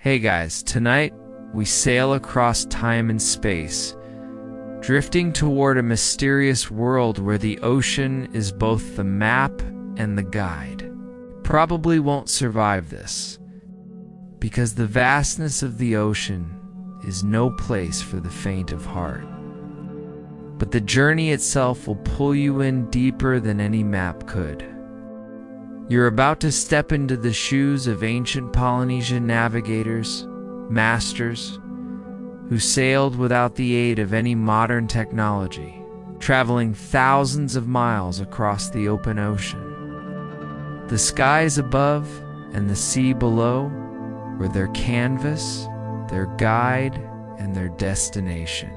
Hey guys, tonight we sail across time and space, drifting toward a mysterious world where the ocean is both the map and the guide. Probably won't survive this, because the vastness of the ocean is no place for the faint of heart. But the journey itself will pull you in deeper than any map could. You're about to step into the shoes of ancient Polynesian navigators, masters, who sailed without the aid of any modern technology, traveling thousands of miles across the open ocean. The skies above and the sea below were their canvas, their guide, and their destination.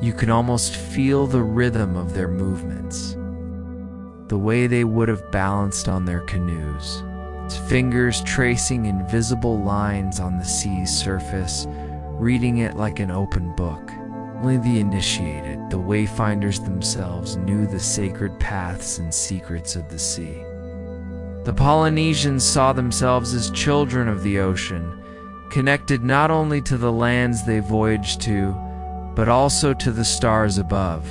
You can almost feel the rhythm of their movements, the way they would have balanced on their canoes, its fingers tracing invisible lines on the sea's surface, reading it like an open book. Only the initiated, the wayfinders themselves, knew the sacred paths and secrets of the sea. The Polynesians saw themselves as children of the ocean, connected not only to the lands they voyaged to, but also to the stars above.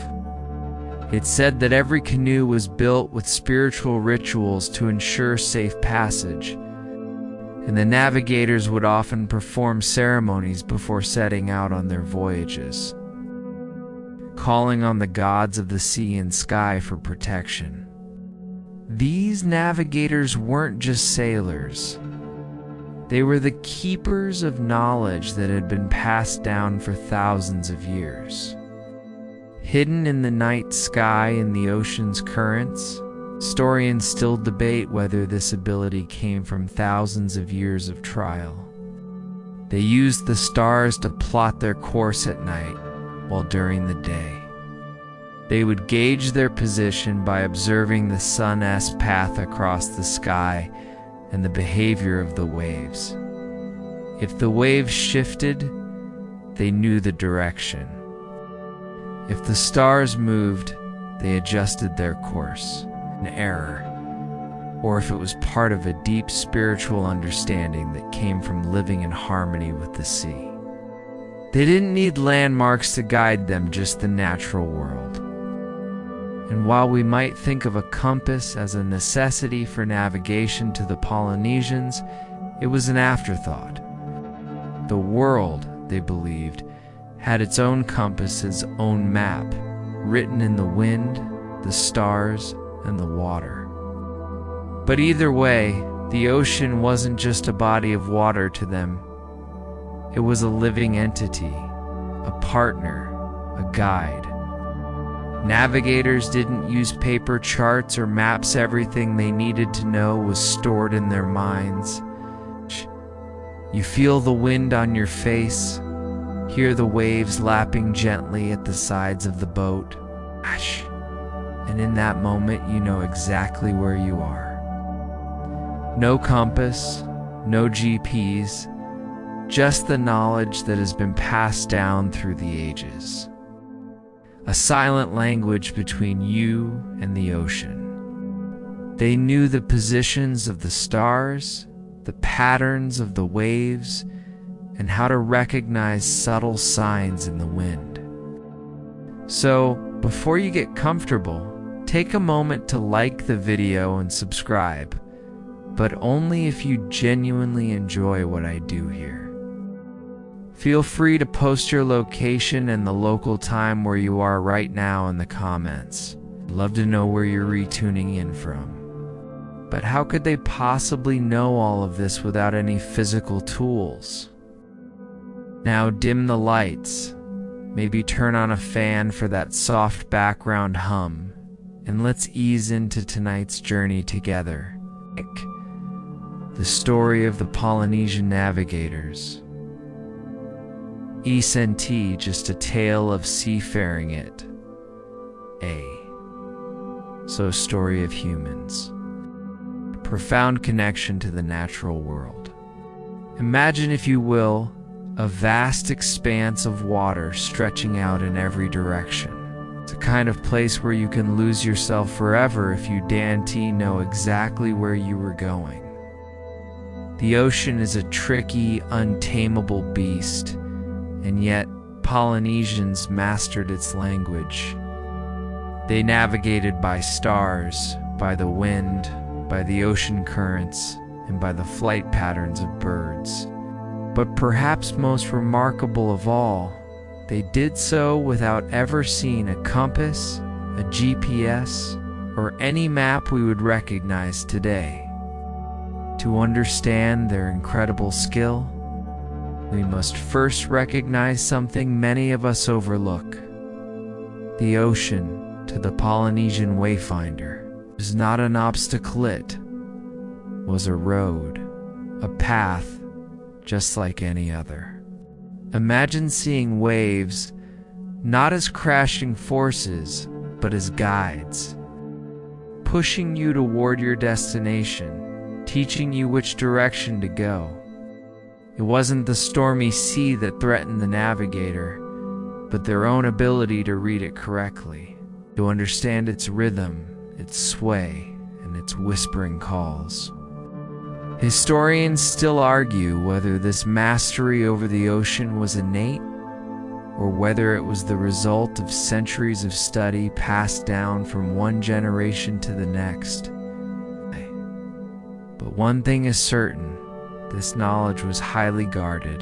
It's said that every canoe was built with spiritual rituals to ensure safe passage, and the navigators would often perform ceremonies before setting out on their voyages, calling on the gods of the sea and sky for protection. These navigators weren't just sailors. They were the keepers of knowledge that had been passed down for thousands of years. Hidden in the night sky and the ocean's currents, historians still debate whether this ability came from thousands of years of trial. They used the stars to plot their course at night, while during the day they would gauge their position by observing the sun's path across the sky and the behavior of the waves. If the waves shifted, they knew the direction. If the stars moved, they adjusted their course, an error, or if it was part of a deep spiritual understanding that came from living in harmony with the sea. They didn't need landmarks to guide them, just the natural world. And while we might think of a compass as a necessity for navigation to the Polynesians, it was an afterthought. The world, they believed, had its own compass, its own map, written in the wind, the stars, and the water. But either way, the ocean wasn't just a body of water to them. It was a living entity, a partner, a guide. Navigators didn't use paper charts or maps. Everything they needed to know was stored in their minds. You feel the wind on your face, hear the waves lapping gently at the sides of the boat, and in that moment you know exactly where you are. No compass, no GPS, just the knowledge that has been passed down through the ages. A silent language between you and the ocean. They knew the positions of the stars, the patterns of the waves, and how to recognize subtle signs in the wind. So, before you get comfortable, take a moment to like the video and subscribe, but only if you genuinely enjoy what I do here. Feel free to post your location and the local time where you are right now in the comments. I'd love to know where you're retuning in from. But how could they possibly know all of this without any physical tools? Now dim the lights, maybe turn on a fan for that soft background hum, and let's ease into tonight's journey together. The story of the Polynesian navigators. E.S.N.T. just a tale of seafaring it. So a story of humans. A profound connection to the natural world. Imagine, if you will, a vast expanse of water stretching out in every direction. It's a kind of place where you can lose yourself forever if you know exactly where you were going. The ocean is a tricky, untamable beast, and yet Polynesians mastered its language. They navigated by stars, by the wind, by the ocean currents, and by the flight patterns of birds. But perhaps most remarkable of all, they did so without ever seeing a compass, a GPS, or any map we would recognize today. To understand their incredible skill, we must first recognize something many of us overlook. The ocean, to the Polynesian wayfinder, was not an obstacle, it was a road, a path, just like any other. Imagine seeing waves not as crashing forces, but as guides, pushing you toward your destination, teaching you which direction to go. It wasn't the stormy sea that threatened the navigator, but their own ability to read it correctly, to understand its rhythm, its sway, and its whispering calls. Historians still argue whether this mastery over the ocean was innate, or whether it was the result of centuries of study passed down from one generation to the next. But one thing is certain, this knowledge was highly guarded.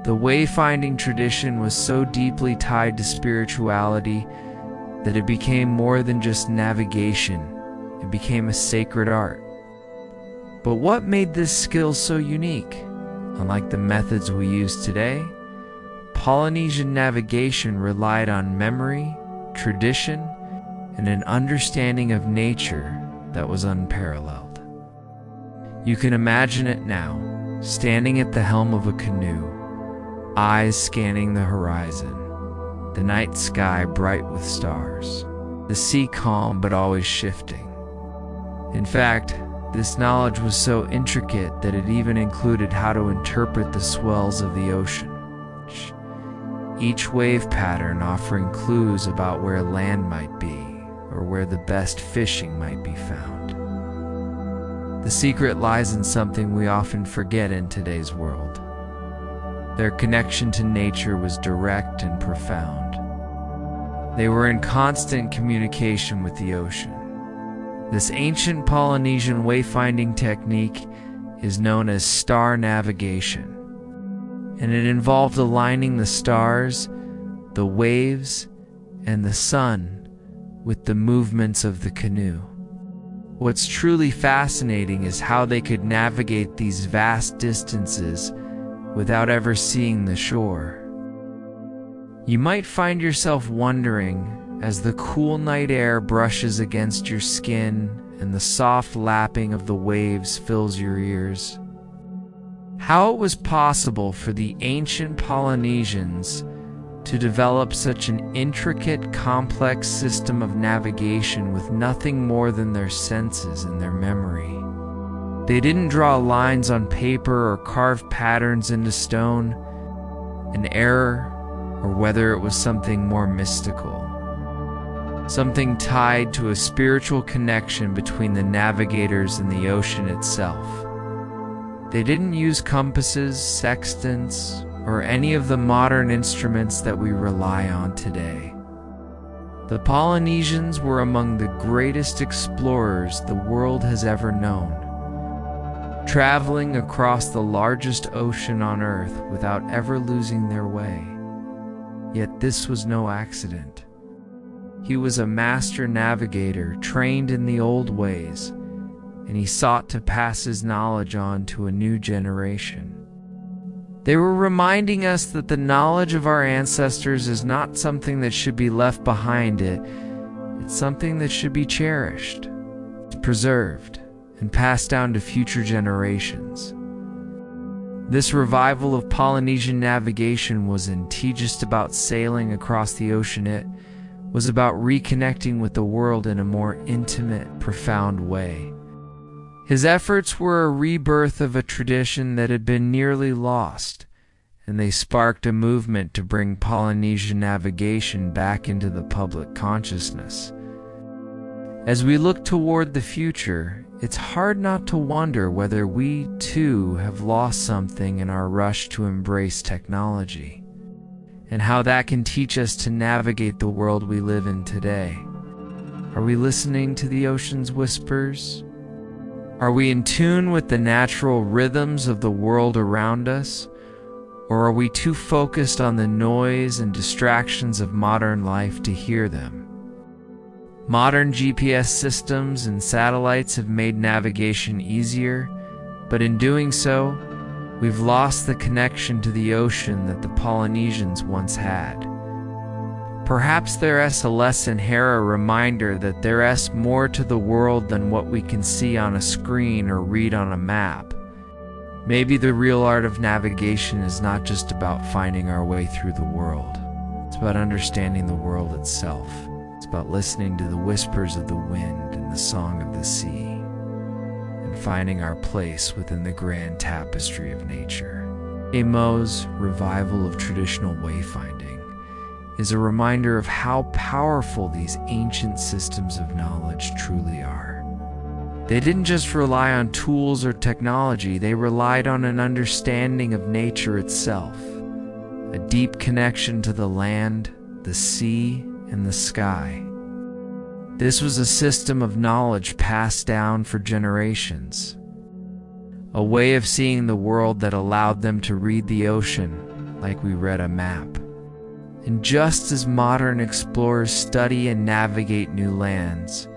The wayfinding tradition was so deeply tied to spirituality that it became more than just navigation. It became a sacred art. But what made this skill so unique? Unlike the methods we use today, Polynesian navigation relied on memory, tradition, and an understanding of nature that was unparalleled. You can imagine it now, standing at the helm of a canoe, eyes scanning the horizon, the night sky bright with stars, the sea calm but always shifting. In fact, this knowledge was so intricate that it even included how to interpret the swells of the ocean, each wave pattern offering clues about where land might be or where the best fishing might be found. The secret lies in something we often forget in today's world. Their connection to nature was direct and profound. They were in constant communication with the ocean. This ancient Polynesian wayfinding technique is known as star navigation, and it involved aligning the stars, the waves, and the sun with the movements of the canoe. What's truly fascinating is how they could navigate these vast distances without ever seeing the shore. You might find yourself wondering, as the cool night air brushes against your skin and the soft lapping of the waves fills your ears, how it was possible for the ancient Polynesians to develop such an intricate, complex system of navigation with nothing more than their senses and their memory. They didn't draw lines on paper or carve patterns into stone, an error, or whether it was something more mystical, something tied to a spiritual connection between the navigators and the ocean itself. They didn't use compasses, sextants, or any of the modern instruments that we rely on today. The Polynesians were among the greatest explorers the world has ever known, traveling across the largest ocean on Earth without ever losing their way. Yet this was no accident. He was a master navigator trained in the old ways, and he sought to pass his knowledge on to a new generation. They were reminding us that the knowledge of our ancestors is not something that should be left behind it's something that should be cherished, preserved, and passed down to future generations. This revival of Polynesian navigation wasn't just about sailing across the ocean, it was about reconnecting with the world in a more intimate, profound way. His efforts were a rebirth of a tradition that had been nearly lost, and they sparked a movement to bring Polynesian navigation back into the public consciousness. As we look toward the future, it's hard not to wonder whether we, too, have lost something in our rush to embrace technology, and how that can teach us to navigate the world we live in today. Are we listening to the ocean's whispers? Are we in tune with the natural rhythms of the world around us? Or are we too focused on the noise and distractions of modern life to hear them? Modern GPS systems and satellites have made navigation easier, but in doing so, we've lost the connection to the ocean that the Polynesians once had. Perhaps there's a lesson here, a reminder that there's more to the world than what we can see on a screen or read on a map. Maybe the real art of navigation is not just about finding our way through the world. It's about understanding the world itself. It's about listening to the whispers of the wind and the song of the sea, and finding our place within the grand tapestry of nature. Emo's revival of traditional wayfinding is a reminder of how powerful these ancient systems of knowledge truly are. They didn't just rely on tools or technology, they relied on an understanding of nature itself, a deep connection to the land, the sea, and the sky. This was a system of knowledge passed down for generations, a way of seeing the world that allowed them to read the ocean like we read a map. And just as modern explorers study and navigate new lands,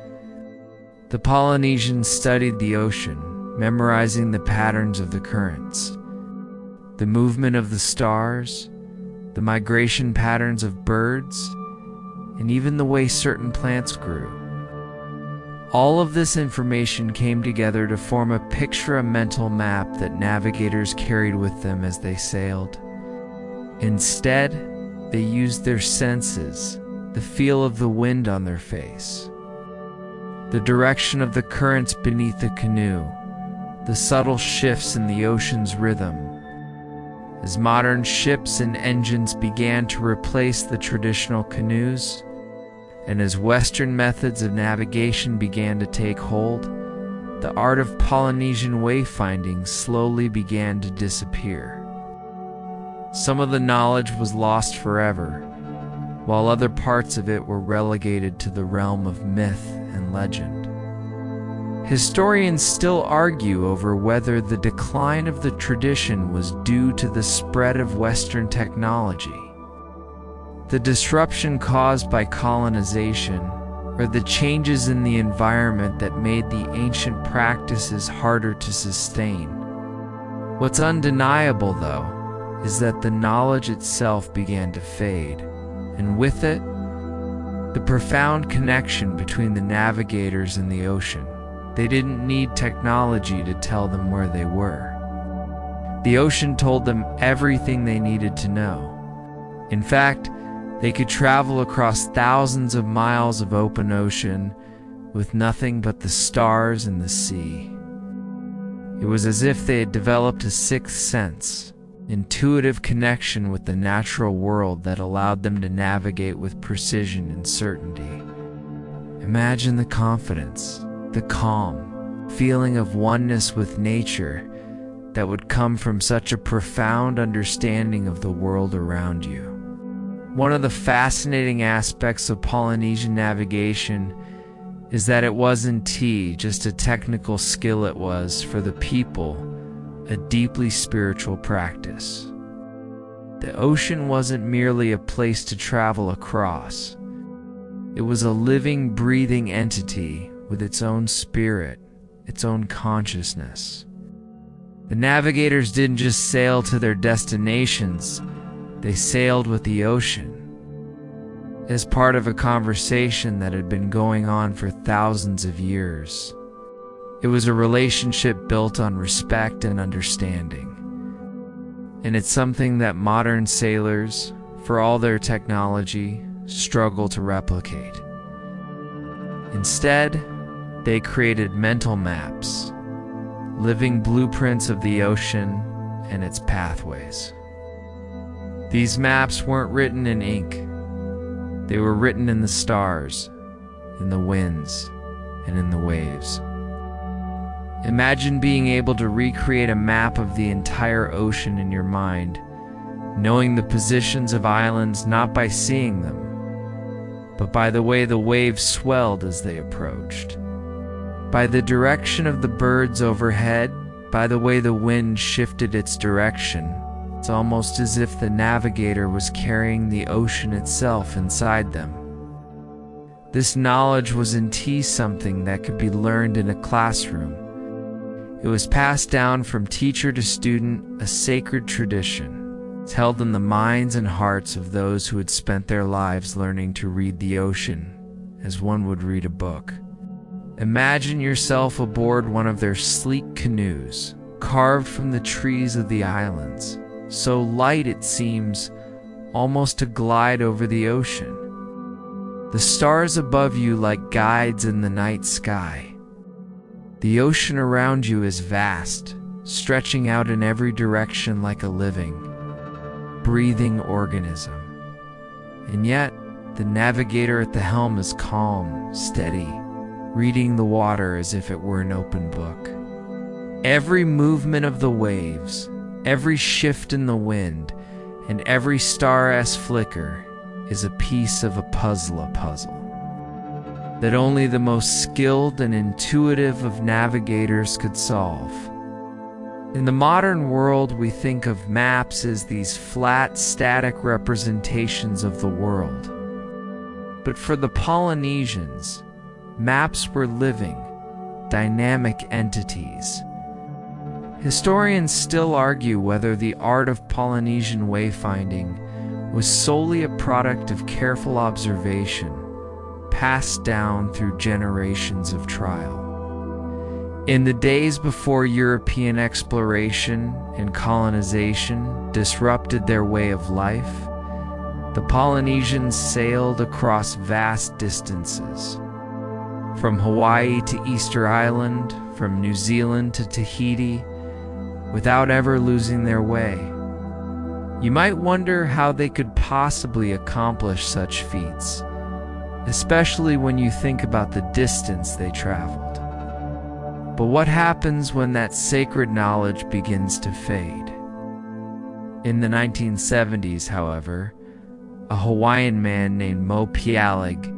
the Polynesians studied the ocean, memorizing the patterns of the currents, the movement of the stars, the migration patterns of birds, and even the way certain plants grew. All of this information came together to form a picture, a mental map that navigators carried with them as they sailed. Instead, they used their senses, the feel of the wind on their face, the direction of the currents beneath the canoe, the subtle shifts in the ocean's rhythm. As modern ships and engines began to replace the traditional canoes, and as Western methods of navigation began to take hold, the art of Polynesian wayfinding slowly began to disappear. Some of the knowledge was lost forever, while other parts of it were relegated to the realm of myth and legend. Historians still argue over whether the decline of the tradition was due to the spread of Western technology, the disruption caused by colonization, or the changes in the environment that made the ancient practices harder to sustain. What's undeniable, though, is that the knowledge itself began to fade, and with it, the profound connection between the navigators and the ocean. They didn't need technology to tell them where they were. The ocean told them everything they needed to know. In fact, they could travel across thousands of miles of open ocean with nothing but the stars and the sea. It was as if they had developed a sixth sense, intuitive connection with the natural world that allowed them to navigate with precision and certainty. Imagine the confidence, the calm, feeling of oneness with nature that would come from such a profound understanding of the world around you. One of the fascinating aspects of Polynesian navigation is that it wasn't just a technical skill. It was, for the people, a deeply spiritual practice. The ocean wasn't merely a place to travel across. It was a living, breathing entity with its own spirit, its own consciousness. The navigators didn't just sail to their destinations, they sailed with the ocean as part of a conversation that had been going on for thousands of years. It was a relationship built on respect and understanding. And it's something that modern sailors, for all their technology, struggle to replicate. Instead, they created mental maps, living blueprints of the ocean and its pathways. These maps weren't written in ink. They were written in the stars, in the winds, and in the waves. Imagine being able to recreate a map of the entire ocean in your mind, knowing the positions of islands not by seeing them, but by the way the waves swelled as they approached, by the direction of the birds overhead, by the way the wind shifted its direction. It's almost as if the navigator was carrying the ocean itself inside them. This knowledge wasn't something that could be learned in a classroom. It was passed down from teacher to student, a sacred tradition. It's held in the minds and hearts of those who had spent their lives learning to read the ocean, as one would read a book. Imagine yourself aboard one of their sleek canoes, carved from the trees of the islands, so light it seems almost to glide over the ocean. The stars above you like guides in the night sky. The ocean around you is vast, stretching out in every direction like a living, breathing organism. And yet, the navigator at the helm is calm, steady, reading the water as if it were an open book. Every movement of the waves, every shift in the wind, and every star-esque flicker is a piece of a puzzle that only the most skilled and intuitive of navigators could solve. In the modern world, we think of maps as these flat, static representations of the world. But for the Polynesians, maps were living, dynamic entities. Historians still argue whether the art of Polynesian wayfinding was solely a product of careful observation, passed down through generations of trial. In the days before European exploration and colonization disrupted their way of life, the Polynesians sailed across vast distances. From Hawaii to Easter Island, from New Zealand to Tahiti, without ever losing their way. You might wonder how they could possibly accomplish such feats, especially when you think about the distance they traveled. But what happens when that sacred knowledge begins to fade? In the 1970s, however, a Hawaiian man named Mo Pialig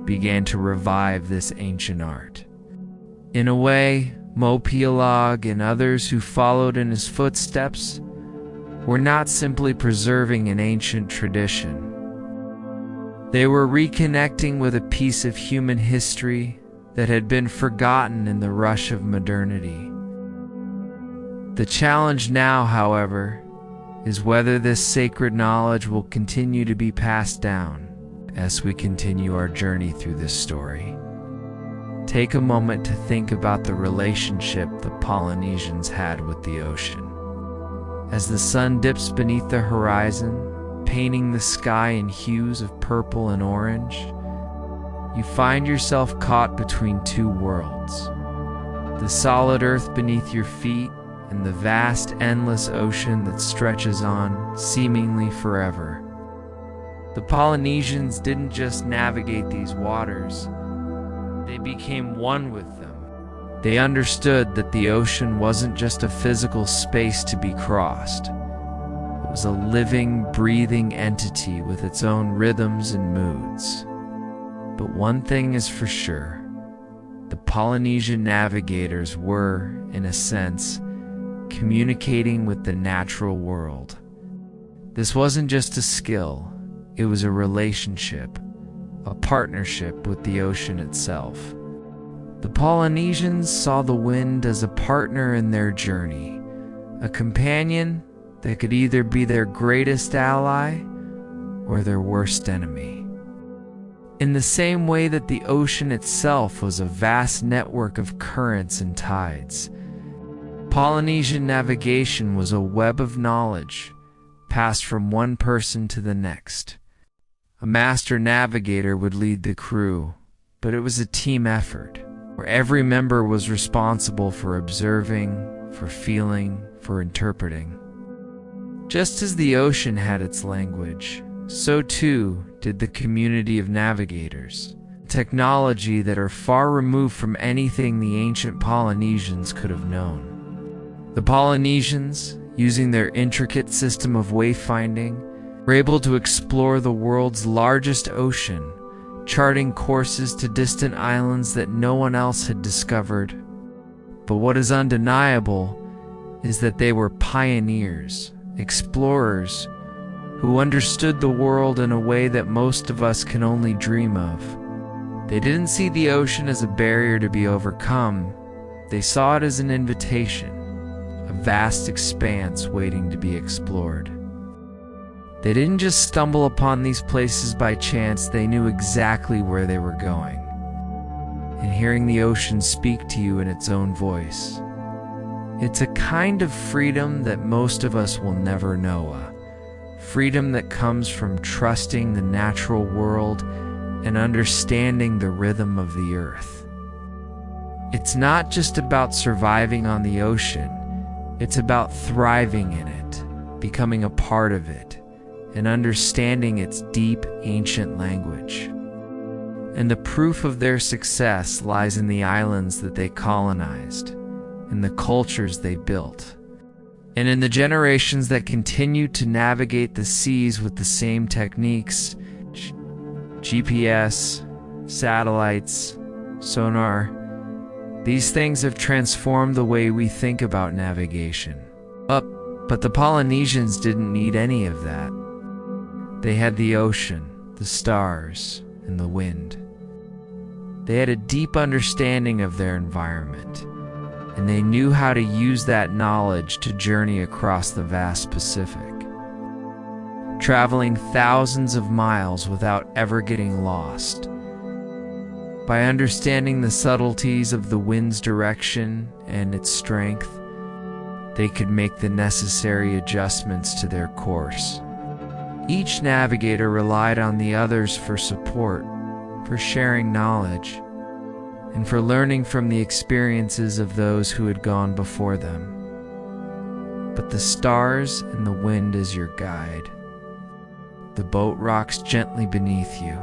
began to revive this ancient art. In a way, Mo Pialig and others who followed in his footsteps were not simply preserving an ancient tradition. They were reconnecting with a piece of human history that had been forgotten in the rush of modernity. The challenge now, however, is whether this sacred knowledge will continue to be passed down as we continue our journey through this story. Take a moment to think about the relationship the Polynesians had with the ocean. As the sun dips beneath the horizon, painting the sky in hues of purple and orange, you find yourself caught between two worlds: the solid earth beneath your feet and the vast, endless ocean that stretches on, seemingly forever. The Polynesians didn't just navigate these waters, they became one with them. They understood that the ocean wasn't just a physical space to be crossed. It was a living, breathing entity with its own rhythms and moods. But one thing is for sure: the Polynesian navigators were, in a sense, communicating with the natural world. This wasn't just a skill, it was a relationship, a partnership with the ocean itself. The Polynesians saw the wind as a partner in their journey, a companion that could either be their greatest ally or their worst enemy. In the same way that the ocean itself was a vast network of currents and tides, Polynesian navigation was a web of knowledge passed from one person to the next. A master navigator would lead the crew, but it was a team effort, where every member was responsible for observing, for feeling, for interpreting. Just as the ocean had its language, so too did the community of navigators. technology that are far removed from anything the ancient Polynesians could have known. The Polynesians, using their intricate system of wayfinding, were able to explore the world's largest ocean, charting courses to distant islands that no one else had discovered. But what is undeniable is that they were pioneers, explorers, who understood the world in a way that most of us can only dream of. They didn't see the ocean as a barrier to be overcome. They saw it as an invitation, a vast expanse waiting to be explored. They didn't just stumble upon these places by chance, they knew exactly where they were going. And hearing the ocean speak to you in its own voice, it's a kind of freedom that most of us will never know, a freedom that comes from trusting the natural world and understanding the rhythm of the earth. It's not just about surviving on the ocean, it's about thriving in it, becoming a part of it, and understanding its deep, ancient language. And the proof of their success lies in the islands that they colonized, in the cultures they built, and in the generations that continue to navigate the seas with the same techniques: GPS, satellites, sonar. These things have transformed the way we think about navigation. But the Polynesians didn't need any of that. They had the ocean, the stars, and the wind. They had a deep understanding of their environment, and they knew how to use that knowledge to journey across the vast Pacific, traveling thousands of miles without ever getting lost. By understanding the subtleties of the wind's direction and its strength, they could make the necessary adjustments to their course. Each navigator relied on the others for support, for sharing knowledge, and for learning from the experiences of those who had gone before them. But the stars and the wind is your guide. The boat rocks gently beneath you,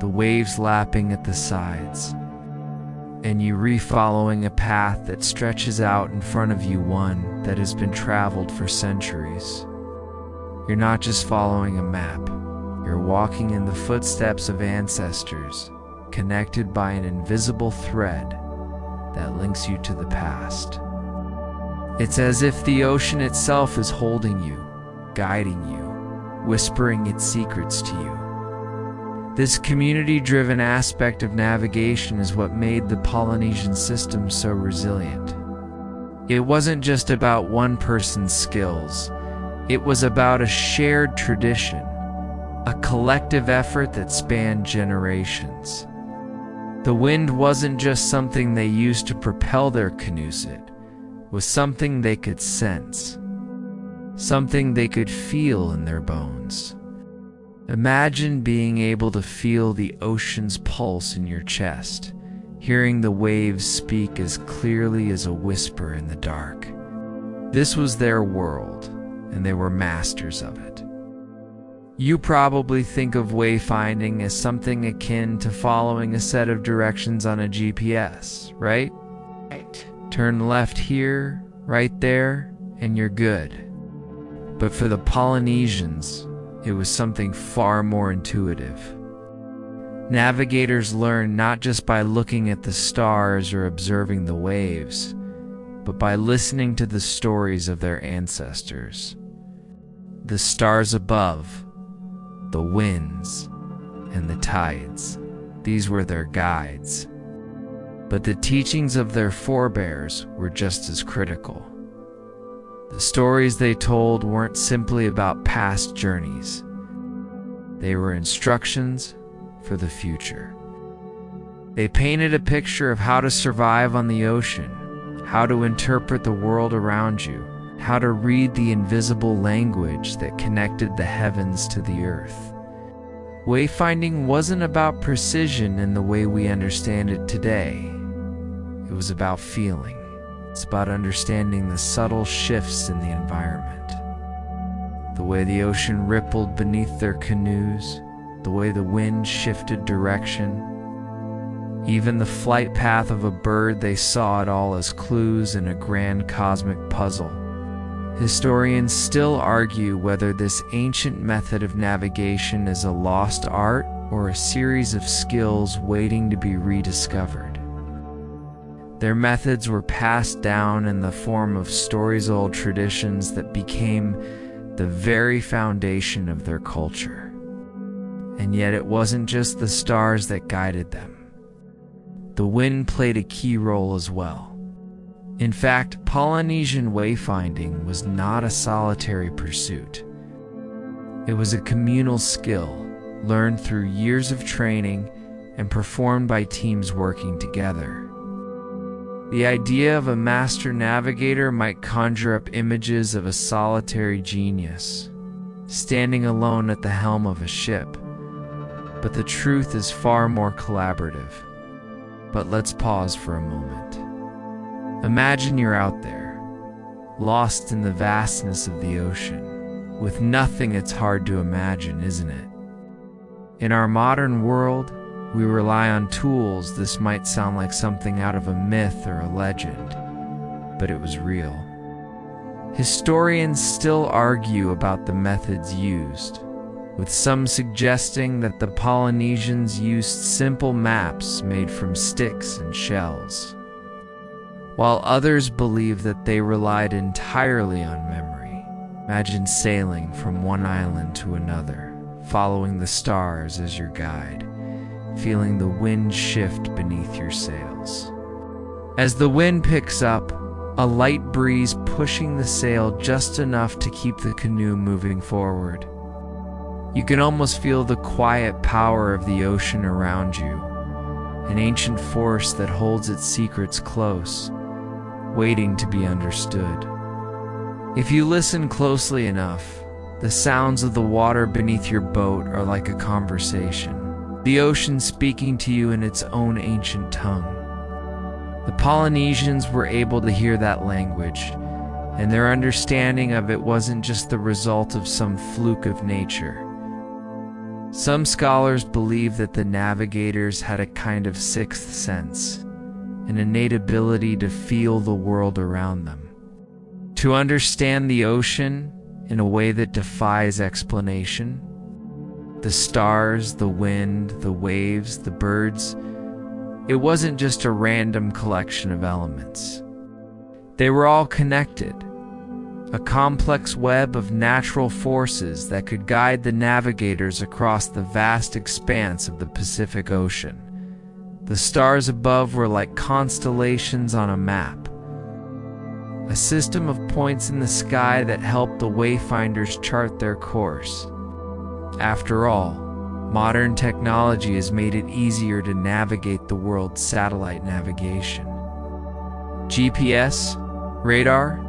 the waves lapping at the sides, and you re-following a path that stretches out in front of you, one that has been traveled for centuries. You're not just following a map, you're walking in the footsteps of ancestors, connected by an invisible thread that links you to the past. It's as if the ocean itself is holding you, guiding you, whispering its secrets to you. This community-driven aspect of navigation is what made the Polynesian system so resilient. It wasn't just about one person's skills, it was about a shared tradition, a collective effort that spanned generations. The wind wasn't just something they used to propel their canoes, it was something they could sense, something they could feel in their bones. Imagine being able to feel the ocean's pulse in your chest, hearing the waves speak as clearly as a whisper in the dark. This was their world, and they were masters of it. You probably think of wayfinding as something akin to following a set of directions on a GPS, right? Right. Turn left here, right there, and you're good. But for the Polynesians, it was something far more intuitive. Navigators learned not just by looking at the stars or observing the waves, but by listening to the stories of their ancestors. The stars above, the winds, and the tides, these were their guides. But the teachings of their forebears were just as critical. The stories they told weren't simply about past journeys. They were instructions for the future. They painted a picture of how to survive on the ocean, how to interpret the world around you, how to read the invisible language that connected the heavens to the earth. Wayfinding wasn't about precision in the way we understand it today. It was about feeling. It's about understanding the subtle shifts in the environment. The way the ocean rippled beneath their canoes, the way the wind shifted direction, Even the flight path of a bird, they saw it all as clues in a grand cosmic puzzle. Historians still argue whether this ancient method of navigation is a lost art or a series of skills waiting to be rediscovered. Their methods were passed down in the form of stories-old traditions that became the very foundation of their culture. And yet it wasn't just the stars that guided them. The wind played a key role as well. In fact, Polynesian wayfinding was not a solitary pursuit. It was a communal skill, learned through years of training and performed by teams working together. The idea of a master navigator might conjure up images of a solitary genius, standing alone at the helm of a ship, but the truth is far more collaborative. But let's pause for a moment. Imagine you're out there, lost in the vastness of the ocean. With nothing, it's hard to imagine, isn't it? In our modern world, we rely on tools. This might sound like something out of a myth or a legend, but it was real. Historians still argue about the methods used, with some suggesting that the Polynesians used simple maps made from sticks and shells, while others believe that they relied entirely on memory. Imagine sailing from one island to another, following the stars as your guide, feeling the wind shift beneath your sails. As the wind picks up, a light breeze pushing the sail just enough to keep the canoe moving forward. You can almost feel the quiet power of the ocean around you, an ancient force that holds its secrets close, waiting to be understood. If you listen closely enough, the sounds of the water beneath your boat are like a conversation, the ocean speaking to you in its own ancient tongue. The Polynesians were able to hear that language, and their understanding of it wasn't just the result of some fluke of nature. Some scholars believe that the navigators had a kind of sixth sense, an innate ability to feel the world around them, to understand the ocean in a way that defies explanation. The stars, the wind, the waves, the birds, it wasn't just a random collection of elements. They were all connected, a complex web of natural forces that could guide the navigators across the vast expanse of the Pacific Ocean. The stars above were like constellations on a map, a system of points in the sky that helped the wayfinders chart their course. After all, modern technology has made it easier to navigate the world's satellite navigation. GPS, radar,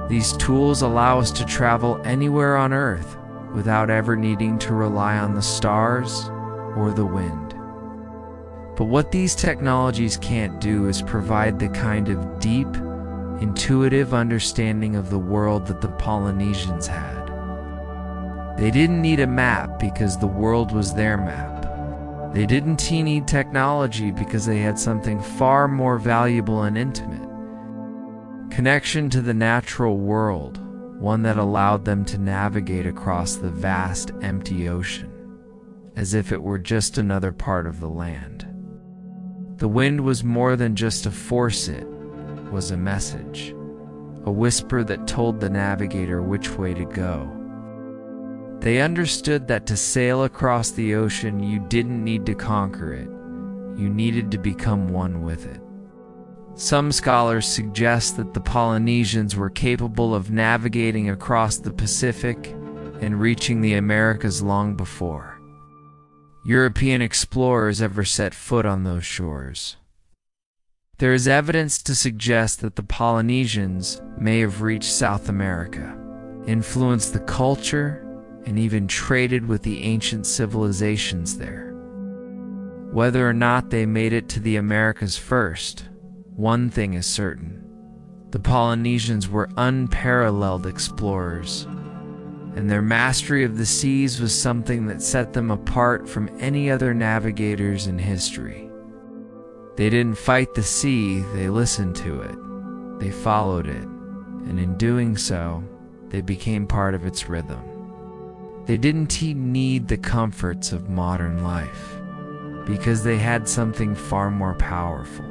these tools allow us to travel anywhere on Earth without ever needing to rely on the stars or the wind. But what these technologies can't do is provide the kind of deep, intuitive understanding of the world that the Polynesians had. They didn't need a map because the world was their map. They didn't need technology because they had something far more valuable and intimate. Connection to the natural world, one that allowed them to navigate across the vast, empty ocean, as if it were just another part of the land. The wind was more than just a force, it was a message, a whisper that told the navigator which way to go. They understood that to sail across the ocean, you didn't need to conquer it, you needed to become one with it. Some scholars suggest that the Polynesians were capable of navigating across the Pacific and reaching the Americas long before European explorers ever set foot on those shores. There is evidence to suggest that the Polynesians may have reached South America, influenced the culture, and even traded with the ancient civilizations there. Whether or not they made it to the Americas first, one thing is certain: the Polynesians were unparalleled explorers, and their mastery of the seas was something that set them apart from any other navigators in history. They didn't fight the sea, they listened to it. They followed it, and in doing so, they became part of its rhythm. They didn't need the comforts of modern life, because they had something far more powerful: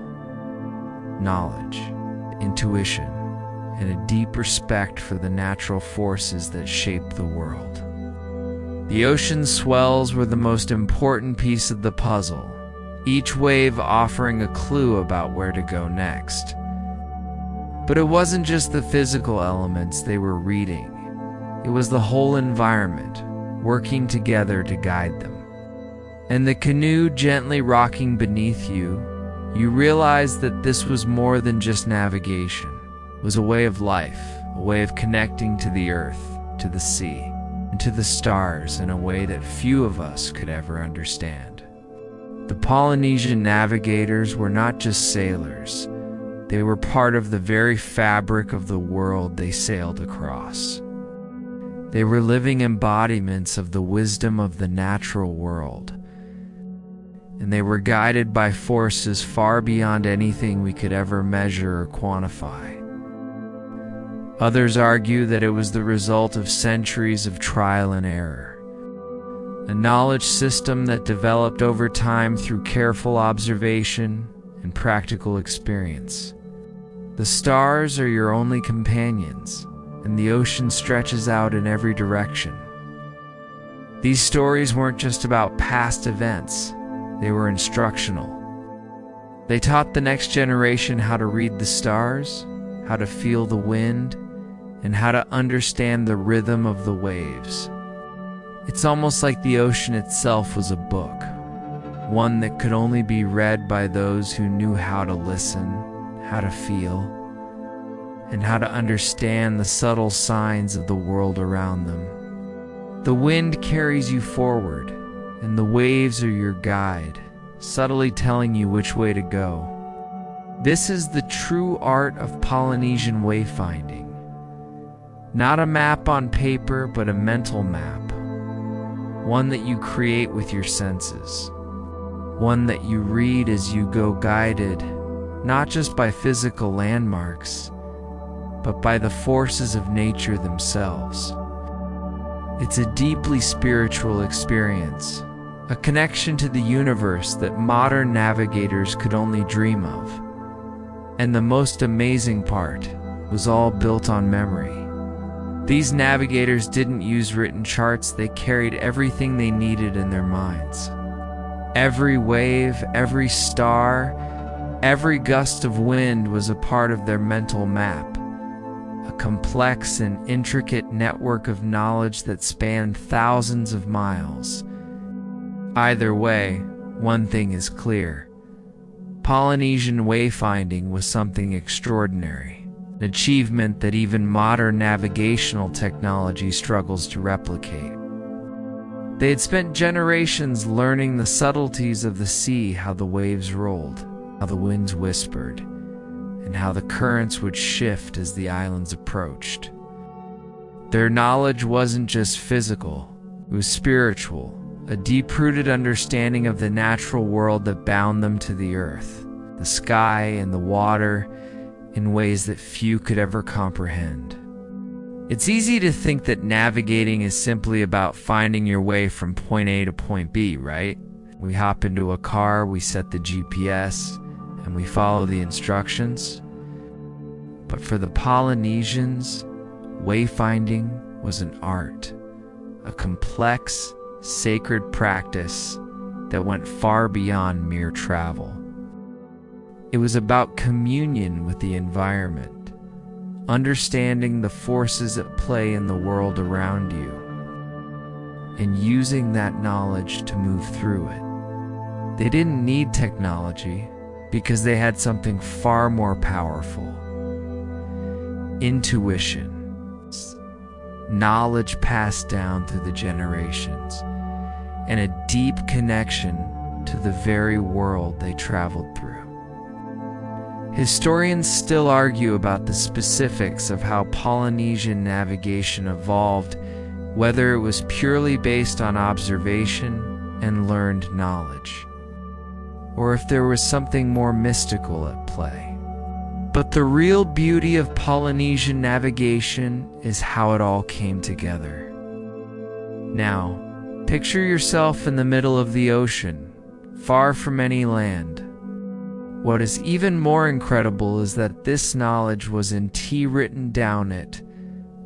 knowledge, intuition, and a deep respect for the natural forces that shape the world. The ocean's swells were the most important piece of the puzzle, each wave offering a clue about where to go next. But it wasn't just the physical elements they were reading. It was the whole environment, working together to guide them. And the canoe gently rocking beneath you, you realized that this was more than just navigation. It was a way of life, a way of connecting to the earth, to the sea, and to the stars in a way that few of us could ever understand. The Polynesian navigators were not just sailors. They were part of the very fabric of the world they sailed across. They were living embodiments of the wisdom of the natural world, and they were guided by forces far beyond anything we could ever measure or quantify. Others argue that it was the result of centuries of trial and error, a knowledge system that developed over time through careful observation and practical experience. The stars are your only companions, and the ocean stretches out in every direction. These stories weren't just about past events, they were instructional. They taught the next generation how to read the stars, how to feel the wind, and how to understand the rhythm of the waves. It's almost like the ocean itself was a book, one that could only be read by those who knew how to listen, how to feel, and how to understand the subtle signs of the world around them. The wind carries you forward, and the waves are your guide, subtly telling you which way to go. This is the true art of Polynesian wayfinding. Not a map on paper, but a mental map. One that you create with your senses. One that you read as you go, guided, not just by physical landmarks, but by the forces of nature themselves. It's a deeply spiritual experience, a connection to the universe that modern navigators could only dream of. And the most amazing part was all built on memory. These navigators didn't use written charts, they carried everything they needed in their minds. Every wave, every star, every gust of wind was a part of their mental map, a complex and intricate network of knowledge that spanned thousands of miles. Either way, one thing is clear. Polynesian wayfinding was something extraordinary. An achievement that even modern navigational technology struggles to replicate. They had spent generations learning the subtleties of the sea, how the waves rolled, how the winds whispered, and how the currents would shift as the islands approached. Their knowledge wasn't just physical, it was spiritual, a deep-rooted understanding of the natural world that bound them to the earth, the sky, and the water, in ways that few could ever comprehend. It's easy to think that navigating is simply about finding your way from point A to point B, right? We hop into a car, we set the GPS, and we follow the instructions. But for the Polynesians, wayfinding was an art, a complex, sacred practice that went far beyond mere travel. It was about communion with the environment, understanding the forces at play in the world around you, and using that knowledge to move through it. They didn't need technology because they had something far more powerful: intuition, knowledge passed down through the generations, and a deep connection to the very world they traveled through. Historians still argue about the specifics of how Polynesian navigation evolved, whether it was purely based on observation and learned knowledge, or if there was something more mystical at play. But the real beauty of Polynesian navigation is how it all came together. Now, picture yourself in the middle of the ocean, far from any land. What is even more incredible is that this knowledge was in tea written down it,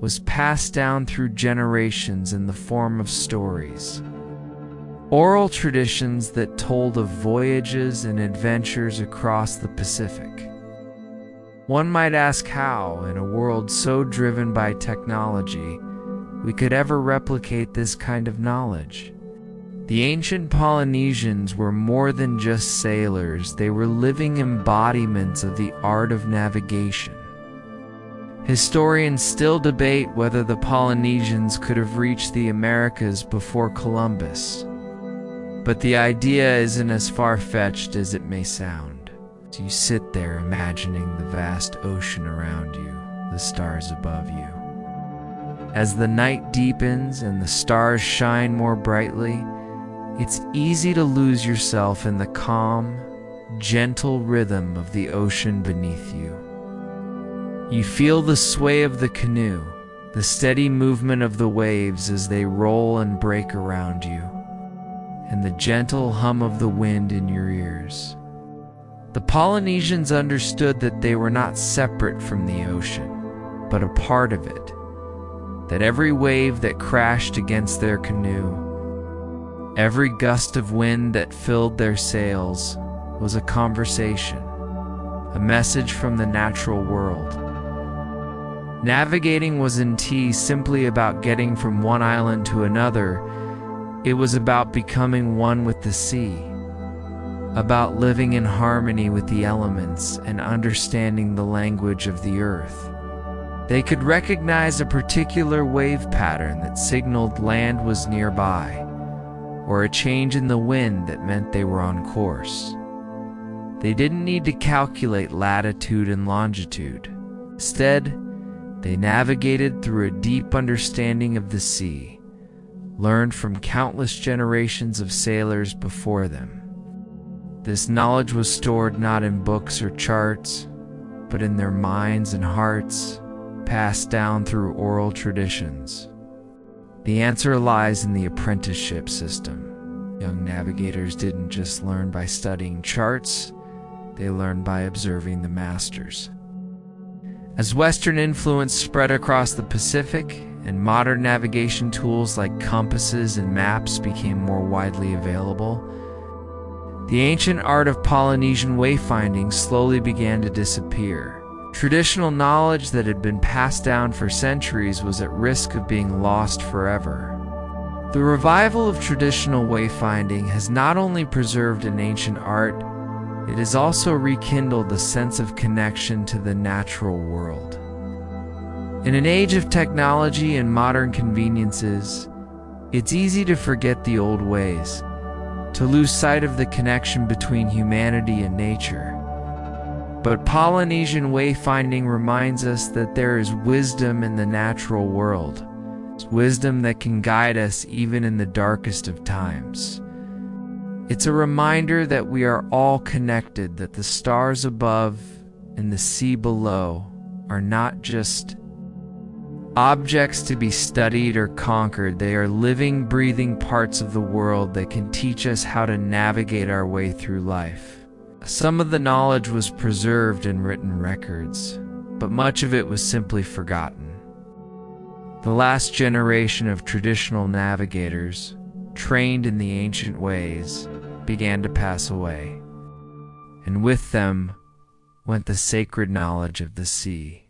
was passed down through generations in the form of stories. Oral traditions that told of voyages and adventures across the Pacific. One might ask how, in a world so driven by technology, we could ever replicate this kind of knowledge. The ancient Polynesians were more than just sailors, they were living embodiments of the art of navigation. Historians still debate whether the Polynesians could have reached the Americas before Columbus. But the idea isn't as far-fetched as it may sound. You sit there imagining the vast ocean around you, the stars above you. As the night deepens and the stars shine more brightly, it's easy to lose yourself in the calm, gentle rhythm of the ocean beneath you. You feel the sway of the canoe, the steady movement of the waves as they roll and break around you, and the gentle hum of the wind in your ears. The Polynesians understood that they were not separate from the ocean, but a part of it, that every wave that crashed against their canoe, every gust of wind that filled their sails, was a conversation, a message from the natural world. Navigating wasn't simply about getting from one island to another. It was about becoming one with the sea, about living in harmony with the elements and understanding the language of the earth. They could recognize a particular wave pattern that signaled land was nearby, or a change in the wind that meant they were on course. They didn't need to calculate latitude and longitude. Instead, they navigated through a deep understanding of the sea, learned from countless generations of sailors before them. This knowledge was stored not in books or charts, but in their minds and hearts, passed down through oral traditions. The answer lies in the apprenticeship system. Young navigators didn't just learn by studying charts, they learned by observing the masters. As Western influence spread across the Pacific and modern navigation tools like compasses and maps became more widely available, the ancient art of Polynesian wayfinding slowly began to disappear. Traditional knowledge that had been passed down for centuries was at risk of being lost forever. The revival of traditional wayfinding has not only preserved an ancient art, it has also rekindled a sense of connection to the natural world. In an age of technology and modern conveniences, it's easy to forget the old ways, to lose sight of the connection between humanity and nature. But Polynesian wayfinding reminds us that there is wisdom in the natural world, wisdom that can guide us even in the darkest of times. It's a reminder that we are all connected, that the stars above and the sea below are not just objects to be studied or conquered. They are living, breathing parts of the world that can teach us how to navigate our way through life. Some of the knowledge was preserved in written records, but much of it was simply forgotten. The last generation of traditional navigators, trained in the ancient ways, began to pass away, and with them went the sacred knowledge of the sea.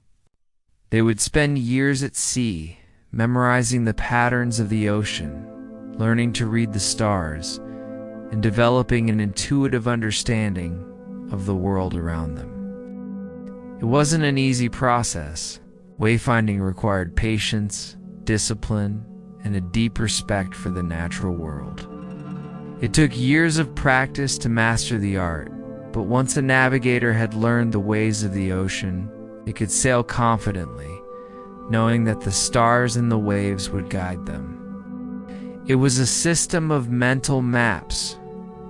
They would spend years at sea, memorizing the patterns of the ocean, learning to read the stars, and developing an intuitive understanding of the world around them. It wasn't an easy process. Wayfinding required patience, discipline, and a deep respect for the natural world. It took years of practice to master the art, but once a navigator had learned the ways of the ocean, it could sail confidently, knowing that the stars and the waves would guide them. It was a system of mental maps,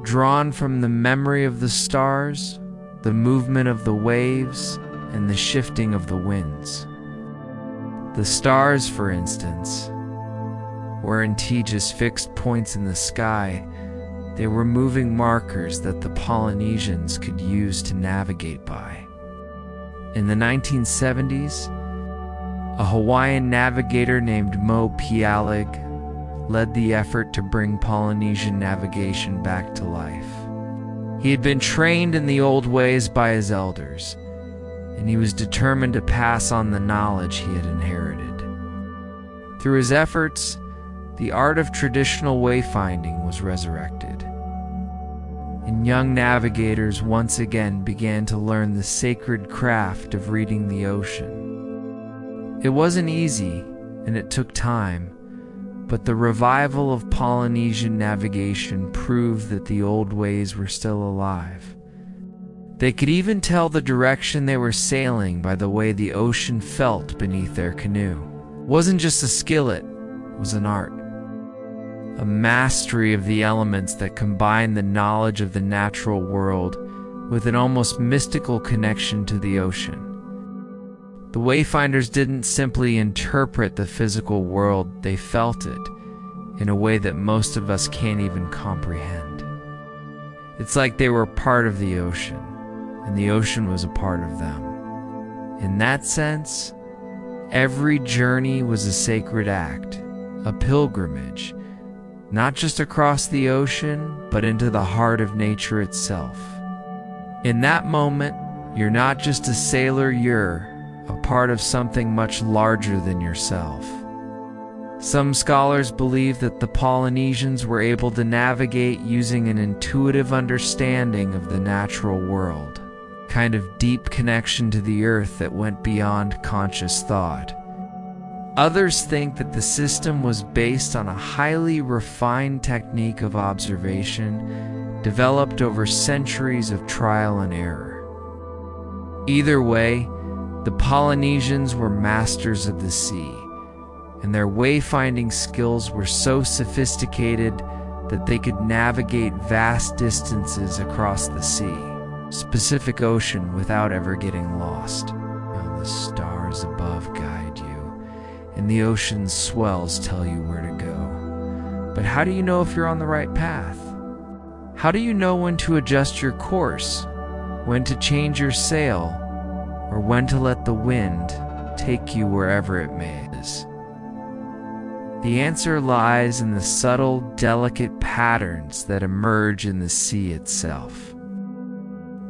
drawn from the memory of the stars, the movement of the waves, and the shifting of the winds. The stars, for instance, weren't just fixed points in the sky. They were moving markers that the Polynesians could use to navigate by. In the 1970s, a Hawaiian navigator named Mo Pialig led the effort to bring Polynesian navigation back to life. He had been trained in the old ways by his elders, and he was determined to pass on the knowledge he had inherited. Through his efforts, the art of traditional wayfinding was resurrected, and young navigators once again began to learn the sacred craft of reading the ocean. It wasn't easy, and it took time, but the revival of Polynesian navigation proved that the old ways were still alive. They could even tell the direction they were sailing by the way the ocean felt beneath their canoe. It wasn't just a skill, it was an art. A mastery of the elements that combined the knowledge of the natural world with an almost mystical connection to the ocean. The wayfinders didn't simply interpret the physical world, they felt it in a way that most of us can't even comprehend. It's like they were part of the ocean, and the ocean was a part of them. In that sense, every journey was a sacred act, a pilgrimage, not just across the ocean, but into the heart of nature itself. In that moment, you're not just a sailor, you're a part of something much larger than yourself. Some scholars believe that the Polynesians were able to navigate using an intuitive understanding of the natural world, a kind of deep connection to the earth that went beyond conscious thought. Others think that the system was based on a highly refined technique of observation developed over centuries of trial and error. Either way, the Polynesians were masters of the sea, and their wayfinding skills were so sophisticated that they could navigate vast distances across the sea, Pacific Ocean, without ever getting lost. Now the stars above guide you, and the ocean's swells tell you where to go. But how do you know if you're on the right path? How do you know when to adjust your course, when to change your sail, or when to let the wind take you wherever it may? The answer lies in the subtle, delicate patterns that emerge in the sea itself.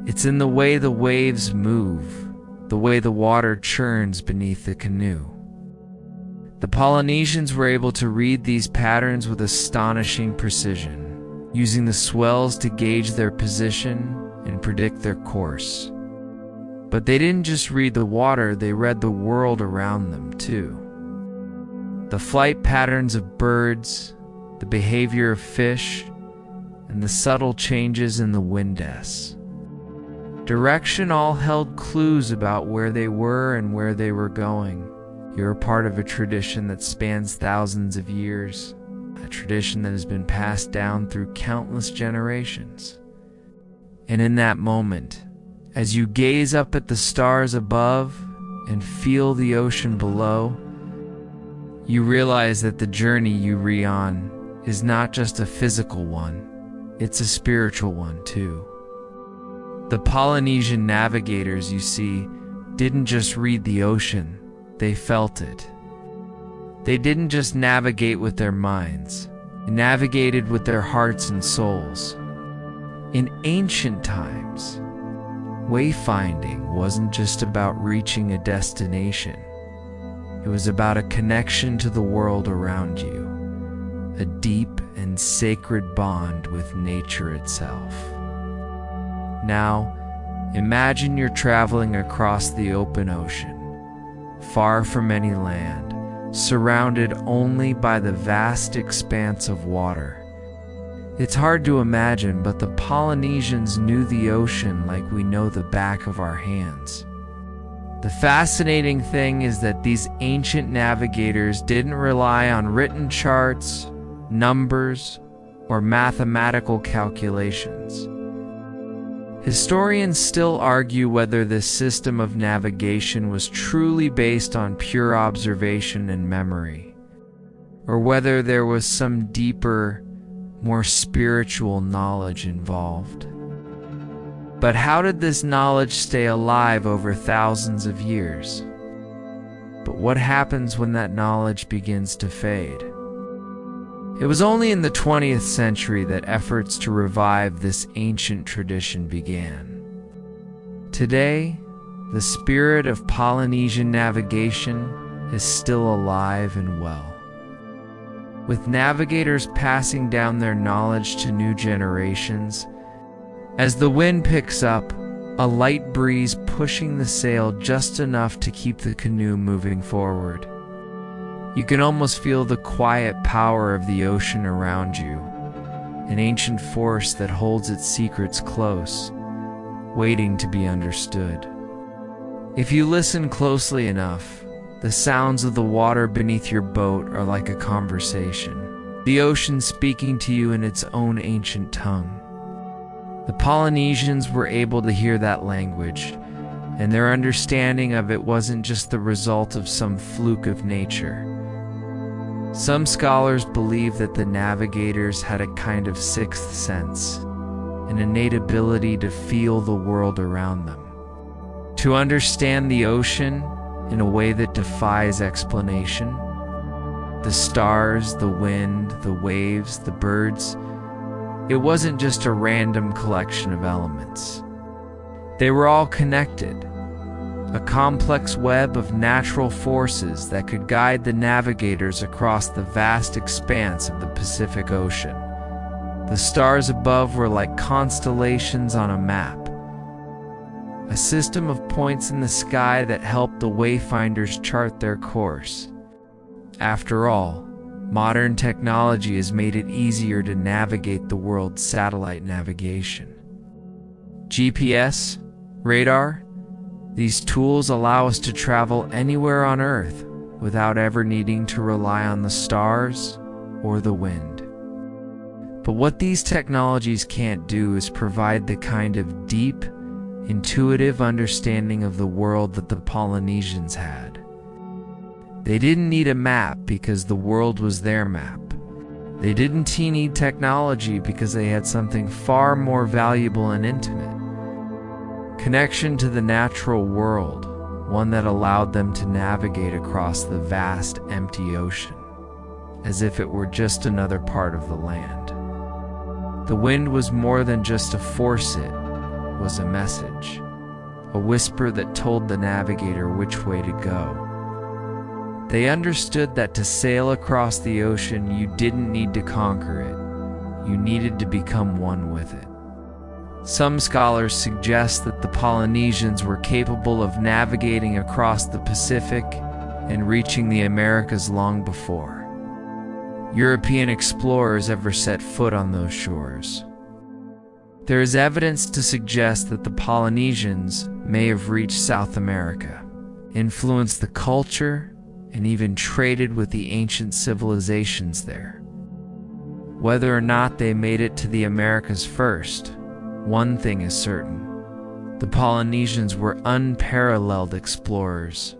It's in the way the waves move, the way the water churns beneath the canoe. The Polynesians were able to read these patterns with astonishing precision, using the swells to gauge their position and predict their course. But they didn't just read the water, they read the world around them too. The flight patterns of birds, the behavior of fish, and the subtle changes in the winds. Direction all held clues about where they were and where they were going. You're a part of a tradition that spans thousands of years, a tradition that has been passed down through countless generations. And in that moment, as you gaze up at the stars above and feel the ocean below, you realize that the journey you re on is not just a physical one, it's a spiritual one too. The Polynesian navigators, you see, didn't just read the ocean, they felt it. They didn't just navigate with their minds, they navigated with their hearts and souls. In ancient times, wayfinding wasn't just about reaching a destination. It was about a connection to the world around you, a deep and sacred bond with nature itself. Now, imagine you're traveling across the open ocean, far from any land, surrounded only by the vast expanse of water. It's hard to imagine, but the Polynesians knew the ocean like we know the back of our hands. The fascinating thing is that these ancient navigators didn't rely on written charts, numbers, or mathematical calculations. Historians still argue whether this system of navigation was truly based on pure observation and memory, or whether there was some deeper, more spiritual knowledge involved. But how did this knowledge stay alive over thousands of years? But what happens when that knowledge begins to fade? It was only in the 20th century that efforts to revive this ancient tradition began. Today, the spirit of Polynesian navigation is still alive and well, with navigators passing down their knowledge to new generations. As the wind picks up, a light breeze pushing the sail just enough to keep the canoe moving forward. You can almost feel the quiet power of the ocean around you, an ancient force that holds its secrets close, waiting to be understood. If you listen closely enough, the sounds of the water beneath your boat are like a conversation, the ocean speaking to you in its own ancient tongue. The Polynesians were able to hear that language, and their understanding of it wasn't just the result of some fluke of nature. Some scholars believe that the navigators had a kind of sixth sense, an innate ability to feel the world around them, to understand the ocean in a way that defies explanation. The stars, the wind, the waves, the birds, it wasn't just a random collection of elements. They were all connected, a complex web of natural forces that could guide the navigators across the vast expanse of the Pacific Ocean. The stars above were like constellations on a map, a system of points in the sky that helped the wayfinders chart their course. After all, modern technology has made it easier to navigate the world's satellite navigation. GPS, radar, these tools allow us to travel anywhere on Earth without ever needing to rely on the stars or the wind. But what these technologies can't do is provide the kind of deep, intuitive understanding of the world that the Polynesians had. They didn't need a map because the world was their map. They didn't need technology because they had something far more valuable and intimate. Connection to the natural world, one that allowed them to navigate across the vast, empty ocean, as if it were just another part of the land. The wind was more than just a force, it was a message, a whisper that told the navigator which way to go. They understood that to sail across the ocean, you didn't need to conquer it. You needed to become one with it. Some scholars suggest that the Polynesians were capable of navigating across the Pacific and reaching the Americas long before European explorers ever set foot on those shores. There is evidence to suggest that the Polynesians may have reached South America, influenced the culture, and even traded with the ancient civilizations there. Whether or not they made it to the Americas first, one thing is certain: the Polynesians were unparalleled explorers,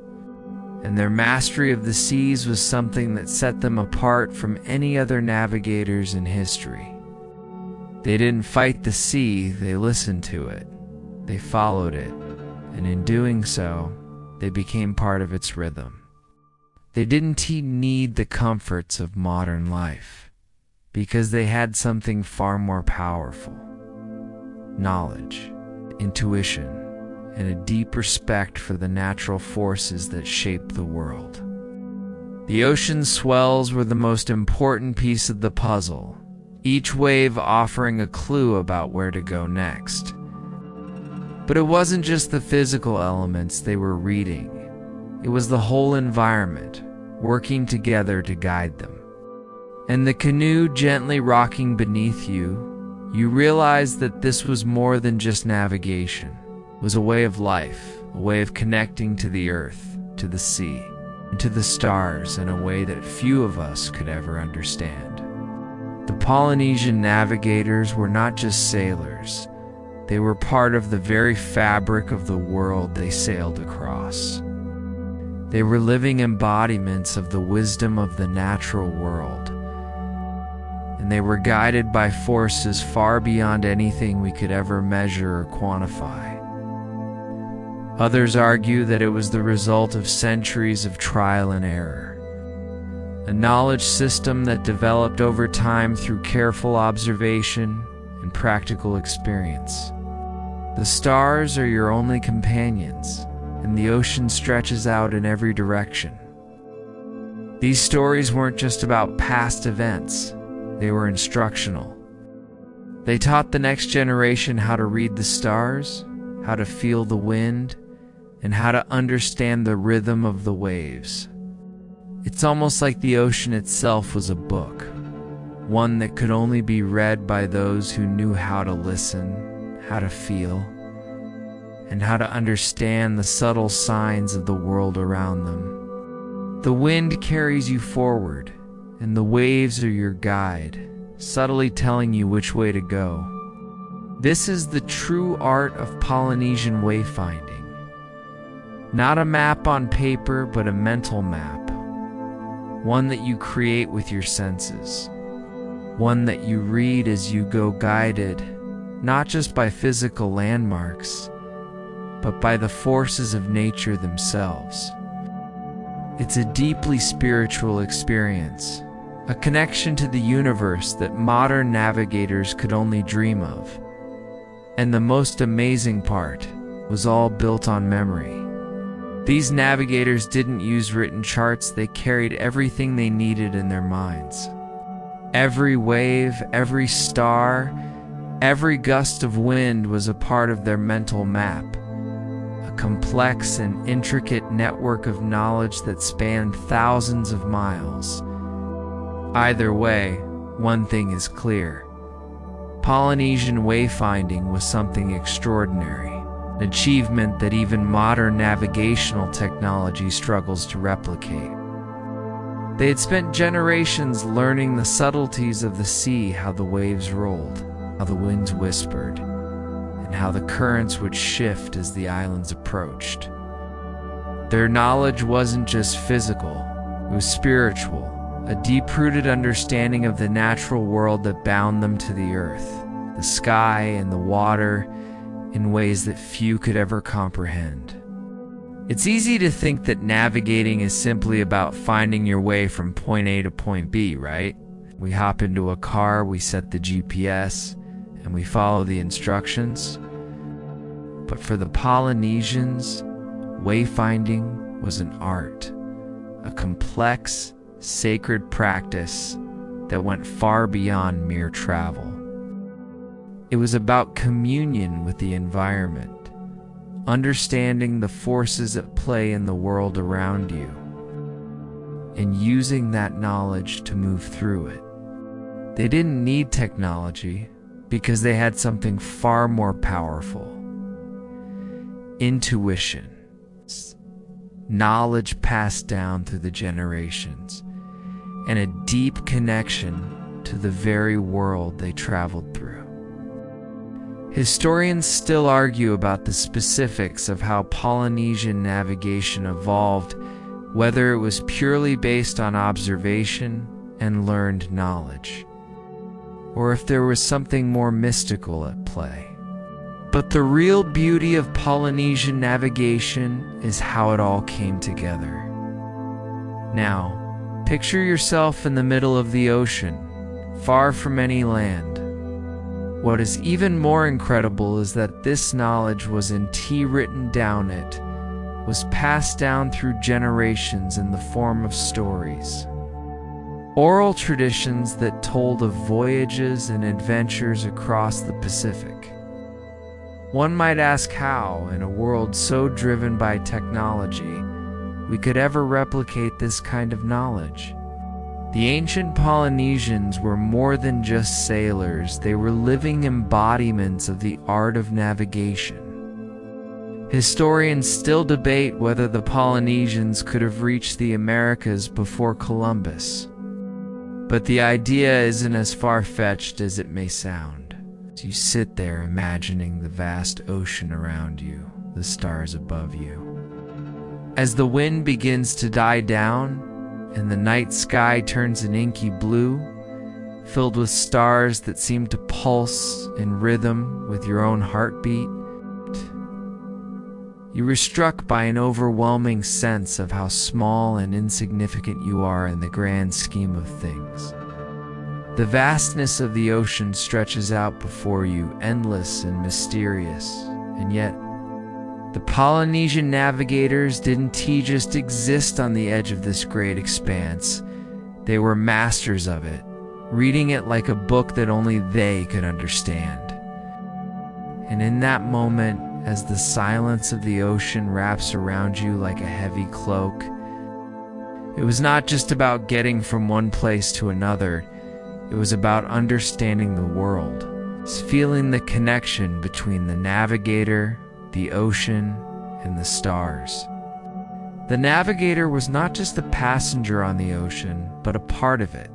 and their mastery of the seas was something that set them apart from any other navigators in history. They didn't fight the sea, they listened to it, they followed it, and in doing so, they became part of its rhythm. They didn't need the comforts of modern life, because they had something far more powerful: knowledge, intuition, and a deep respect for the natural forces that shape the world. The ocean swells were the most important piece of the puzzle, each wave offering a clue about where to go next. But it wasn't just the physical elements they were reading. It was the whole environment, working together to guide them. And the canoe gently rocking beneath you, you realized that this was more than just navigation. It was a way of life, a way of connecting to the earth, to the sea, and to the stars in a way that few of us could ever understand. The Polynesian navigators were not just sailors. They were part of the very fabric of the world they sailed across. They were living embodiments of the wisdom of the natural world, and they were guided by forces far beyond anything we could ever measure or quantify. Others argue that it was the result of centuries of trial and error, a knowledge system that developed over time through careful observation and practical experience. The stars are your only companions, and the ocean stretches out in every direction. These stories weren't just about past events, they were instructional. They taught the next generation how to read the stars, how to feel the wind, and how to understand the rhythm of the waves. It's almost like the ocean itself was a book, one that could only be read by those who knew how to listen, how to feel, and how to understand the subtle signs of the world around them. The wind carries you forward, and the waves are your guide, subtly telling you which way to go. This is the true art of Polynesian wayfinding. Not a map on paper, but a mental map. One that you create with your senses. One that you read as you go, guided, not just by physical landmarks, but by the forces of nature themselves. It's a deeply spiritual experience, a connection to the universe that modern navigators could only dream of. And the most amazing part was all built on memory. These navigators didn't use written charts, they carried everything they needed in their minds. Every wave, every star, every gust of wind was a part of their mental map, a complex and intricate network of knowledge that spanned thousands of miles. Either way, one thing is clear. Polynesian wayfinding was something extraordinary. An achievement that even modern navigational technology struggles to replicate. They had spent generations learning the subtleties of the sea, how the waves rolled, how the winds whispered, and how the currents would shift as the islands approached. Their knowledge wasn't just physical, it was spiritual, a deep-rooted understanding of the natural world that bound them to the earth, the sky, and the water, in ways that few could ever comprehend. It's easy to think that navigating is simply about finding your way from point A to point B, right? We hop into a car, we set the GPS, and we follow the instructions. But for the Polynesians, wayfinding was an art, a complex, sacred practice that went far beyond mere travel. It was about communion with the environment, understanding the forces at play in the world around you, and using that knowledge to move through it. They didn't need technology because they had something far more powerful. Intuition, knowledge passed down through the generations, and a deep connection to the very world they traveled through. Historians still argue about the specifics of how Polynesian navigation evolved, whether it was purely based on observation and learned knowledge, or if there was something more mystical at play. But the real beauty of Polynesian navigation is how it all came together. Now, picture yourself in the middle of the ocean, far from any land. What is even more incredible is that this knowledge wasn't written down, it was passed down through generations in the form of stories. Oral traditions that told of voyages and adventures across the Pacific. One might ask how, in a world so driven by technology, we could ever replicate this kind of knowledge. The ancient Polynesians were more than just sailors, they were living embodiments of the art of navigation. Historians still debate whether the Polynesians could have reached the Americas before Columbus. But the idea isn't as far-fetched as it may sound. As you sit there imagining the vast ocean around you, the stars above you. As the wind begins to die down, and the night sky turns an inky blue, filled with stars that seem to pulse in rhythm with your own heartbeat, you were struck by an overwhelming sense of how small and insignificant you are in the grand scheme of things. The vastness of the ocean stretches out before you, endless and mysterious, and yet the Polynesian navigators didn't just exist on the edge of this great expanse. They were masters of it, reading it like a book that only they could understand. And in that moment, as the silence of the ocean wraps around you like a heavy cloak, it was not just about getting from one place to another. It was about understanding the world. It's feeling the connection between the navigator, the ocean, and the stars. The navigator was not just a passenger on the ocean, but a part of it,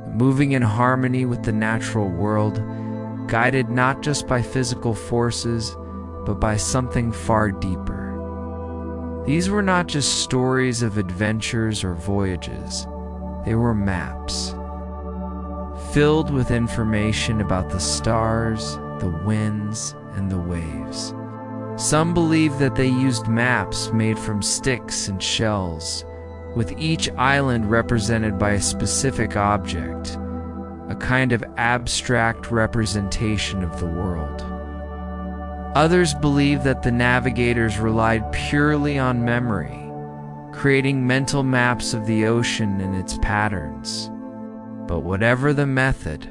moving in harmony with the natural world, guided not just by physical forces, but by something far deeper. These were not just stories of adventures or voyages. They were maps, filled with information about the stars, the winds, and the waves. Some believe that they used maps made from sticks and shells, with each island represented by a specific object, a kind of abstract representation of the world. Others believe that the navigators relied purely on memory, creating mental maps of the ocean and its patterns. But whatever the method,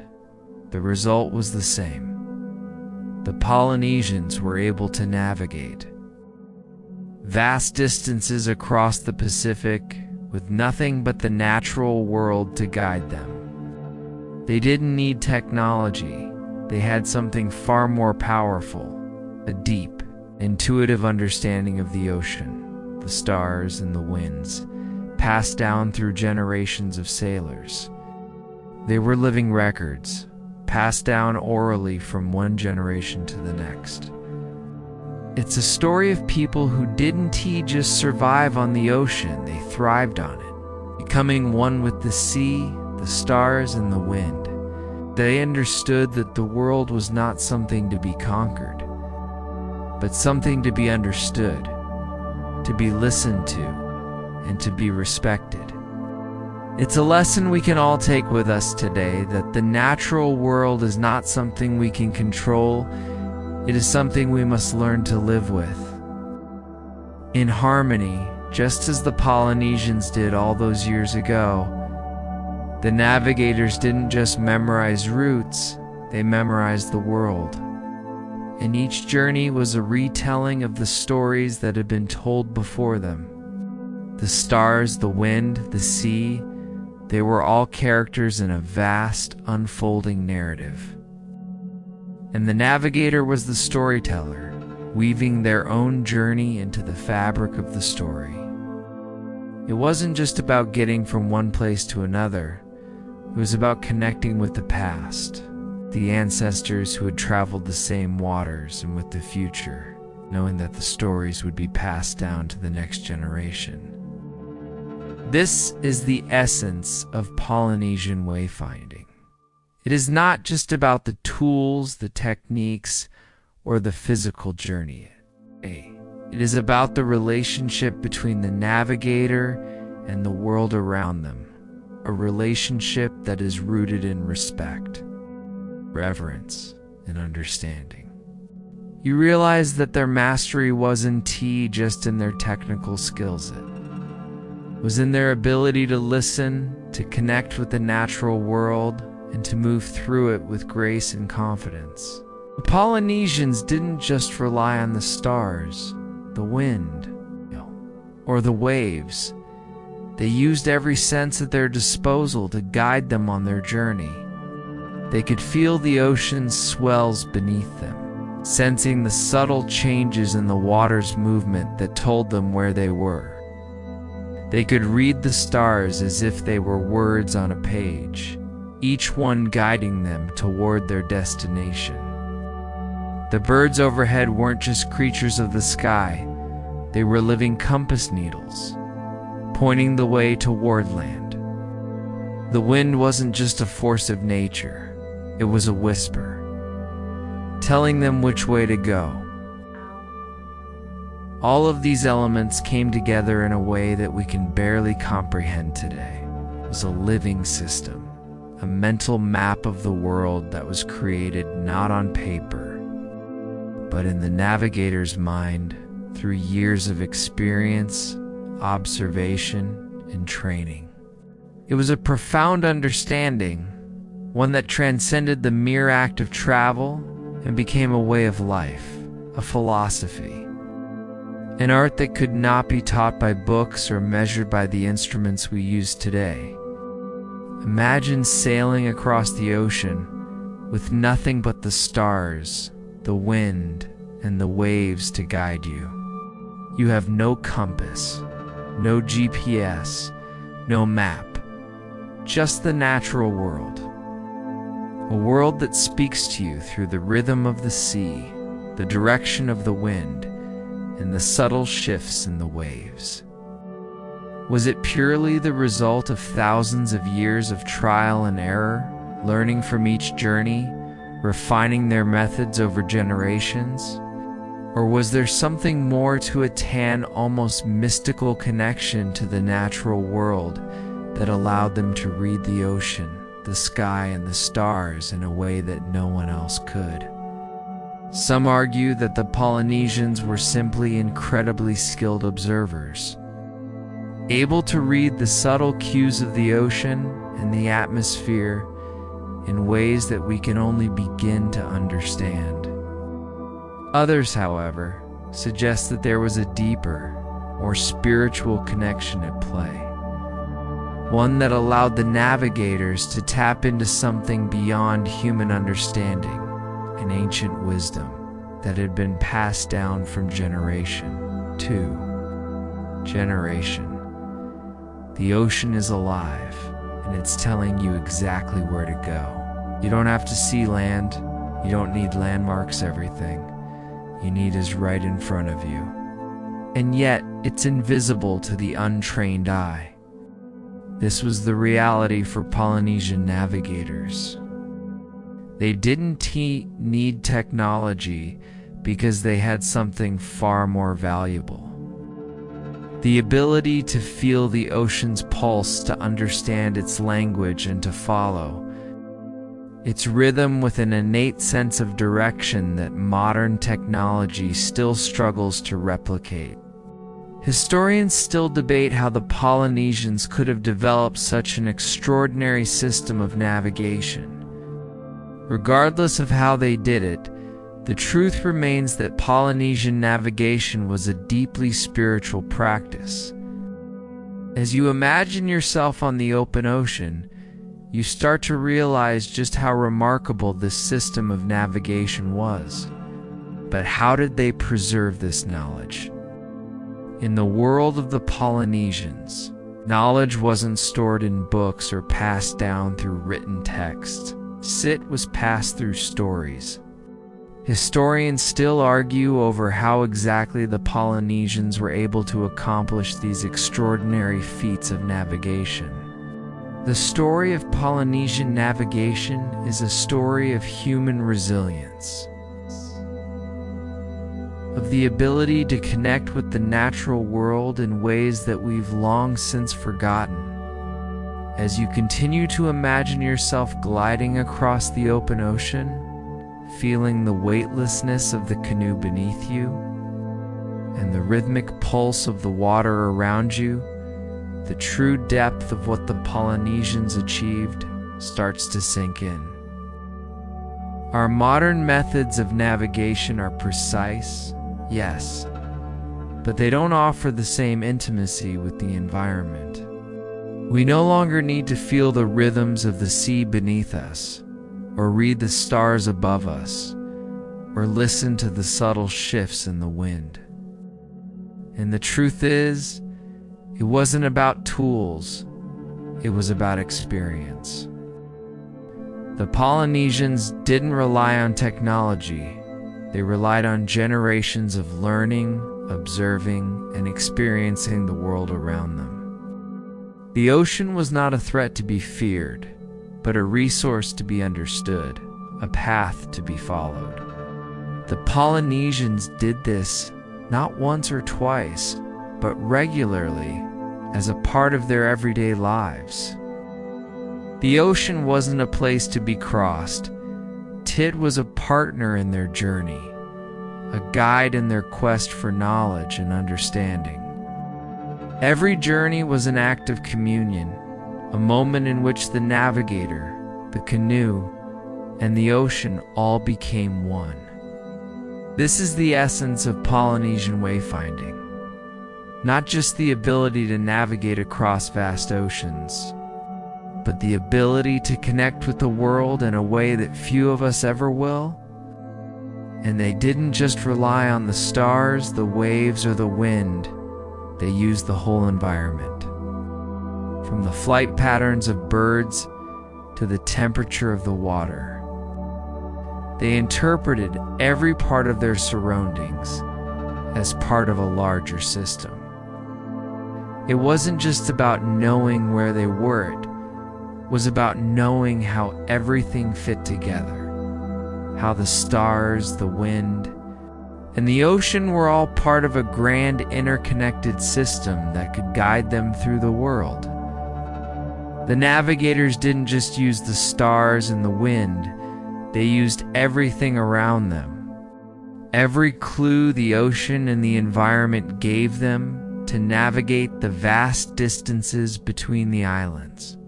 the result was the same. The Polynesians were able to navigate vast distances across the Pacific with nothing but the natural world to guide them. They didn't need technology. They had something far more powerful, a deep, intuitive understanding of the ocean, the stars, and the winds, passed down through generations of sailors. They were living records, passed down orally from one generation to the next. It's a story of people who didn't just survive on the ocean, they thrived on it, becoming one with the sea, the stars, and the wind. They understood that the world was not something to be conquered, but something to be understood, to be listened to, and to be respected. It's a lesson we can all take with us today, that the natural world is not something we can control. It is something we must learn to live with, in harmony, just as the Polynesians did all those years ago. The navigators didn't just memorize routes, they memorized the world. And each journey was a retelling of the stories that had been told before them. The stars, the wind, the sea, they were all characters in a vast, unfolding narrative. And the navigator was the storyteller, weaving their own journey into the fabric of the story. It wasn't just about getting from one place to another. It was about connecting with the past, the ancestors who had traveled the same waters, and with the future, knowing that the stories would be passed down to the next generation. This is the essence of Polynesian wayfinding. It is not just about the tools, the techniques, or the physical journey. It is about the relationship between the navigator and the world around them, a relationship that is rooted in respect, reverence, and understanding. You realize that their mastery wasn't just in their technical skills. It was in their ability to listen, to connect with the natural world, and to move through it with grace and confidence. The Polynesians didn't just rely on the stars, the wind, or the waves. They used every sense at their disposal to guide them on their journey. They could feel the ocean's swells beneath them, sensing the subtle changes in the water's movement that told them where they were. They could read the stars as if they were words on a page, each one guiding them toward their destination. The birds overhead weren't just creatures of the sky, they were living compass needles, pointing the way toward land. The wind wasn't just a force of nature, it was a whisper, telling them which way to go. All of these elements came together in a way that we can barely comprehend today. It was a living system, a mental map of the world that was created not on paper, but in the navigator's mind through years of experience, observation, and training. It was a profound understanding, one that transcended the mere act of travel and became a way of life, a philosophy, an art that could not be taught by books or measured by the instruments we use today. Imagine sailing across the ocean with nothing but the stars, the wind, and the waves to guide you. You have no compass, no GPS, no map, just the natural world. A world that speaks to you through the rhythm of the sea, the direction of the wind, and the subtle shifts in the waves. Was it purely the result of thousands of years of trial and error, learning from each journey, refining their methods over generations? Or was there something more to a tan, almost mystical connection to the natural world that allowed them to read the ocean, the sky, and the stars in a way that no one else could? Some argue that the Polynesians were simply incredibly skilled observers, able to read the subtle cues of the ocean and the atmosphere in ways that we can only begin to understand. Others, however, suggest that there was a deeper, more spiritual connection at play, one that allowed the navigators to tap into something beyond human understanding, an ancient wisdom that had been passed down from generation to generation. The ocean is alive, and it's telling you exactly where to go. You don't have to see land, you don't need landmarks, everything you need is right in front of you. And yet, it's invisible to the untrained eye. This was the reality for Polynesian navigators. They didn't need technology because they had something far more valuable: the ability to feel the ocean's pulse, to understand its language, and to follow its rhythm with an innate sense of direction that modern technology still struggles to replicate. Historians still debate how the Polynesians could have developed such an extraordinary system of navigation. Regardless of how they did it, the truth remains that Polynesian navigation was a deeply spiritual practice. As you imagine yourself on the open ocean, you start to realize just how remarkable this system of navigation was. But how did they preserve this knowledge? In the world of the Polynesians, knowledge wasn't stored in books or passed down through written text. It was passed through stories. Historians still argue over how exactly the Polynesians were able to accomplish these extraordinary feats of navigation. The story of Polynesian navigation is a story of human resilience, of the ability to connect with the natural world in ways that we've long since forgotten. As you continue to imagine yourself gliding across the open ocean, feeling the weightlessness of the canoe beneath you, and the rhythmic pulse of the water around you, the true depth of what the Polynesians achieved starts to sink in. Our modern methods of navigation are precise, yes, but they don't offer the same intimacy with the environment. We no longer need to feel the rhythms of the sea beneath us, or read the stars above us, or listen to the subtle shifts in the wind. And the truth is, it wasn't about tools, it was about experience. The Polynesians didn't rely on technology. They relied on generations of learning, observing, and experiencing the world around them. The ocean was not a threat to be feared, but a resource to be understood, a path to be followed. The Polynesians did this not once or twice, but regularly as a part of their everyday lives. The ocean wasn't a place to be crossed. It was a partner in their journey, a guide in their quest for knowledge and understanding. Every journey was an act of communion, a moment in which the navigator, the canoe, and the ocean all became one. This is the essence of Polynesian wayfinding. Not just the ability to navigate across vast oceans, but the ability to connect with the world in a way that few of us ever will. And they didn't just rely on the stars, the waves, or the wind. They used the whole environment. From the flight patterns of birds to the temperature of the water. They interpreted every part of their surroundings as part of a larger system. It wasn't just about knowing where they were, it was about knowing how everything fit together, how the stars, the wind, and the ocean were all part of a grand interconnected system that could guide them through the world. The navigators didn't just use the stars and the wind, they used everything around them. Every clue the ocean and the environment gave them to navigate the vast distances between the islands.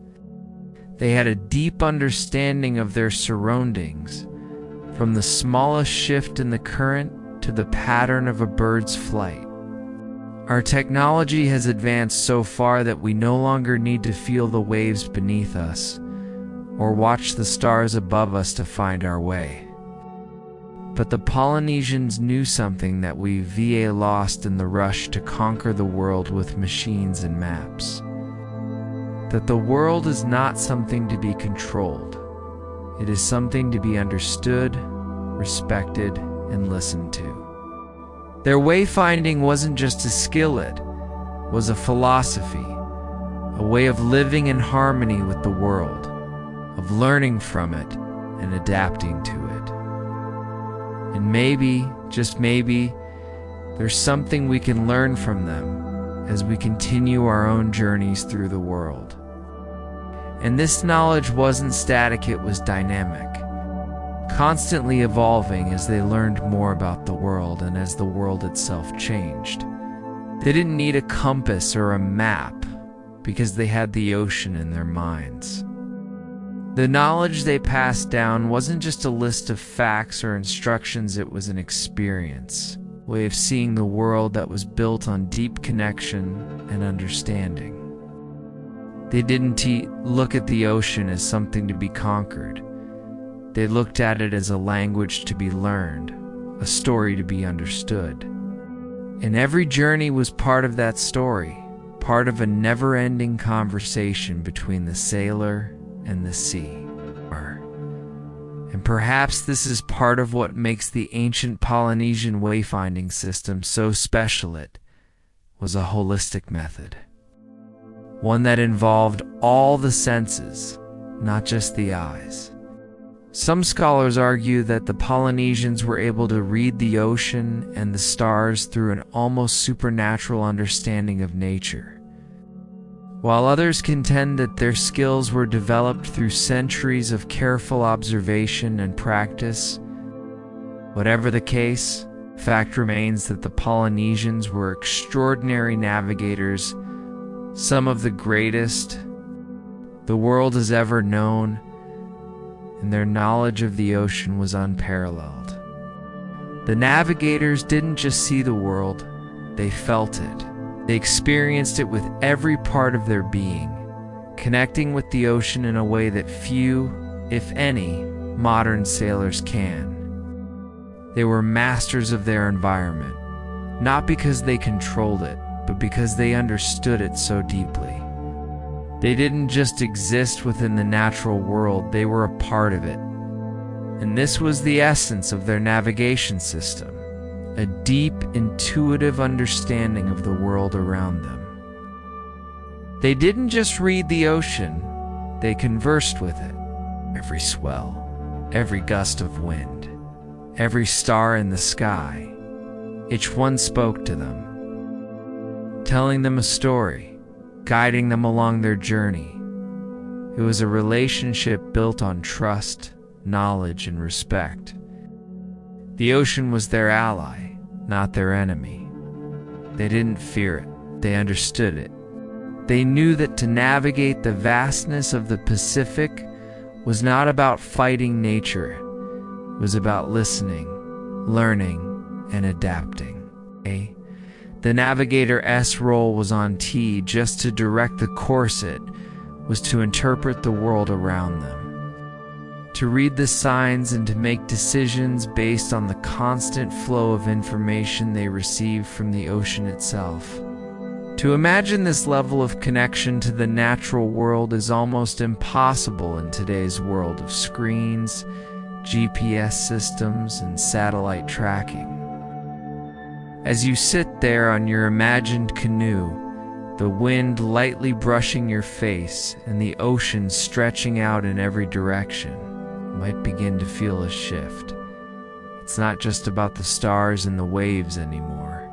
They had a deep understanding of their surroundings, from the smallest shift in the current to the pattern of a bird's flight. Our technology has advanced so far that we no longer need to feel the waves beneath us or watch the stars above us to find our way. But the Polynesians knew something that we VA lost in the rush to conquer the world with machines and maps. That the world is not something to be controlled. It is something to be understood, respected, and listened to. Their wayfinding wasn't just a skill, it was a philosophy, a way of living in harmony with the world, of learning from it and adapting to it. And maybe, just maybe, there's something we can learn from them as we continue our own journeys through the world. And this knowledge wasn't static, it was dynamic, constantly evolving as they learned more about the world and as the world itself changed. They didn't need a compass or a map because they had the ocean in their minds. The knowledge they passed down wasn't just a list of facts or instructions, it was an experience, a way of seeing the world that was built on deep connection and understanding. They didn't look at the ocean as something to be conquered. They looked at it as a language to be learned, a story to be understood. And every journey was part of that story, part of a never-ending conversation between the sailor and the sea. And perhaps this is part of what makes the ancient Polynesian wayfinding system so special. It was a holistic method, one that involved all the senses, not just the eyes. Some scholars argue that the Polynesians were able to read the ocean and the stars through an almost supernatural understanding of nature, while others contend that their skills were developed through centuries of careful observation and practice. Whatever the case, fact remains that the Polynesians were extraordinary navigators, some of the greatest the world has ever known, and their knowledge of the ocean was unparalleled. The navigators didn't just see the world, they felt it. They experienced it with every part of their being, connecting with the ocean in a way that few, if any, modern sailors can. They were masters of their environment, not because they controlled it, but because they understood it so deeply. They didn't just exist within the natural world, they were a part of it. And this was the essence of their navigation system, a deep, intuitive understanding of the world around them. They didn't just read the ocean, they conversed with it. Every swell, every gust of wind, every star in the sky, each one spoke to them, telling them a story, guiding them along their journey. It was a relationship built on trust, knowledge, and respect. The ocean was their ally, not their enemy. They didn't fear it, they understood it. They knew that to navigate the vastness of the Pacific was not about fighting nature. It was about listening, learning, and adapting. The navigator's role was on T just to direct the course. It was to interpret the world around them, to read the signs and to make decisions based on the constant flow of information they received from the ocean itself. To imagine this level of connection to the natural world is almost impossible in today's world of screens, GPS systems, and satellite tracking. As you sit there on your imagined canoe, the wind lightly brushing your face and the ocean stretching out in every direction, you might begin to feel a shift. It's not just about the stars and the waves anymore.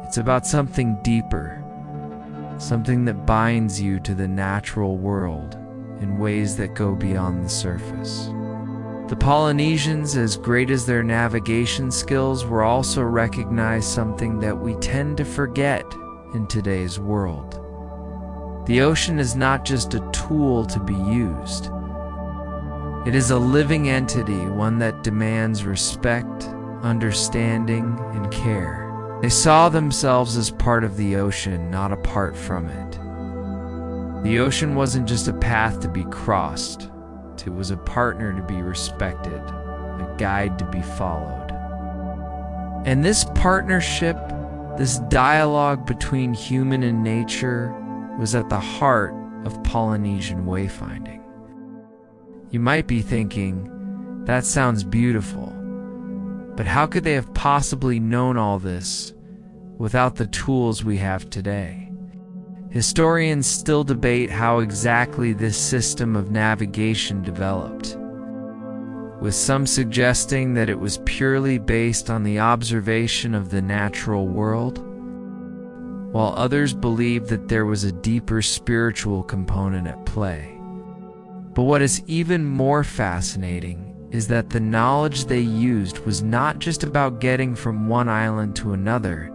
It's about something deeper, something that binds you to the natural world in ways that go beyond the surface. The Polynesians, as great as their navigation skills, were also recognized something that we tend to forget in today's world. The ocean is not just a tool to be used. It is a living entity, one that demands respect, understanding, and care. They saw themselves as part of the ocean, not apart from it. The ocean wasn't just a path to be crossed. It was a partner to be respected, a guide to be followed. And this partnership, this dialogue between human and nature, was at the heart of Polynesian wayfinding. You might be thinking, that sounds beautiful, but how could they have possibly known all this without the tools we have today? Historians still debate how exactly this system of navigation developed, with some suggesting that it was purely based on the observation of the natural world, while others believe that there was a deeper spiritual component at play. But what is even more fascinating is that the knowledge they used was not just about getting from one island to another,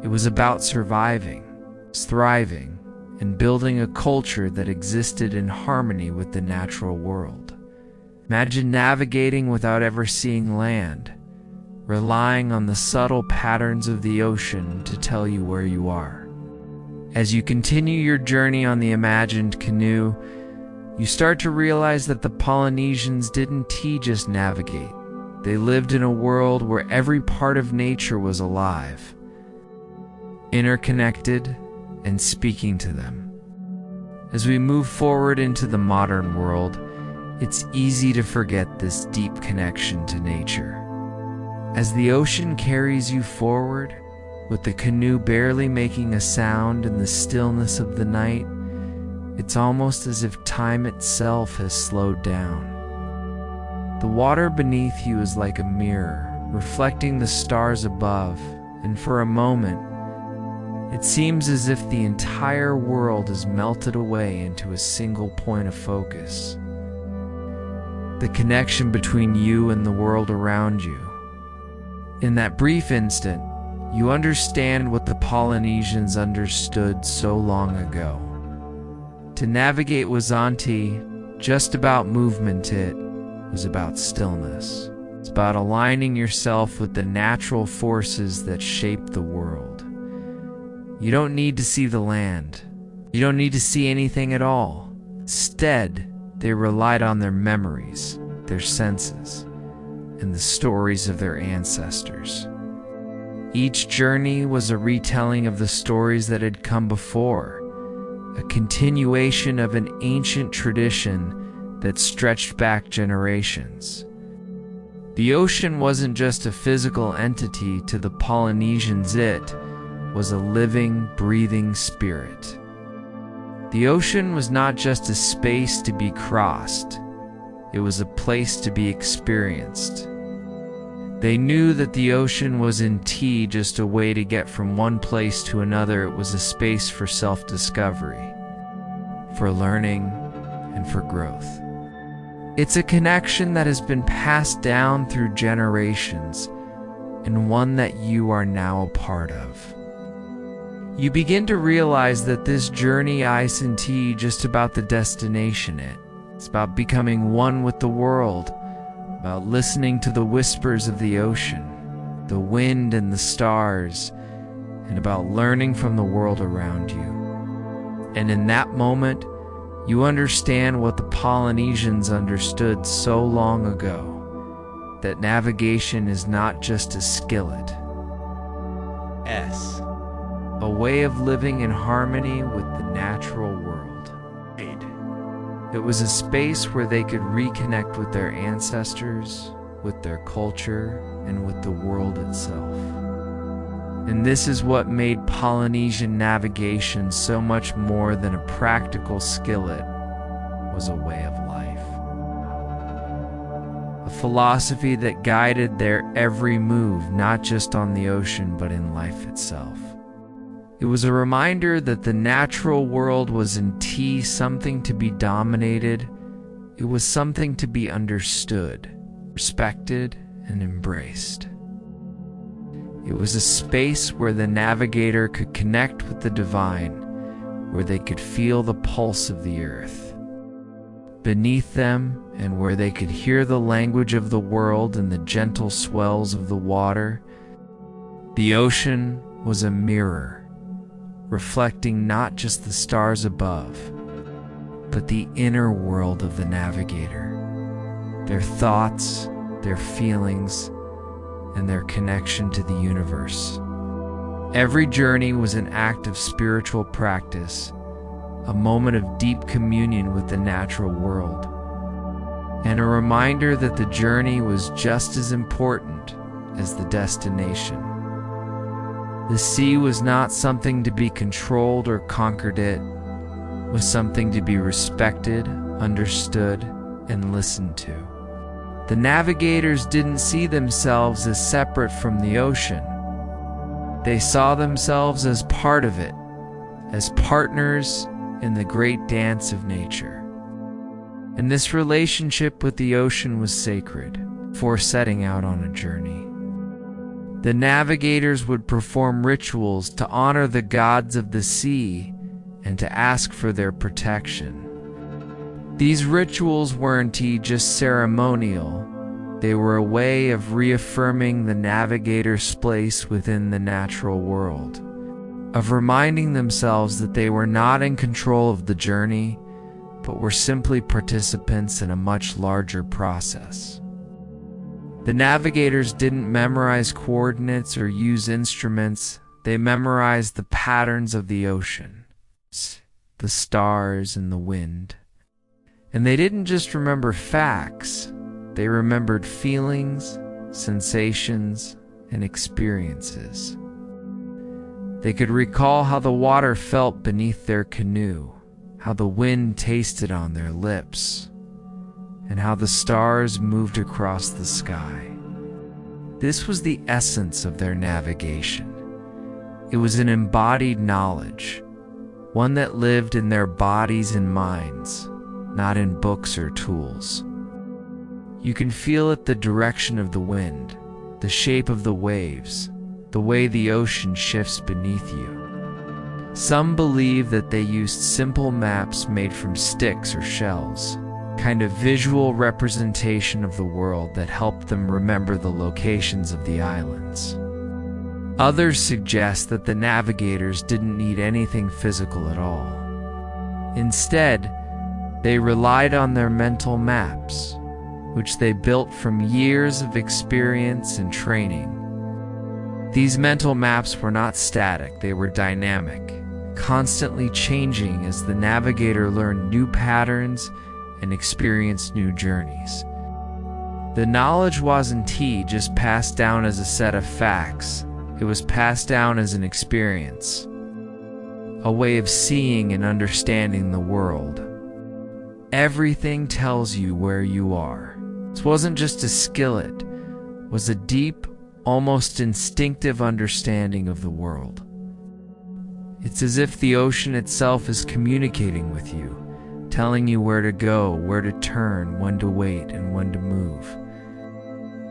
it was about surviving, thriving, and building a culture that existed in harmony with the natural world. Imagine navigating without ever seeing land, relying on the subtle patterns of the ocean to tell you where you are. As you continue your journey on the imagined canoe, you start to realize that the Polynesians didn't just navigate. They lived in a world where every part of nature was alive, interconnected, and speaking to them. As we move forward into the modern world, it's easy to forget this deep connection to nature. As the ocean carries you forward, with the canoe barely making a sound in the stillness of the night, it's almost as if time itself has slowed down. The water beneath you is like a mirror, reflecting the stars above, and for a moment, it seems as if the entire world is melted away into a single point of focus. The connection between you and the world around you. In that brief instant, you understand what the Polynesians understood so long ago. To navigate was just about movement. It was about stillness. It's about aligning yourself with the natural forces that shape the world. You don't need to see the land. You don't need to see anything at all. Instead, they relied on their memories, their senses, and the stories of their ancestors. Each journey was a retelling of the stories that had come before, a continuation of an ancient tradition that stretched back generations. The ocean wasn't just a physical entity to the Polynesians, it was a living, breathing spirit. The ocean was not just a space to be crossed, it was a place to be experienced. They knew that the ocean was indeed just a way to get from one place to another. It was a space for self-discovery, for learning, and for growth. It's a connection that has been passed down through generations, and one that you are now a part of. You begin to realize that this journey isn't just about the destination. It's about becoming one with the world, about listening to the whispers of the ocean, the wind and the stars, and about learning from the world around you. And in that moment, you understand what the Polynesians understood so long ago, that navigation is not just a skillet. A way of living in harmony with the natural world. It was a space where they could reconnect with their ancestors, with their culture, and with the world itself. And this is what made Polynesian navigation so much more than a practical skillet. It was a way of life. A philosophy that guided their every move, not just on the ocean, but in life itself. It was a reminder that the natural world was indeed something to be dominated. It was something to be understood, respected, and embraced. It was a space where the navigator could connect with the divine, where they could feel the pulse of the earth beneath them, and where they could hear the language of the world and the gentle swells of the water. The ocean was a mirror, reflecting not just the stars above, but the inner world of the navigator, their thoughts, their feelings, and their connection to the universe. Every journey was an act of spiritual practice, a moment of deep communion with the natural world, and a reminder that the journey was just as important as the destination. The sea was not something to be controlled or conquered. It was something to be respected, understood, and listened to. The navigators didn't see themselves as separate from the ocean. They saw themselves as part of it, as partners in the great dance of nature. And this relationship with the ocean was sacred before setting out on a journey. The navigators would perform rituals to honor the gods of the sea and to ask for their protection. These rituals weren't just ceremonial, they were a way of reaffirming the navigator's place within the natural world, of reminding themselves that they were not in control of the journey, but were simply participants in a much larger process. The navigators didn't memorize coordinates or use instruments. They memorized the patterns of the ocean, the stars and the wind. And they didn't just remember facts, they remembered feelings, sensations, and experiences. They could recall how the water felt beneath their canoe, how the wind tasted on their lips, and how the stars moved across the sky. This was the essence of their navigation. It was an embodied knowledge, one that lived in their bodies and minds, not in books or tools. You can feel it: the direction of the wind, the shape of the waves, the way the ocean shifts beneath you. Some believe that they used simple maps made from sticks or shells, kind of visual representation of the world that helped them remember the locations of the islands. Others suggest that the navigators didn't need anything physical at all. Instead, they relied on their mental maps, which they built from years of experience and training. These mental maps were not static, they were dynamic. constantly changing as the navigator learned new patterns and experienced new journeys. The knowledge wasn't just passed down as a set of facts. It was passed down as an experience, a way of seeing and understanding the world. Everything tells you where you are. This wasn't just a skill, it was a deep, almost instinctive understanding of the world. It's as if the ocean itself is communicating with you, telling you where to go, where to turn, when to wait, and when to move.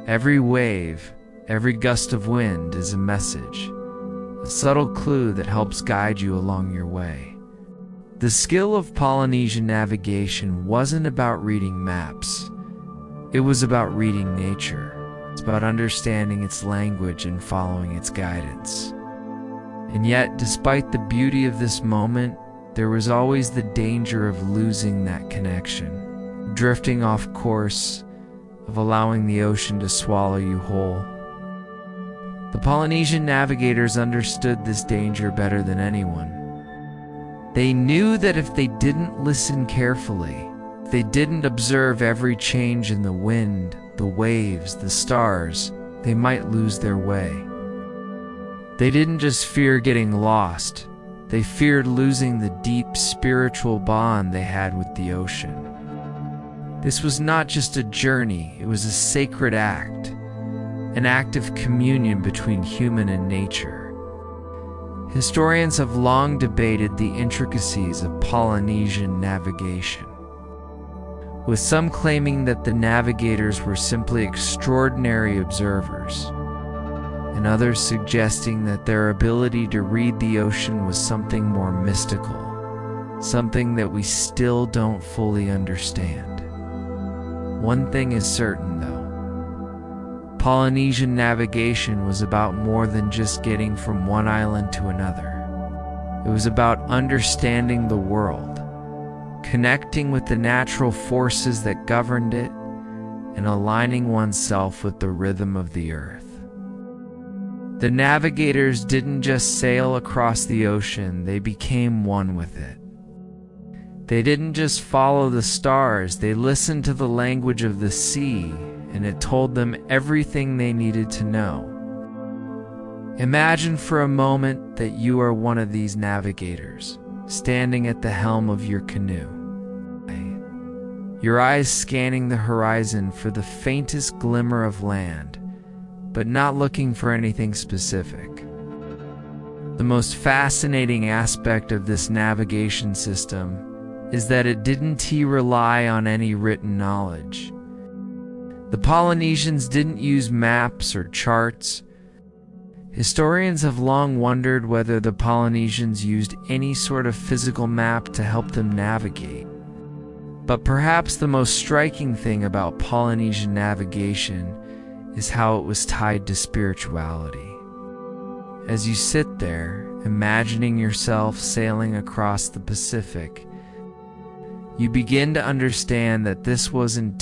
Every wave, every gust of wind is a message, a subtle clue that helps guide you along your way. The skill of Polynesian navigation wasn't about reading maps. It was about reading nature. It's about understanding its language and following its guidance. And yet, despite the beauty of this moment, there was always the danger of losing that connection, drifting off course, of allowing the ocean to swallow you whole. The Polynesian navigators understood this danger better than anyone. They knew that if they didn't listen carefully, if they didn't observe every change in the wind, the waves, the stars, they might lose their way. They didn't just fear getting lost, they feared losing the deep spiritual bond they had with the ocean. This was not just a journey, it was a sacred act, an act of communion between human and nature. Historians have long debated the intricacies of Polynesian navigation, with some claiming that the navigators were simply extraordinary observers, and others suggesting that their ability to read the ocean was something more mystical, something that we still don't fully understand. One thing is certain, though. Polynesian navigation was about more than just getting from one island to another. It was about understanding the world, connecting with the natural forces that governed it, and aligning oneself with the rhythm of the earth. The navigators didn't just sail across the ocean, they became one with it. They didn't just follow the stars, they listened to the language of the sea, and it told them everything they needed to know. Imagine for a moment that you are one of these navigators, standing at the helm of your canoe. Your eyes scanning the horizon for the faintest glimmer of land, but not looking for anything specific. The most fascinating aspect of this navigation system is that it didn't rely on any written knowledge. The Polynesians didn't use maps or charts. Historians have long wondered whether the Polynesians used any sort of physical map to help them navigate. But perhaps the most striking thing about Polynesian navigation is how it was tied to spirituality. As you sit there, imagining yourself sailing across the Pacific, you begin to understand that this wasn't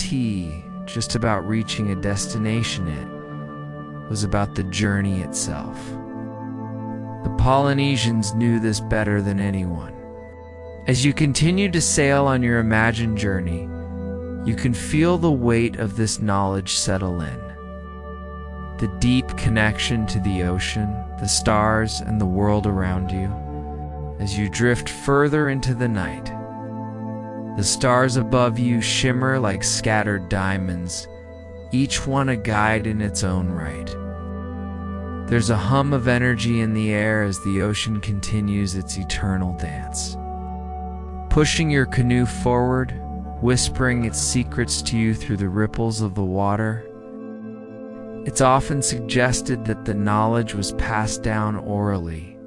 just about reaching a destination, it was about the journey itself. The Polynesians knew this better than anyone. As you continue to sail on your imagined journey, you can feel the weight of this knowledge settle in. The deep connection to the ocean, the stars, and the world around you. As you drift further into the night, the stars above you shimmer like scattered diamonds, each one a guide in its own right. There's a hum of energy in the air as the ocean continues its eternal dance, pushing your canoe forward, whispering its secrets to you through the ripples of the water. It's often suggested that the knowledge was passed down orally,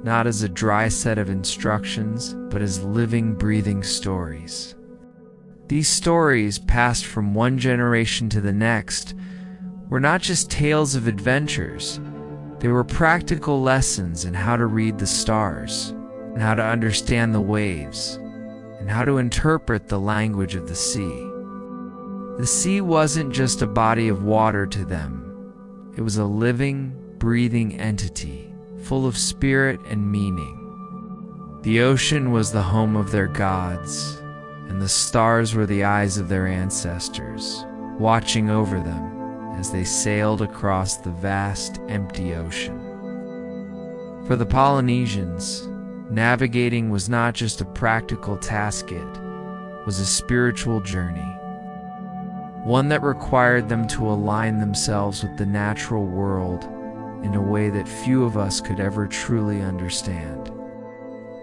not as a dry set of instructions, but as living, breathing stories. These stories, passed from one generation to the next, were not just tales of adventures. They were practical lessons in how to read the stars, and how to understand the waves, and how to interpret the language of the sea. The sea wasn't just a body of water to them. It was a living, breathing entity, full of spirit and meaning. The ocean was the home of their gods, and the stars were the eyes of their ancestors, watching over them as they sailed across the vast, empty ocean. For the Polynesians, navigating was not just a practical task, it was a spiritual journey, one that required them to align themselves with the natural world in a way that few of us could ever truly understand.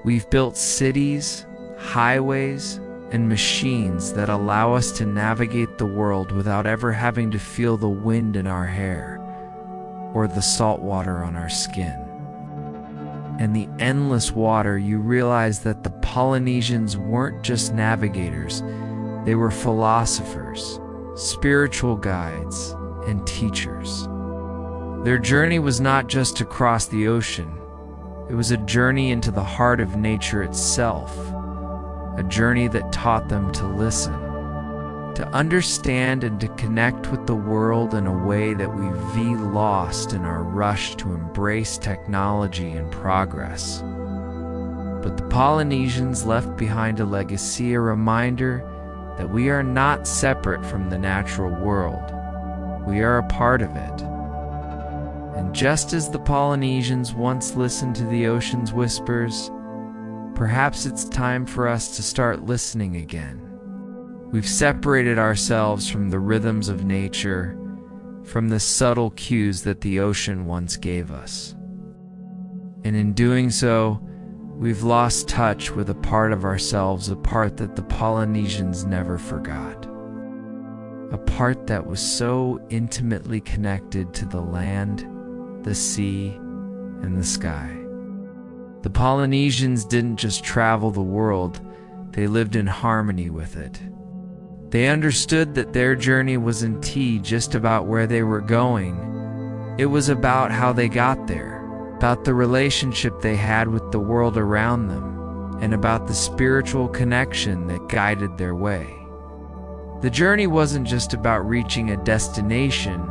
We've built cities, highways, and machines that allow us to navigate the world without ever having to feel the wind in our hair or the salt water on our skin. And the endless water, you realize that the Polynesians weren't just navigators, they were philosophers, spiritual guides, and teachers. Their journey was not just to cross the ocean, it was a journey into the heart of nature itself, a journey that taught them to listen, to understand, and to connect with the world in a way that we feel lost in our rush to embrace technology and progress. But the Polynesians left behind a legacy, a reminder that we are not separate from the natural world. We are a part of it. And just as the Polynesians once listened to the ocean's whispers, perhaps it's time for us to start listening again. We've separated ourselves from the rhythms of nature, from the subtle cues that the ocean once gave us. And in doing so, we've lost touch with a part of ourselves, a part that the Polynesians never forgot. A part that was so intimately connected to the land, the sea, and the sky. The Polynesians didn't just travel the world, they lived in harmony with it. They understood that their journey wasn't just about where they were going. It was about how they got there, about the relationship they had with the world around them, and about the spiritual connection that guided their way. The journey wasn't just about reaching a destination,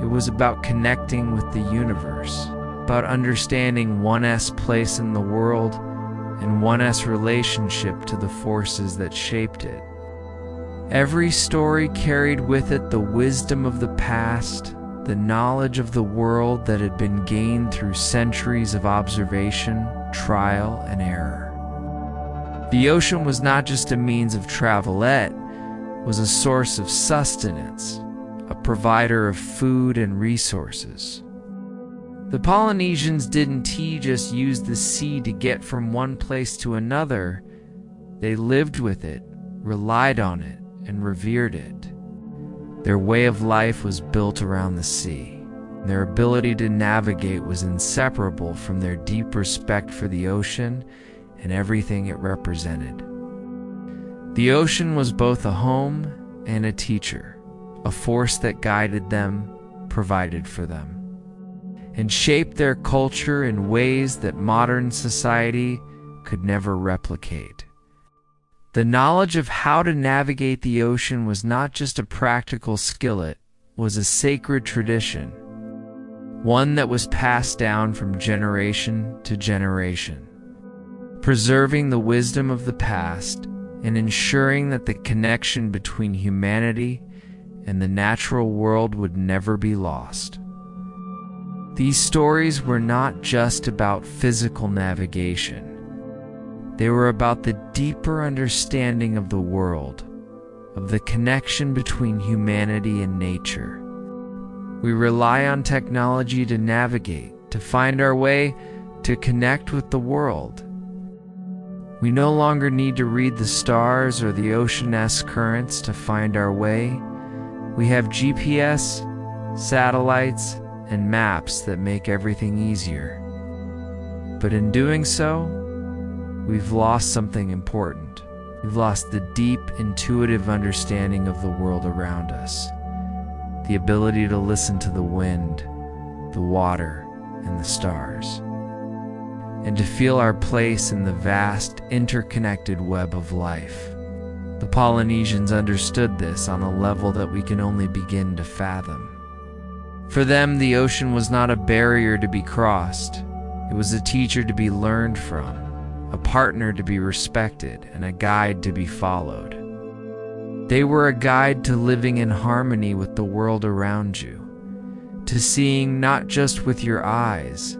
it was about connecting with the universe, about understanding one's place in the world and one's relationship to the forces that shaped it. Every story carried with it the wisdom of the past, the knowledge of the world that had been gained through centuries of observation, trial, and error. The ocean was not just a means of travel, it was a source of sustenance, a provider of food and resources. The Polynesians didn't just use the sea to get from one place to another. They lived with it, relied on it, and revered it. Their way of life was built around the sea. Their ability to navigate was inseparable from their deep respect for the ocean and everything it represented. The ocean was both a home and a teacher, a force that guided them, provided for them, and shaped their culture in ways that modern society could never replicate. The knowledge of how to navigate the ocean was not just a practical skill, it was a sacred tradition, one that was passed down from generation to generation, preserving the wisdom of the past and ensuring that the connection between humanity and the natural world would never be lost. These stories were not just about physical navigation. They were about the deeper understanding of the world, of the connection between humanity and nature. We rely on technology to navigate, to find our way, to connect with the world. We no longer need to read the stars or the ocean's currents to find our way. We have GPS, satellites, and maps that make everything easier. But in doing so, we've lost something important. We've lost the deep, intuitive understanding of the world around us, the ability to listen to the wind, the water, and the stars, and to feel our place in the vast, interconnected web of life. The Polynesians understood this on a level that we can only begin to fathom. For them, the ocean was not a barrier to be crossed. It was a teacher to be learned from, a partner to be respected, and a guide to be followed. They were a guide to living in harmony with the world around you, to seeing not just with your eyes,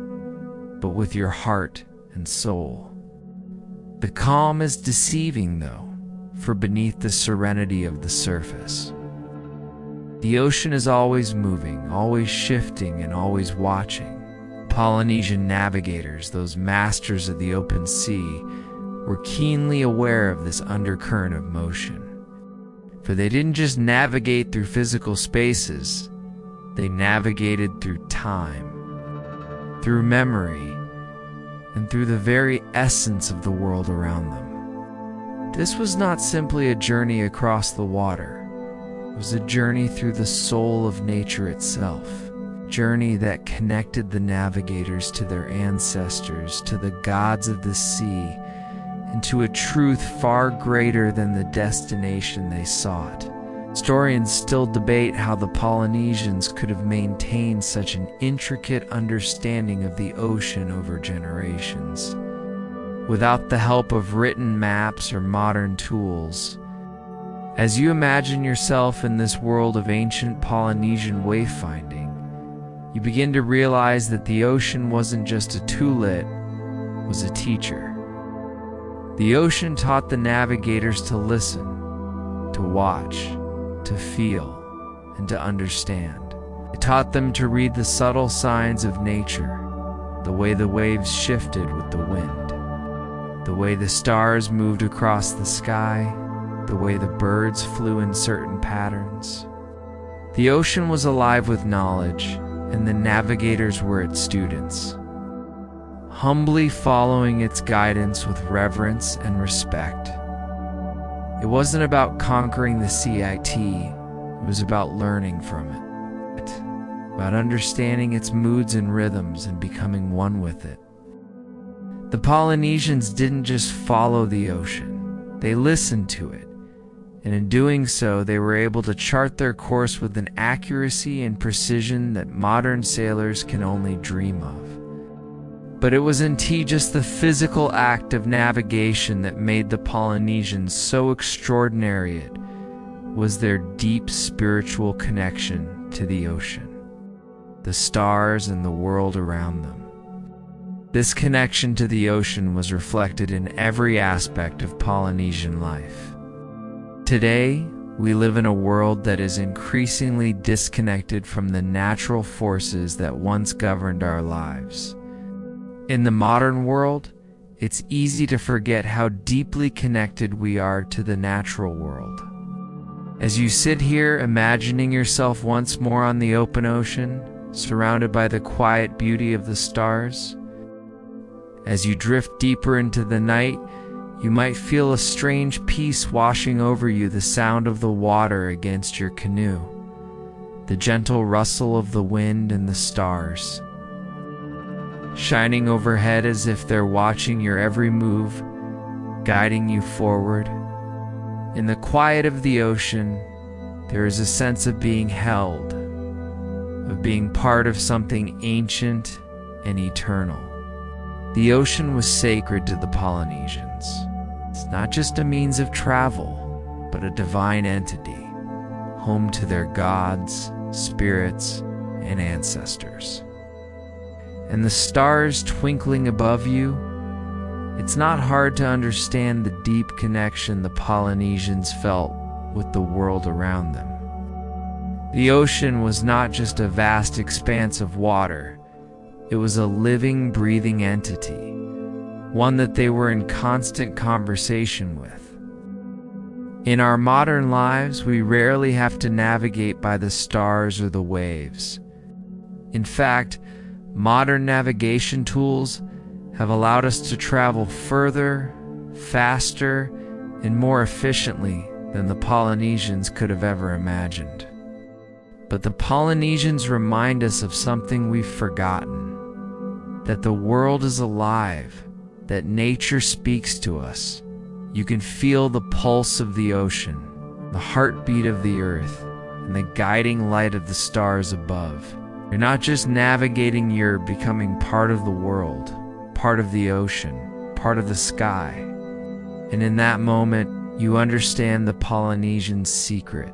but with your heart and soul. The calm is deceiving, though, for beneath the serenity of the surface, the ocean is always moving, always shifting, and always watching. Polynesian navigators, those masters of the open sea, were keenly aware of this undercurrent of motion. For they didn't just navigate through physical spaces, they navigated through time, through memory, and through the very essence of the world around them. This was not simply a journey across the water. It was a journey through the soul of nature itself, a journey that connected the navigators to their ancestors, to the gods of the sea, and to a truth far greater than the destination they sought. Historians still debate how the Polynesians could have maintained such an intricate understanding of the ocean over generations, without the help of written maps or modern tools. As you imagine yourself in this world of ancient Polynesian wayfinding, you begin to realize that the ocean wasn't just a tool, it was a teacher. The ocean taught the navigators to listen, to watch, to feel, and to understand. It taught them to read the subtle signs of nature, the way the waves shifted with the wind, the way the stars moved across the sky, the way the birds flew in certain patterns. The ocean was alive with knowledge, and the navigators were its students, humbly following its guidance with reverence and respect. It wasn't about conquering the CIT, it was about learning from it, about understanding its moods and rhythms and becoming one with it. The Polynesians didn't just follow the ocean, they listened to it. And in doing so, they were able to chart their course with an accuracy and precision that modern sailors can only dream of. But it wasn't just the physical act of navigation that made the Polynesians so extraordinary. It was their deep spiritual connection to the ocean, the stars, and the world around them. This connection to the ocean was reflected in every aspect of Polynesian life. Today, we live in a world that is increasingly disconnected from the natural forces that once governed our lives. In the modern world, it's easy to forget how deeply connected we are to the natural world. As you sit here imagining yourself once more on the open ocean, surrounded by the quiet beauty of the stars, as you drift deeper into the night, you might feel a strange peace washing over you, the sound of the water against your canoe, the gentle rustle of the wind and the stars, shining overhead as if they're watching your every move, guiding you forward. In the quiet of the ocean, there is a sense of being held, of being part of something ancient and eternal. The ocean was sacred to the Polynesians. It's not just a means of travel, but a divine entity, home to their gods, spirits, and ancestors. And the stars twinkling above you, it's not hard to understand the deep connection the Polynesians felt with the world around them. The ocean was not just a vast expanse of water, it was a living, breathing entity, one that they were in constant conversation with. In our modern lives, we rarely have to navigate by the stars or the waves. In fact, modern navigation tools have allowed us to travel further, faster, and more efficiently than the Polynesians could have ever imagined. But the Polynesians remind us of something we've forgotten, that the world is alive, that nature speaks to us. You can feel the pulse of the ocean, the heartbeat of the earth, and the guiding light of the stars above. You're not just navigating, you're becoming part of the world, part of the ocean, part of the sky. And in that moment, you understand the Polynesian secret,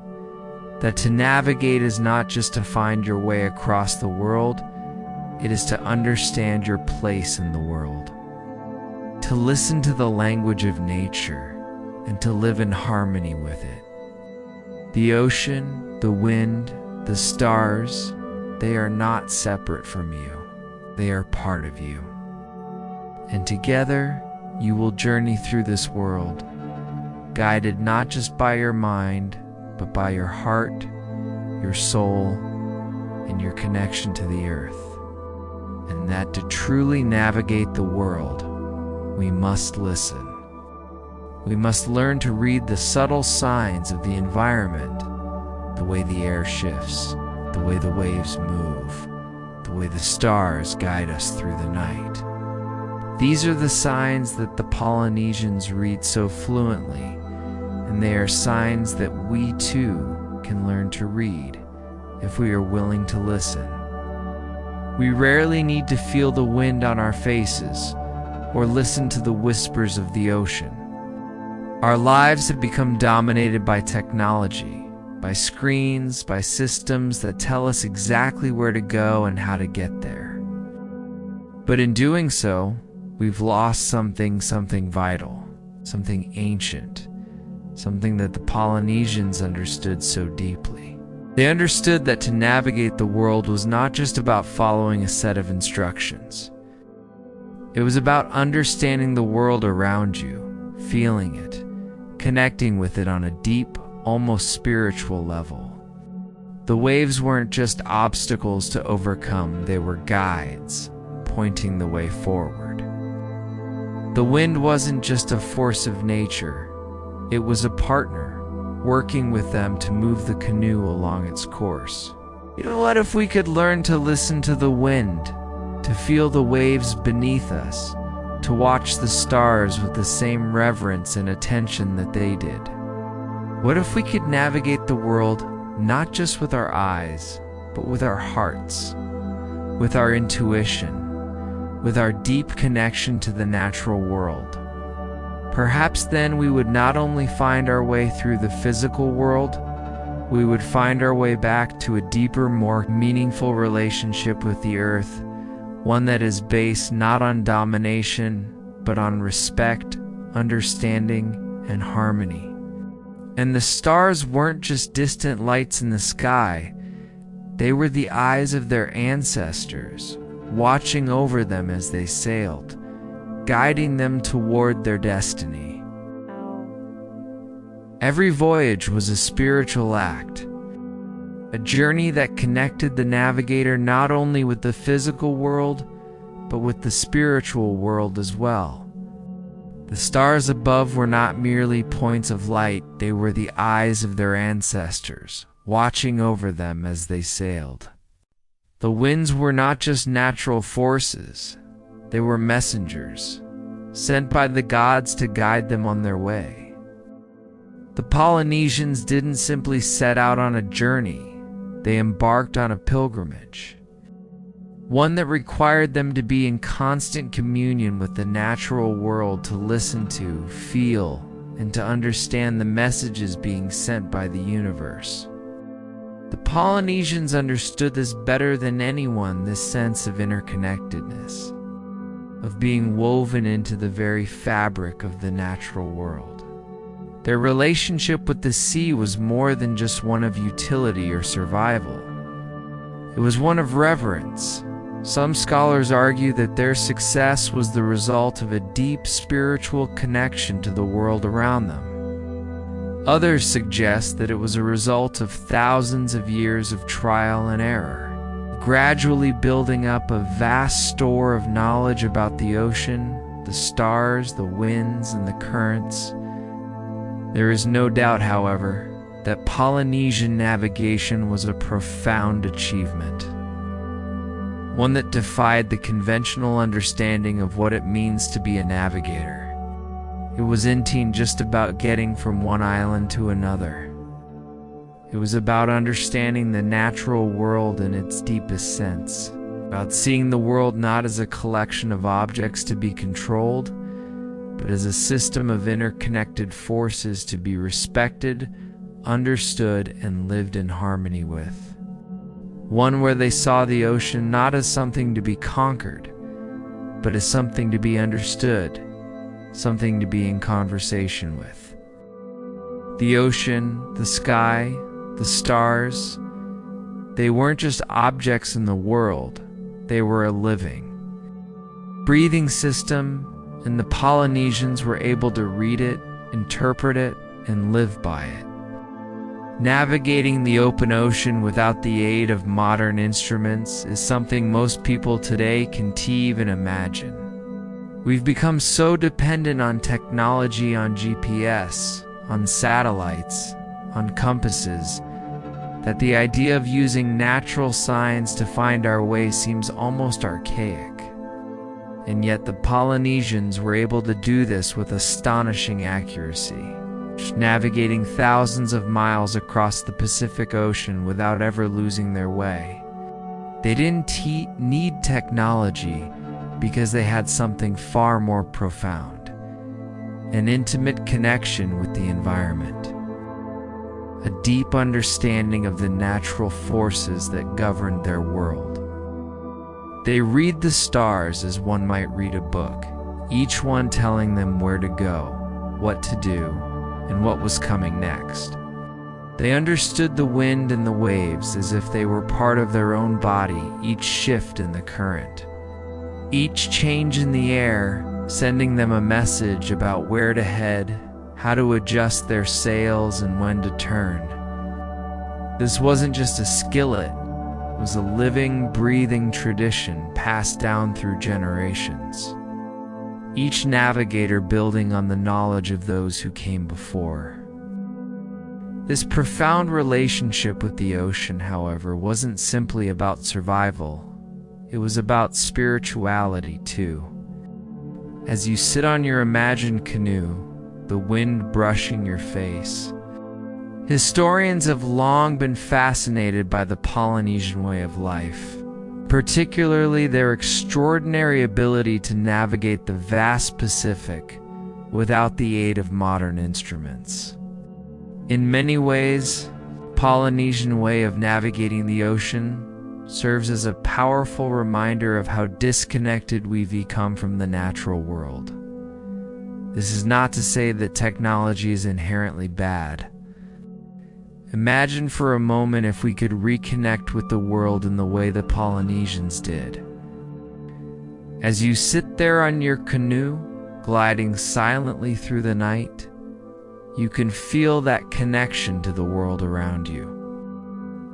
that to navigate is not just to find your way across the world, it is to understand your place in the world, to listen to the language of nature, and to live in harmony with it. The ocean, the wind, the stars, they are not separate from you. They are part of you. And together, you will journey through this world, guided not just by your mind, but by your heart, your soul, and your connection to the earth. And that to truly navigate the world, we must listen. We must learn to read the subtle signs of the environment, the way the air shifts, the way the waves move, the way the stars guide us through the night. These are the signs that the Polynesians read so fluently, and they are signs that we too can learn to read if we are willing to listen. We rarely need to feel the wind on our faces or listen to the whispers of the ocean. Our lives have become dominated by technology, by screens, by systems that tell us exactly where to go and how to get there. But in doing so, we've lost something vital, something ancient, something that the Polynesians understood so deeply. They understood that to navigate the world was not just about following a set of instructions. It was about understanding the world around you, feeling it, connecting with it on a deep, almost spiritual level. The waves weren't just obstacles to overcome, they were guides, pointing the way forward. The wind wasn't just a force of nature, it was a partner, working with them to move the canoe along its course. What if we could learn to listen to the wind, to feel the waves beneath us, to watch the stars with the same reverence and attention that they did? What if we could navigate the world not just with our eyes, but with our hearts, with our intuition, with our deep connection to the natural world? Perhaps then we would not only find our way through the physical world, we would find our way back to a deeper, more meaningful relationship with the earth, one that is based not on domination, but on respect, understanding, and harmony. And the stars weren't just distant lights in the sky, they were the eyes of their ancestors, watching over them as they sailed, guiding them toward their destiny. Every voyage was a spiritual act, a journey that connected the navigator not only with the physical world, but with the spiritual world as well. The stars above were not merely points of light, they were the eyes of their ancestors, watching over them as they sailed. The winds were not just natural forces, they were messengers, sent by the gods to guide them on their way. The Polynesians didn't simply set out on a journey, they embarked on a pilgrimage, one that required them to be in constant communion with the natural world, to listen to, feel, and to understand the messages being sent by the universe. The Polynesians understood this better than anyone, this sense of interconnectedness, of being woven into the very fabric of the natural world. Their relationship with the sea was more than just one of utility or survival. It was one of reverence. Some scholars argue that their success was the result of a deep spiritual connection to the world around them. Others suggest that it was a result of thousands of years of trial and error, gradually building up a vast store of knowledge about the ocean, the stars, the winds, and the currents. There is no doubt, however, that Polynesian navigation was a profound achievement, one that defied the conventional understanding of what it means to be a navigator. It wasn't just about getting from one island to another. It was about understanding the natural world in its deepest sense, about seeing the world not as a collection of objects to be controlled, but as a system of interconnected forces to be respected, understood, and lived in harmony with. One where they saw the ocean not as something to be conquered, but as something to be understood, something to be in conversation with. The ocean, the sky, the stars, they weren't just objects in the world, they were a living, breathing system, and the Polynesians were able to read it, interpret it, and live by it. Navigating the open ocean without the aid of modern instruments is something most people today can't even imagine. We've become so dependent on technology, on GPS, on satellites, on compasses, that the idea of using natural signs to find our way seems almost archaic. And yet the Polynesians were able to do this with astonishing accuracy, navigating thousands of miles across the Pacific Ocean without ever losing their way. They didn't need technology because they had something far more profound: an intimate connection with the environment, a deep understanding of the natural forces that governed their world. They read the stars as one might read a book, each one telling them where to go, what to do, and what was coming next. They understood the wind and the waves as if they were part of their own body, each shift in the current, each change in the air, sending them a message about where to head, how to adjust their sails, and when to turn. This wasn't just a skillet, it was a living, breathing tradition passed down through generations, each navigator building on the knowledge of those who came before. This profound relationship with the ocean, however, wasn't simply about survival. It was about spirituality too. As you sit on your imagined canoe, the wind brushing your face, historians have long been fascinated by the Polynesian way of life, particularly their extraordinary ability to navigate the vast Pacific without the aid of modern instruments. In many ways, the Polynesian way of navigating the ocean serves as a powerful reminder of how disconnected we've become from the natural world. This is not to say that technology is inherently bad. Imagine for a moment if we could reconnect with the world in the way the Polynesians did. As you sit there on your canoe, gliding silently through the night, you can feel that connection to the world around you.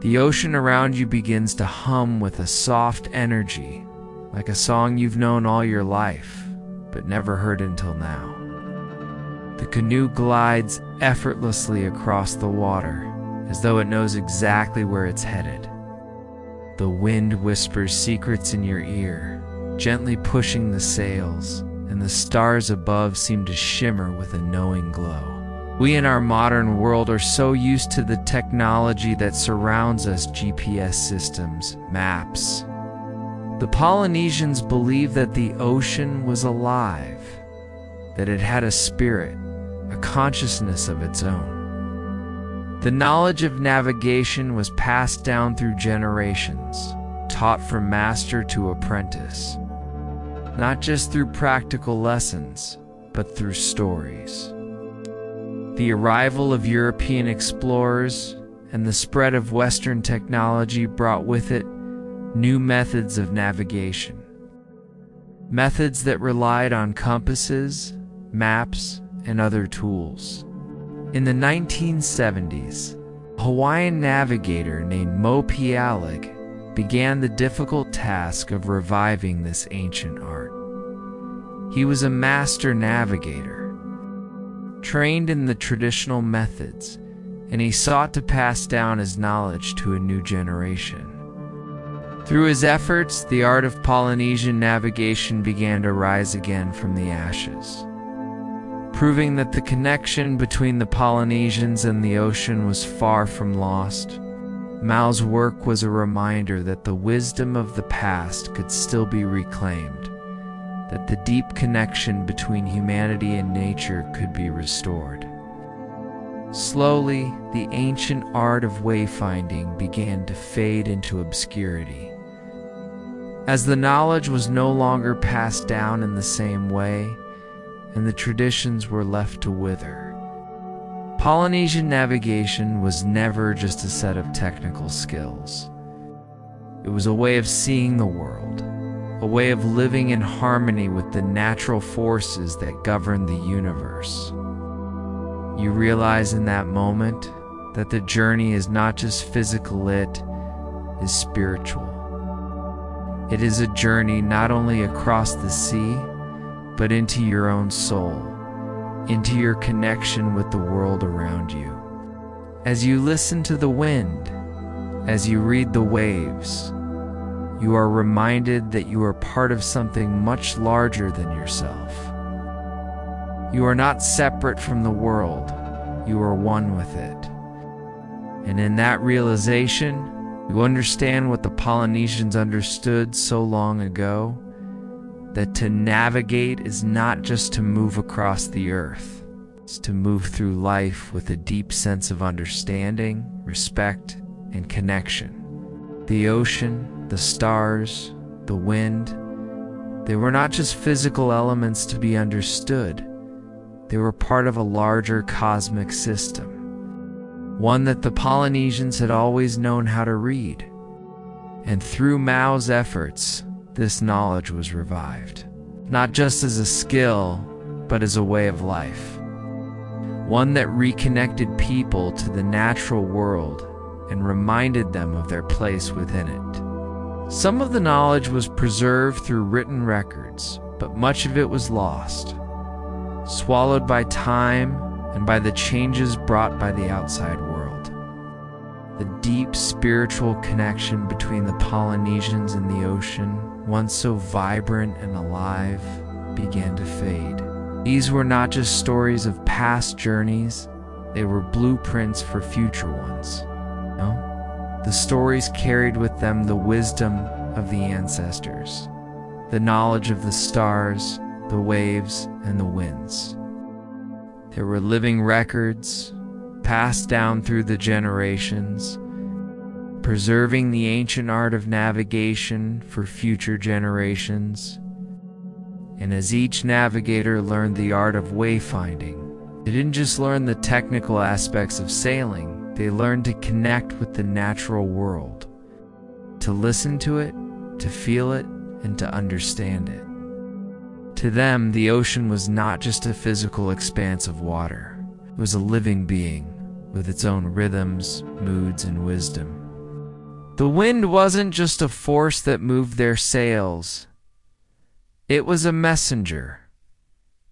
The ocean around you begins to hum with a soft energy, like a song you've known all your life, but never heard until now. The canoe glides effortlessly across the water, as though it knows exactly where it's headed. The wind whispers secrets in your ear, gently pushing the sails, and the stars above seem to shimmer with a knowing glow. We in our modern world are so used to the technology that surrounds us: GPS systems, maps. The Polynesians believed that the ocean was alive, that it had a spirit, a consciousness of its own. The knowledge of navigation was passed down through generations, taught from master to apprentice, not just through practical lessons, but through stories. The arrival of European explorers and the spread of Western technology brought with it new methods of navigation, methods that relied on compasses, maps, and other tools. In the 1970s, a Hawaiian navigator named Mo Pialig began the difficult task of reviving this ancient art. He was a master navigator, trained in the traditional methods, and he sought to pass down his knowledge to a new generation. Through his efforts, the art of Polynesian navigation began to rise again from the ashes, proving that the connection between the Polynesians and the ocean was far from lost. Mao's work was a reminder that the wisdom of the past could still be reclaimed, that the deep connection between humanity and nature could be restored. Slowly, the ancient art of wayfinding began to fade into obscurity. As the knowledge was no longer passed down in the same way, and the traditions were left to wither, Polynesian navigation was never just a set of technical skills. It was a way of seeing the world, a way of living in harmony with the natural forces that govern the universe. You realize in that moment that the journey is not just physical, it is spiritual. It is a journey not only across the sea, but into your own soul, into your connection with the world around you. As you listen to the wind, as you read the waves, you are reminded that you are part of something much larger than yourself. You are not separate from the world, you are one with it. And in that realization, you understand what the Polynesians understood so long ago, that to navigate is not just to move across the earth, it's to move through life with a deep sense of understanding, respect, and connection. The ocean, the stars, the wind, they were not just physical elements to be understood. They were part of a larger cosmic system, one that the Polynesians had always known how to read. And through Mao's efforts, this knowledge was revived, not just as a skill, but as a way of life, one that reconnected people to the natural world and reminded them of their place within it. Some of the knowledge was preserved through written records, but much of it was lost, swallowed by time and by the changes brought by the outside world. The deep spiritual connection between the Polynesians and the ocean, once so vibrant and alive, began to fade. These were not just stories of past journeys, they were blueprints for future ones. No? The stories carried with them the wisdom of the ancestors, the knowledge of the stars, the waves, and the winds. There were living records, passed down through the generations, preserving the ancient art of navigation for future generations. And as each navigator learned the art of wayfinding, they didn't just learn the technical aspects of sailing, they learned to connect with the natural world, to listen to it, to feel it, and to understand it. To them, the ocean was not just a physical expanse of water. It was a living being with its own rhythms, moods, and wisdom. The wind wasn't just a force that moved their sails. It was a messenger,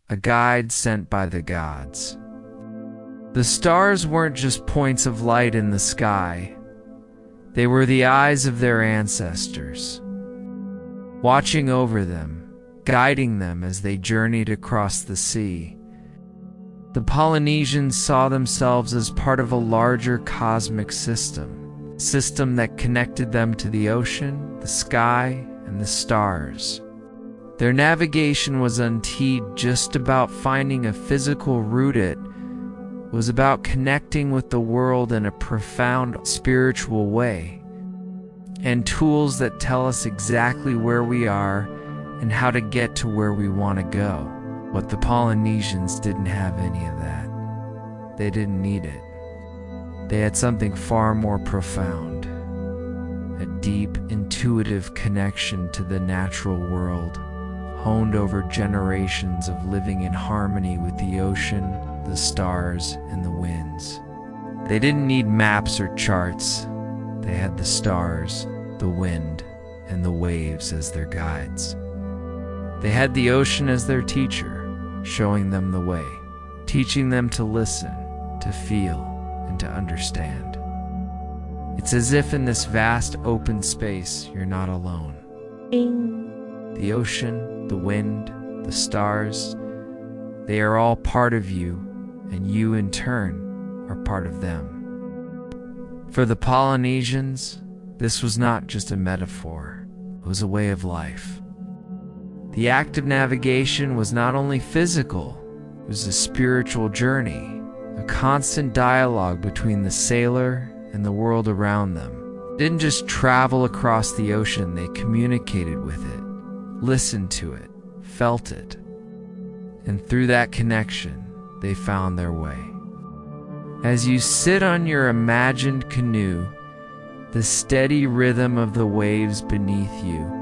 a guide sent by the gods. The stars weren't just points of light in the sky. They were the eyes of their ancestors, watching over them, guiding them as they journeyed across the sea. The Polynesians saw themselves as part of a larger cosmic system that connected them to the ocean, the sky, and the stars. Their navigation was indeed just about finding a physical route. It was about connecting with the world in a profound spiritual way, and tools that tell us exactly where we are and how to get to where we want to go. But the Polynesians didn't have any of that. They didn't need it. They had something far more profound, a deep, intuitive connection to the natural world, honed over generations of living in harmony with the ocean, the stars, and the winds. They didn't need maps or charts. They had the stars, the wind, and the waves as their guides. They had the ocean as their teacher, showing them the way, teaching them to listen, to feel, and to understand. It's as if in this vast open space, you're not alone. The ocean, the wind, the stars, they are all part of you, and you in turn are part of them. For the Polynesians, this was not just a metaphor, it was a way of life. The act of navigation was not only physical, it was a spiritual journey, a constant dialogue between the sailor and the world around them. They didn't just travel across the ocean, they communicated with it, listened to it, felt it. And through that connection, they found their way. As you sit on your imagined canoe, the steady rhythm of the waves beneath you,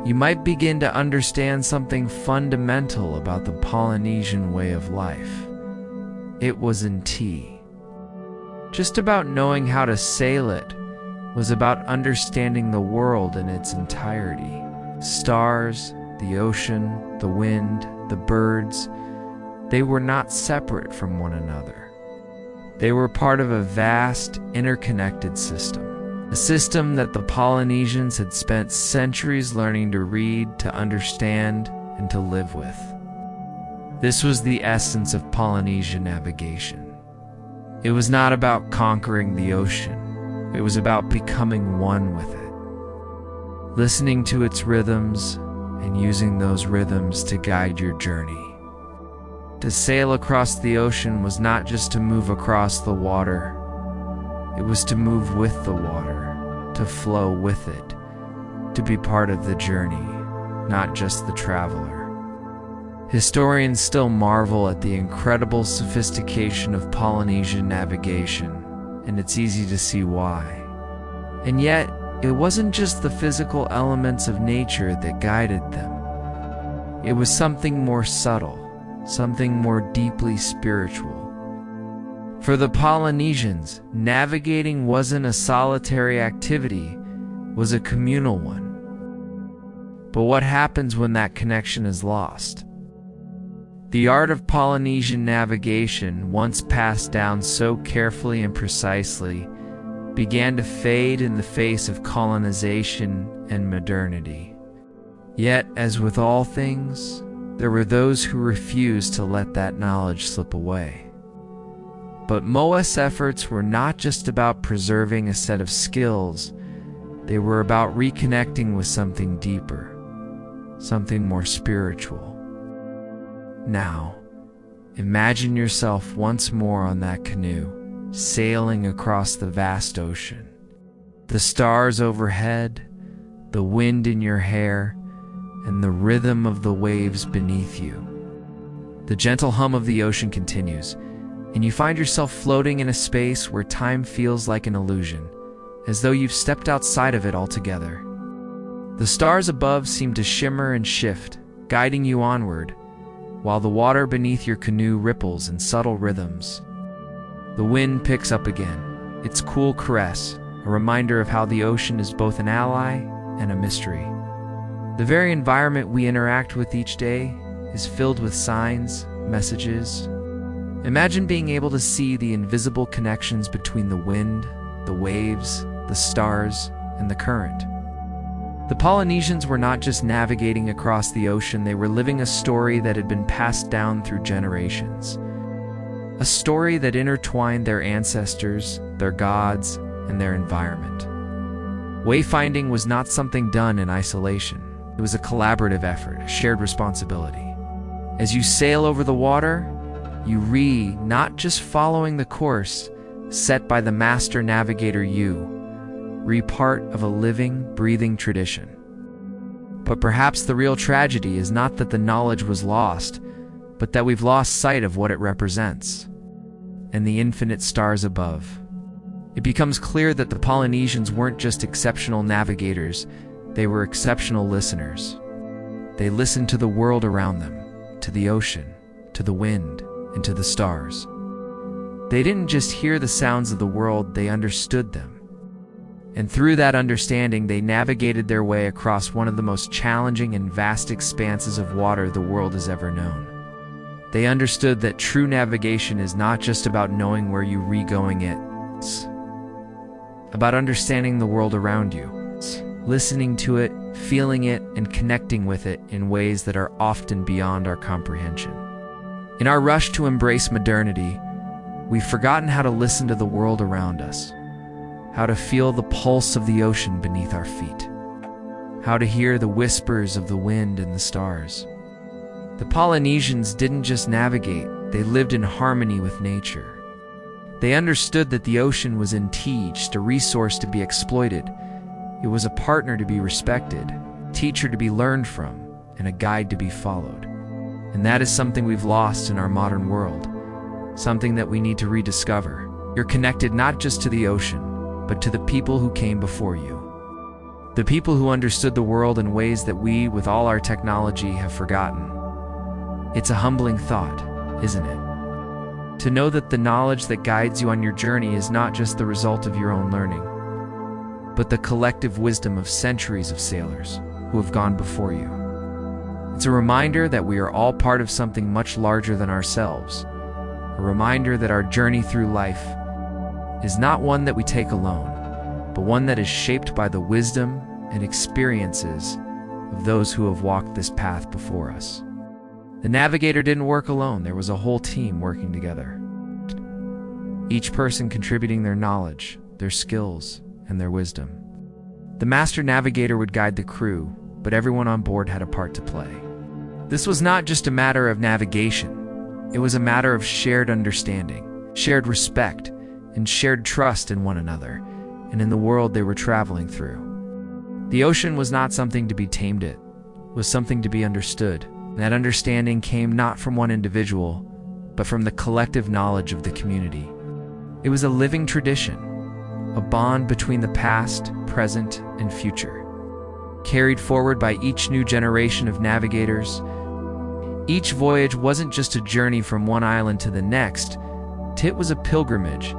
you might begin to understand something fundamental about the Polynesian way of life. It wasn't tea. Just about knowing how to sail it was about understanding the world in its entirety. Stars, the ocean, the wind, the birds, they were not separate from one another. They were part of a vast, interconnected system. A system that the Polynesians had spent centuries learning to read, to understand, and to live with. This was the essence of Polynesian navigation. It was not about conquering the ocean. It was about becoming one with it, listening to its rhythms and using those rhythms to guide your journey. To sail across the ocean was not just to move across the water. It was to move with the water, to flow with it, to be part of the journey, not just the traveler. Historians still marvel at the incredible sophistication of Polynesian navigation, and it's easy to see why. And yet, it wasn't just the physical elements of nature that guided them. It was something more subtle, something more deeply spiritual. For the Polynesians, navigating wasn't a solitary activity, it was a communal one. But what happens when that connection is lost? The art of Polynesian navigation, once passed down so carefully and precisely, began to fade in the face of colonization and modernity. Yet, as with all things, there were those who refused to let that knowledge slip away. But MOA's efforts were not just about preserving a set of skills, they were about reconnecting with something deeper, something more spiritual. Now, imagine yourself once more on that canoe, sailing across the vast ocean. The stars overhead, the wind in your hair, and the rhythm of the waves beneath you. The gentle hum of the ocean continues, and you find yourself floating in a space where time feels like an illusion, as though you've stepped outside of it altogether. The stars above seem to shimmer and shift, guiding you onward, while the water beneath your canoe ripples in subtle rhythms. The wind picks up again, its cool caress, a reminder of how the ocean is both an ally and a mystery. The very environment we interact with each day is filled with signs, messages. Imagine being able to see the invisible connections between the wind, the waves, the stars, and the current. The Polynesians were not just navigating across the ocean, they were living a story that had been passed down through generations. A story that intertwined their ancestors, their gods, and their environment. Wayfinding was not something done in isolation. It was a collaborative effort, a shared responsibility. As you sail over the water, you not just following the course set by the master navigator part of a living, breathing tradition. But perhaps the real tragedy is not that the knowledge was lost, but that we've lost sight of what it represents, and the infinite stars above. It becomes clear that the Polynesians weren't just exceptional navigators, they were exceptional listeners. They listened to the world around them, to the ocean, to the wind, and to the stars. They didn't just hear the sounds of the world, they understood them. And through that understanding, they navigated their way across one of the most challenging and vast expanses of water the world has ever known. They understood that true navigation is not just about knowing where you're going, it's about understanding the world around you, listening to it, feeling it, and connecting with it in ways that are often beyond our comprehension. In our rush to embrace modernity, we've forgotten how to listen to the world around us, how to feel the pulse of the ocean beneath our feet. how to hear the whispers of the wind and the stars. The Polynesians didn't just navigate, they lived in harmony with nature. They understood that the ocean was indeed just a resource to be exploited. It was a partner to be respected, a teacher to be learned from, and a guide to be followed. And that is something we've lost in our modern world, something that we need to rediscover. You're connected not just to the ocean, but to the people who came before you. The people who understood the world in ways that we, with all our technology, have forgotten. It's a humbling thought, isn't it? To know that the knowledge that guides you on your journey is not just the result of your own learning, but the collective wisdom of centuries of sailors who have gone before you. It's a reminder that we are all part of something much larger than ourselves, a reminder that our journey through life is not one that we take alone, but one that is shaped by the wisdom and experiences of those who have walked this path before us. The Navigator didn't work alone. There was a whole team working together, each person contributing their knowledge, their skills, and their wisdom. The Master Navigator would guide the crew, but everyone on board had a part to play. This was not just a matter of navigation. It was a matter of shared understanding, shared respect, and shared trust in one another and in the world they were traveling through. The ocean was not something to be tamed, it was something to be understood. And that understanding came not from one individual, but from the collective knowledge of the community. It was a living tradition, a bond between the past, present, and future, carried forward by each new generation of navigators. Each voyage wasn't just a journey from one island to the next, it was a pilgrimage,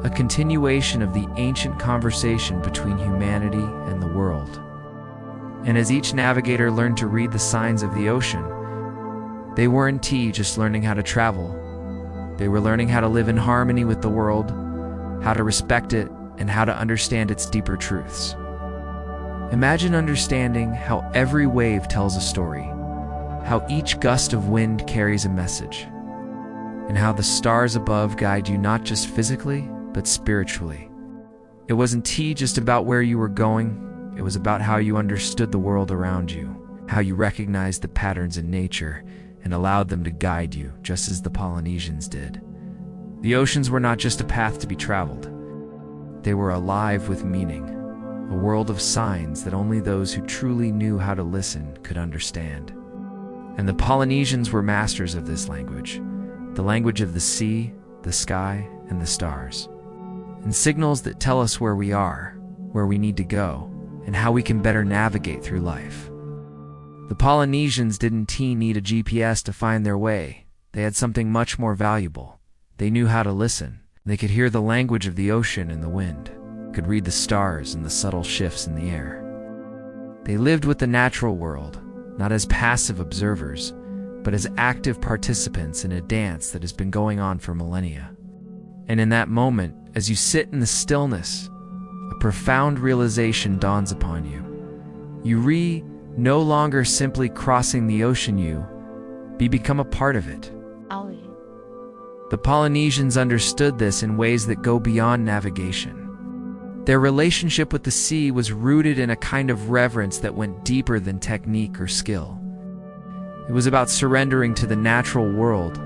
a continuation of the ancient conversation between humanity and the world. And as each navigator learned to read the signs of the ocean, they weren't just learning how to travel. They were learning how to live in harmony with the world, how to respect it, and how to understand its deeper truths. Imagine understanding how every wave tells a story, how each gust of wind carries a message, and how the stars above guide you not just physically, but spiritually. It wasn't just about where you were going, it was about how you understood the world around you, how you recognized the patterns in nature, and allowed them to guide you, just as the Polynesians did. The oceans were not just a path to be traveled. They were alive with meaning, a world of signs that only those who truly knew how to listen could understand. And the Polynesians were masters of this language, the language of the sea, the sky, and the stars, and signals that tell us where we are, where we need to go, and how we can better navigate through life. The Polynesians didn't need a GPS to find their way. They had something much more valuable. They knew how to listen. They could hear the language of the ocean and the wind, could read the stars and the subtle shifts in the air. They lived with the natural world, not as passive observers, but as active participants in a dance that has been going on for millennia. And in that moment, as you sit in the stillness, a profound realization dawns upon you. You no longer simply crossing the ocean, you become a part of it. The Polynesians understood this in ways that go beyond navigation. Their relationship with the sea was rooted in a kind of reverence that went deeper than technique or skill. It was about surrendering to the natural world,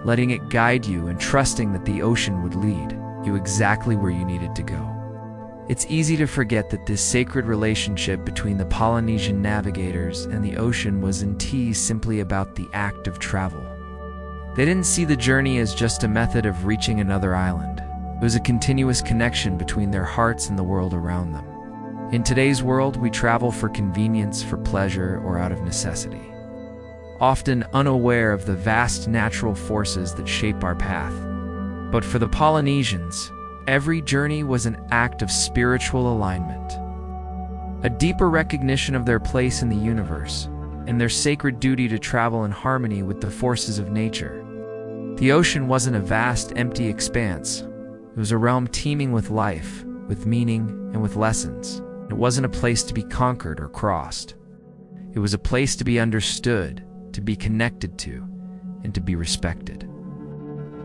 letting it guide you and trusting that the ocean would lead you exactly where you needed to go. It's easy to forget that this sacred relationship between the Polynesian navigators and the ocean was indeed simply about the act of travel. They didn't see the journey as just a method of reaching another island. It was a continuous connection between their hearts and the world around them. In today's world, we travel for convenience, for pleasure, or out of necessity, often unaware of the vast natural forces that shape our path. But for the Polynesians, every journey was an act of spiritual alignment, a deeper recognition of their place in the universe, and their sacred duty to travel in harmony with the forces of nature. The ocean wasn't a vast, empty expanse. It was a realm teeming with life, with meaning, and with lessons. It wasn't a place to be conquered or crossed. It was a place to be understood, to be connected to, and to be respected.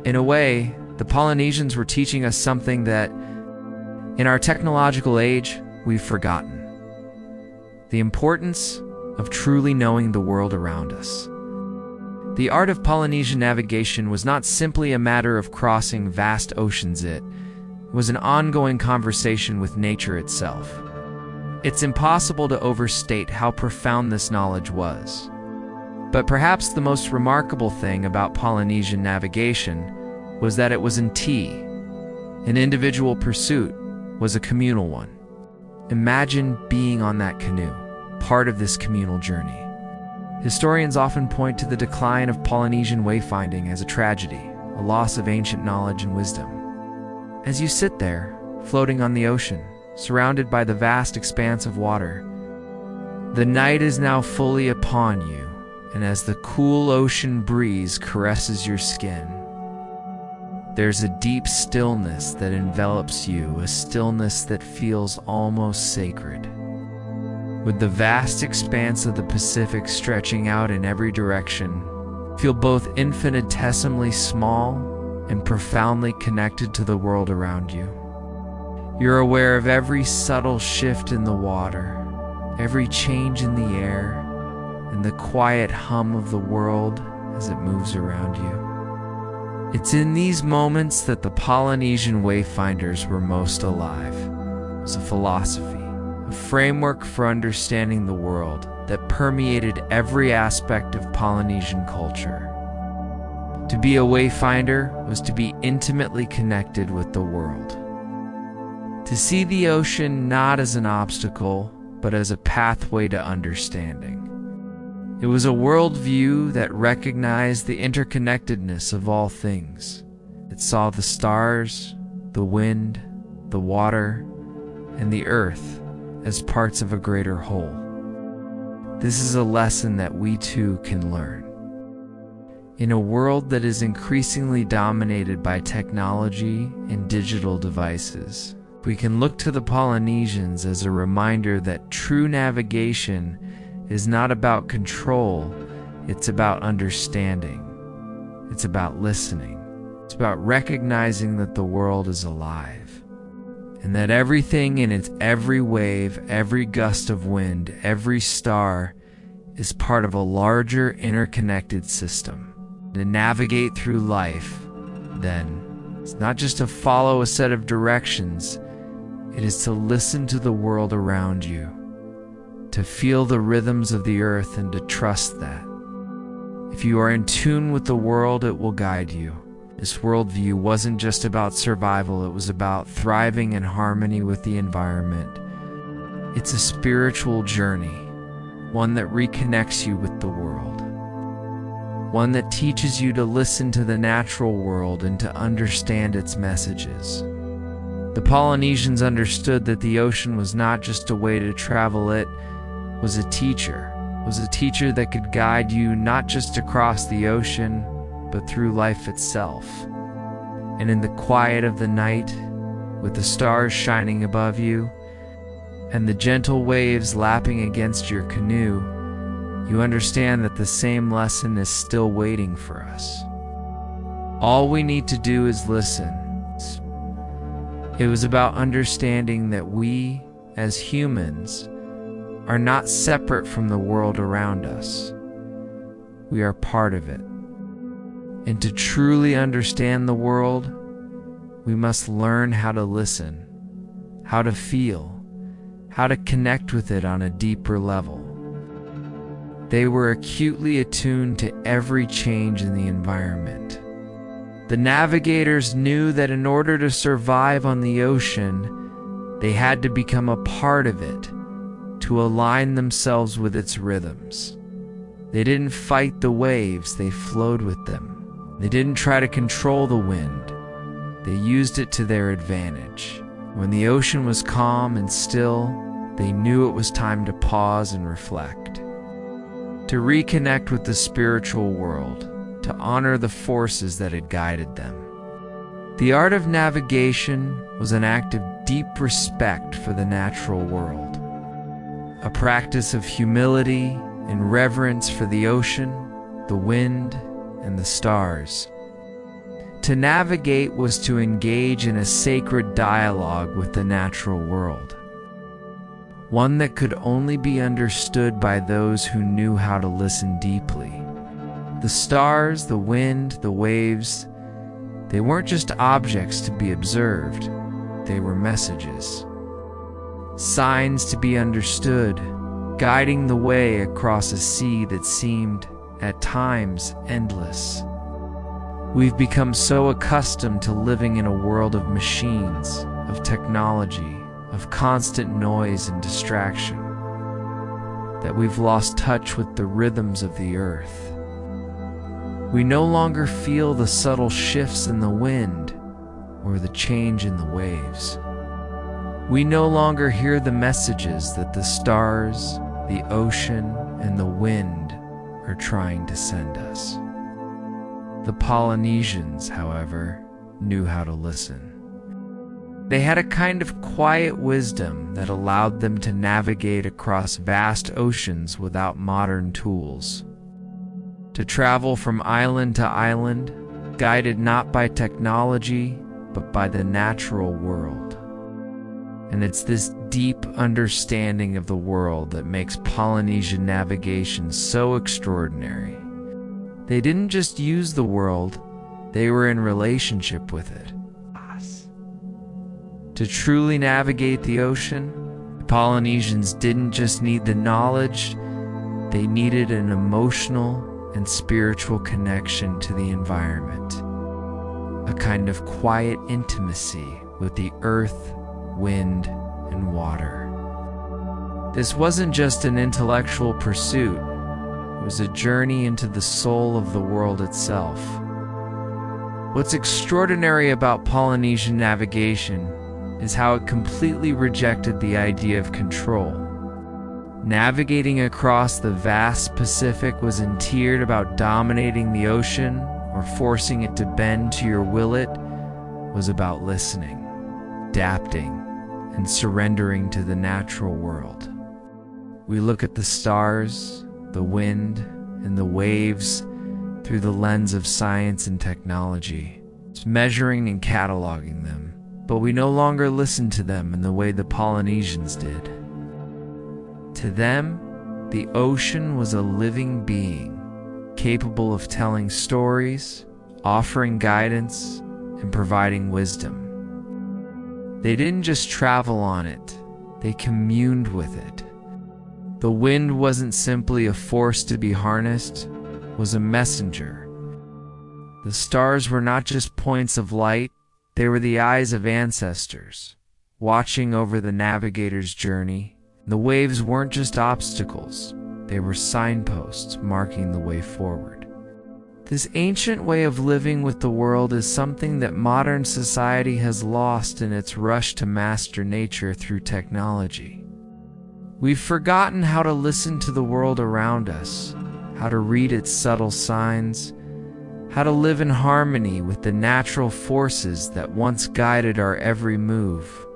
In a way, the Polynesians were teaching us something that, in our technological age, we've forgotten. the importance of truly knowing the world around us. The art of Polynesian navigation was not simply a matter of crossing vast oceans, it was an ongoing conversation with nature itself. It's impossible to overstate how profound this knowledge was. But perhaps the most remarkable thing about Polynesian navigation was that it was an individual pursuit was a communal one. Imagine being on that canoe, part of this communal journey. Historians often point to the decline of Polynesian wayfinding as a tragedy, a loss of ancient knowledge and wisdom. As you sit there, floating on the ocean, surrounded by the vast expanse of water, the night is now fully upon you, and as the cool ocean breeze caresses your skin, there's a deep stillness that envelops you, a stillness that feels almost sacred. With the vast expanse of the Pacific stretching out in every direction, feel both infinitesimally small and profoundly connected to the world around you. You're aware of every subtle shift in the water, every change in the air, and the quiet hum of the world as it moves around you. It's in these moments that the Polynesian wayfinders were most alive. It was a philosophy, a framework for understanding the world that permeated every aspect of Polynesian culture. To be a wayfinder was to be intimately connected with the world. To see the ocean not as an obstacle, but as a pathway to understanding. It was a worldview that recognized the interconnectedness of all things. It saw the stars, the wind, the water, and the earth as parts of a greater whole. This is a lesson that we too can learn. In a world that is increasingly dominated by technology and digital devices, we can look to the Polynesians as a reminder that true navigation is not about control, it's about understanding. It's about listening. It's about recognizing that the world is alive, and that everything in its every wave, every gust of wind, every star is part of a larger interconnected system. To navigate through life, then, it's not just to follow a set of directions, it is to listen to the world around you, to feel the rhythms of the earth and to trust that. If you are in tune with the world, it will guide you. This worldview wasn't just about survival, it was about thriving in harmony with the environment. It's a spiritual journey, one that reconnects you with the world, one that teaches you to listen to the natural world and to understand its messages. The Polynesians understood that the ocean was not just a way to travel, it was a teacher that could guide you not just across the ocean, but through life itself. And in the quiet of the night, with the stars shining above you, and the gentle waves lapping against your canoe, you understand that the same lesson is still waiting for us. All we need to do is listen. It was about understanding that we, as humans, are not separate from the world around us. We are part of it. And to truly understand the world, we must learn how to listen, how to feel, how to connect with it on a deeper level. They were acutely attuned to every change in the environment. The navigators knew that in order to survive on the ocean, they had to become a part of it, to align themselves with its rhythms. They didn't fight the waves, they flowed with them. They didn't try to control the wind, they used it to their advantage. When the ocean was calm and still, they knew it was time to pause and reflect, to reconnect with the spiritual world, to honor the forces that had guided them. The art of navigation was an act of deep respect for the natural world, a practice of humility and reverence for the ocean, the wind, and the stars. To navigate was to engage in a sacred dialogue with the natural world. one that could only be understood by those who knew how to listen deeply. The stars, the wind, the waves, they weren't just objects to be observed, they were messages. Signs to be understood, guiding the way across a sea that seemed, at times, endless. We've become so accustomed to living in a world of machines, of technology, of constant noise and distraction, that we've lost touch with the rhythms of the earth. We no longer feel the subtle shifts in the wind or the change in the waves. We no longer hear the messages that the stars, the ocean, and the wind are trying to send us. The Polynesians, however, knew how to listen. They had a kind of quiet wisdom that allowed them to navigate across vast oceans without modern tools. To travel from island to island, guided not by technology, but by the natural world. And it's this deep understanding of the world that makes Polynesian navigation so extraordinary. They didn't just use the world, they were in relationship with it. To truly navigate the ocean, the Polynesians didn't just need the knowledge, they needed an emotional and spiritual connection to the environment. A kind of quiet intimacy with the earth, wind, and water. This wasn't just an intellectual pursuit, it was a journey into the soul of the world itself. What's extraordinary about Polynesian navigation is how it completely rejected the idea of control. Navigating across the vast Pacific wasn't tiered about dominating the ocean or forcing it to bend to your will. It was about listening, adapting, and surrendering to the natural world. We look at the stars, the wind, and the waves through the lens of science and technology, measuring and cataloging them. But we no longer listen to them in the way the Polynesians did. To them, the ocean was a living being, capable of telling stories, offering guidance, and providing wisdom. They didn't just travel on it, they communed with it. The wind wasn't simply a force to be harnessed, it was a messenger. The stars were not just points of light, they were the eyes of ancestors, watching over the navigator's journey. The waves weren't just obstacles, they were signposts marking the way forward. This ancient way of living with the world is something that modern society has lost in its rush to master nature through technology. We've forgotten how to listen to the world around us, how to read its subtle signs, how to live in harmony with the natural forces that once guided our every move.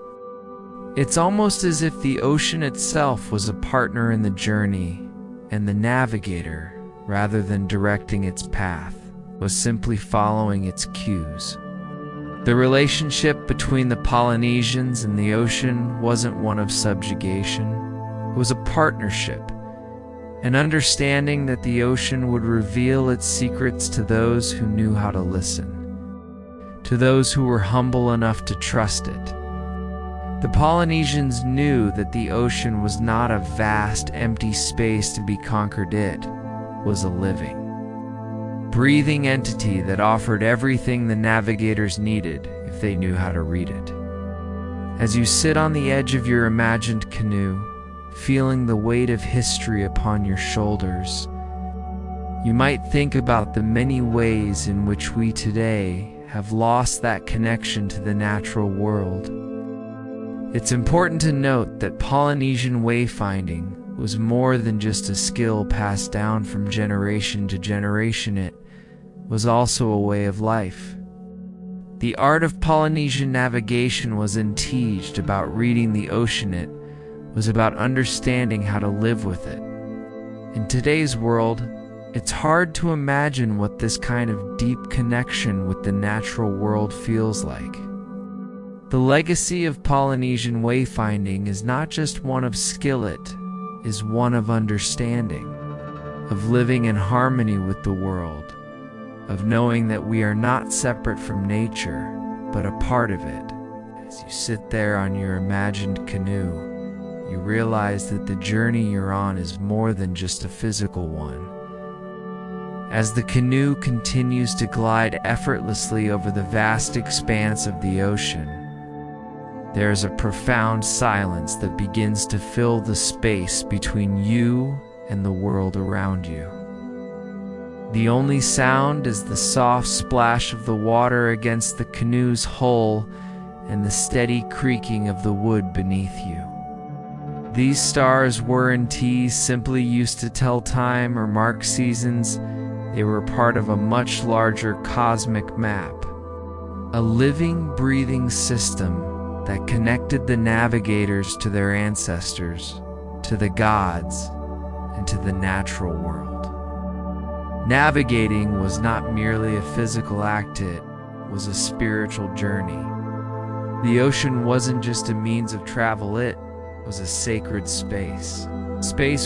It's almost as if the ocean itself was a partner in the journey, and the navigator, rather than directing its path, was simply following its cues. The relationship between the Polynesians and the ocean wasn't one of subjugation. It was a partnership, an understanding that the ocean would reveal its secrets to those who knew how to listen, to those who were humble enough to trust it. The Polynesians knew that the ocean was not a vast, empty space to be conquered. It was a living, breathing entity that offered everything the navigators needed if they knew how to read it. As you sit on the edge of your imagined canoe, feeling the weight of history upon your shoulders, you might think about the many ways in which we today have lost that connection to the natural world. It's important to note that Polynesian wayfinding was more than just a skill passed down from generation to generation. It was also a way of life. The art of Polynesian navigation wasn't teached about reading the ocean. It was about understanding how to live with it. In today's world, it's hard to imagine what this kind of deep connection with the natural world feels like. The legacy of Polynesian wayfinding is not just one of skill, it is one of understanding, of living in harmony with the world, of knowing that we are not separate from nature, but a part of it. As you sit there on your imagined canoe, you realize that the journey you're on is more than just a physical one. As the canoe continues to glide effortlessly over the vast expanse of the ocean, there is a profound silence that begins to fill the space between you and the world around you. The only sound is the soft splash of the water against the canoe's hull and the steady creaking of the wood beneath you. These stars weren't simply used to tell time or mark seasons. They were part of a much larger cosmic map, a living, breathing system that connected the navigators to their ancestors, to the gods, and to the natural world. Navigating was not merely a physical act, it was a spiritual journey. The ocean wasn't just a means of travel, it was a sacred space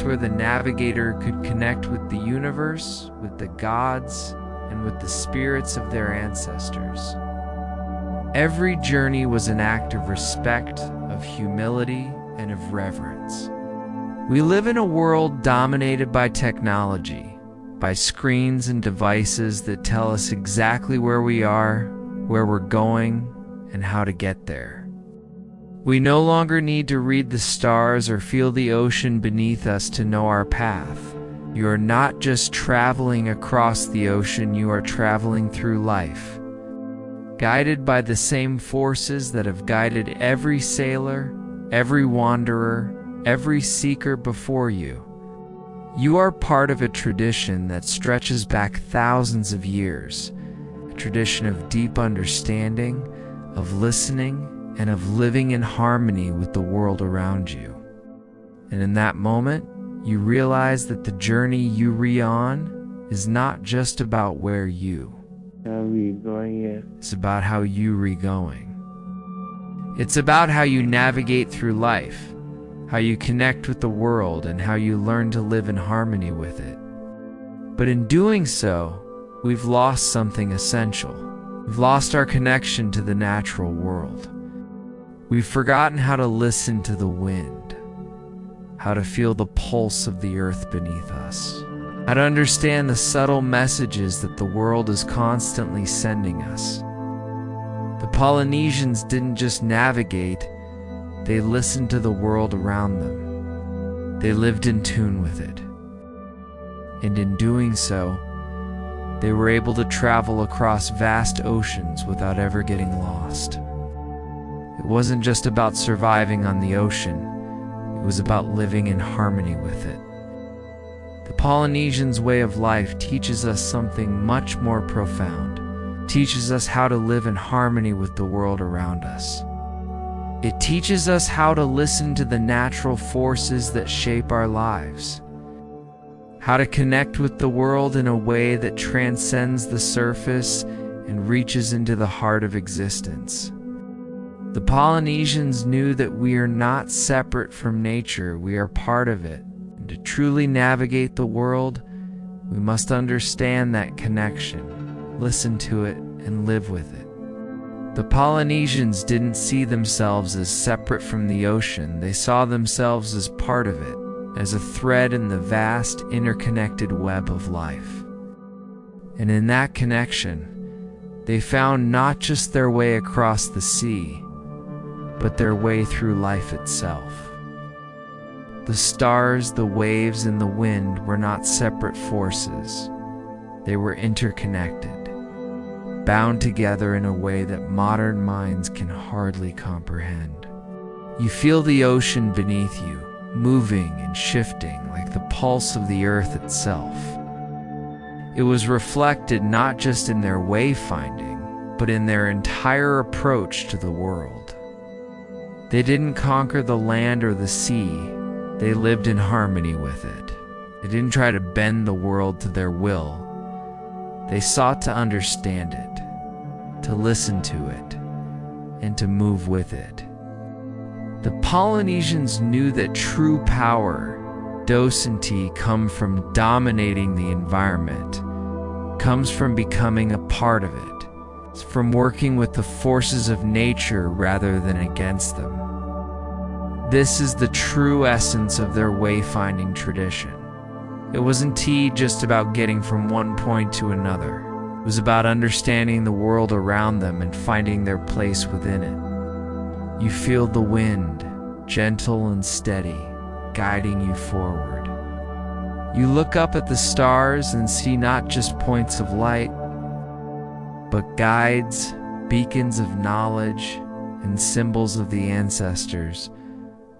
where the navigator could connect with the universe, with the gods, and with the spirits of their ancestors. Every journey was an act of respect, of humility, and of reverence. We live in a world dominated by technology, by screens and devices that tell us exactly where we are, where we're going, and how to get there. We no longer need to read the stars or feel the ocean beneath us to know our path. You are not just traveling across the ocean, you are traveling through life, guided by the same forces that have guided every sailor, every wanderer, every seeker before you. You are part of a tradition that stretches back thousands of years, a tradition of deep understanding, of listening, and of living in harmony with the world around you. And in that moment, you realize that the journey you re on is not just about where you. It's about how you re-going. It's about how you navigate through life, how you connect with the world, and how you learn to live in harmony with it. But in doing so, we've lost something essential. We've lost our connection to the natural world. We've forgotten how to listen to the wind, how to feel the pulse of the earth beneath us, how to understand the subtle messages that the world is constantly sending us. The Polynesians didn't just navigate, they listened to the world around them. They lived in tune with it. And in doing so, they were able to travel across vast oceans without ever getting lost. It wasn't just about surviving on the ocean, it was about living in harmony with it. The Polynesians' way of life teaches us something much more profound. It teaches us how to live in harmony with the world around us. It teaches us how to listen to the natural forces that shape our lives, how to connect with the world in a way that transcends the surface and reaches into the heart of existence. The Polynesians knew that we are not separate from nature, we are part of it. And to truly navigate the world, we must understand that connection, listen to it, and live with it. The Polynesians didn't see themselves as separate from the ocean, they saw themselves as part of it, as a thread in the vast, interconnected web of life. And in that connection, they found not just their way across the sea, but their way through life itself. The stars, the waves, and the wind were not separate forces. They were interconnected, bound together in a way that modern minds can hardly comprehend. You feel the ocean beneath you, moving and shifting like the pulse of the earth itself. It was reflected not just in their wayfinding, but in their entire approach to the world. They didn't conquer the land or the sea, they lived in harmony with it. They didn't try to bend the world to their will. They sought to understand it, to listen to it, and to move with it. The Polynesians knew that true power, docility, come from dominating the environment, comes from becoming a part of it. It's from working with the forces of nature rather than against them. This is the true essence of their wayfinding tradition. It wasn't just about getting from one point to another. It was about understanding the world around them and finding their place within it. You feel the wind, gentle and steady, guiding you forward. You look up at the stars and see not just points of light, but guides, beacons of knowledge, and symbols of the ancestors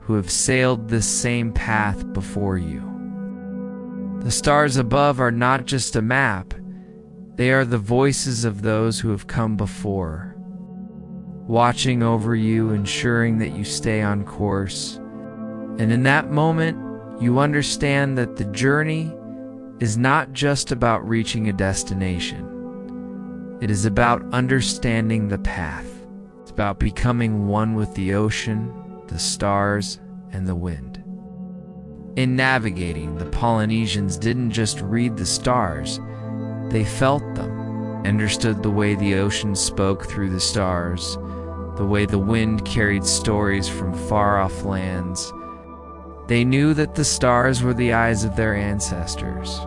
who have sailed this same path before you. The stars above are not just a map, they are the voices of those who have come before, watching over you, ensuring that you stay on course. And in that moment, you understand that the journey is not just about reaching a destination. It is about understanding the path. It's about becoming one with the ocean, the stars, and the wind. In navigating, the Polynesians didn't just read the stars, they felt them, understood the way the ocean spoke through the stars, the way the wind carried stories from far-off lands. They knew that the stars were the eyes of their ancestors,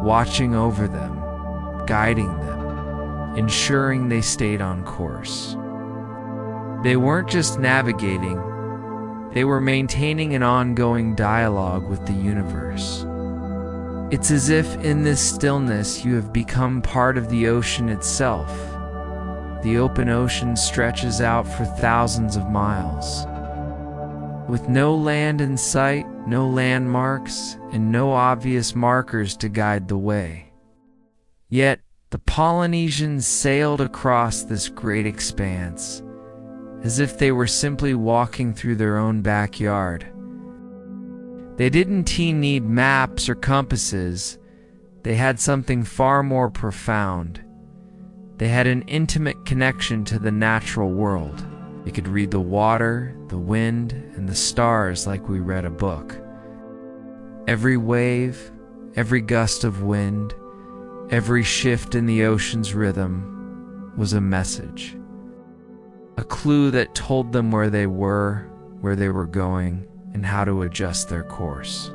watching over them, guiding them, ensuring they stayed on course. They weren't just navigating, they were maintaining an ongoing dialogue with the universe. It's as if in this stillness you have become part of the ocean itself. The open ocean stretches out for thousands of miles. With no land in sight, no landmarks, and no obvious markers to guide the way. Yet, the Polynesians sailed across this great expanse, as if they were simply walking through their own backyard. They didn't need maps or compasses. They had something far more profound. They had an intimate connection to the natural world. They could read the water, the wind, and the stars like we read a book. Every wave, every gust of wind, every shift in the ocean's rhythm was a message. A clue that told them where they were going, and how to adjust their course.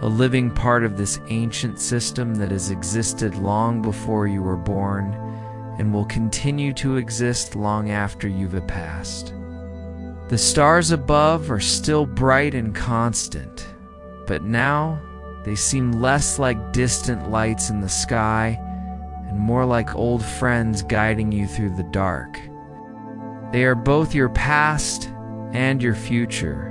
A living part of this ancient system that has existed long before you were born and will continue to exist long after you've passed. The stars above are still bright and constant, but now they seem less like distant lights in the sky and more like old friends guiding you through the dark. They are both your past and your future,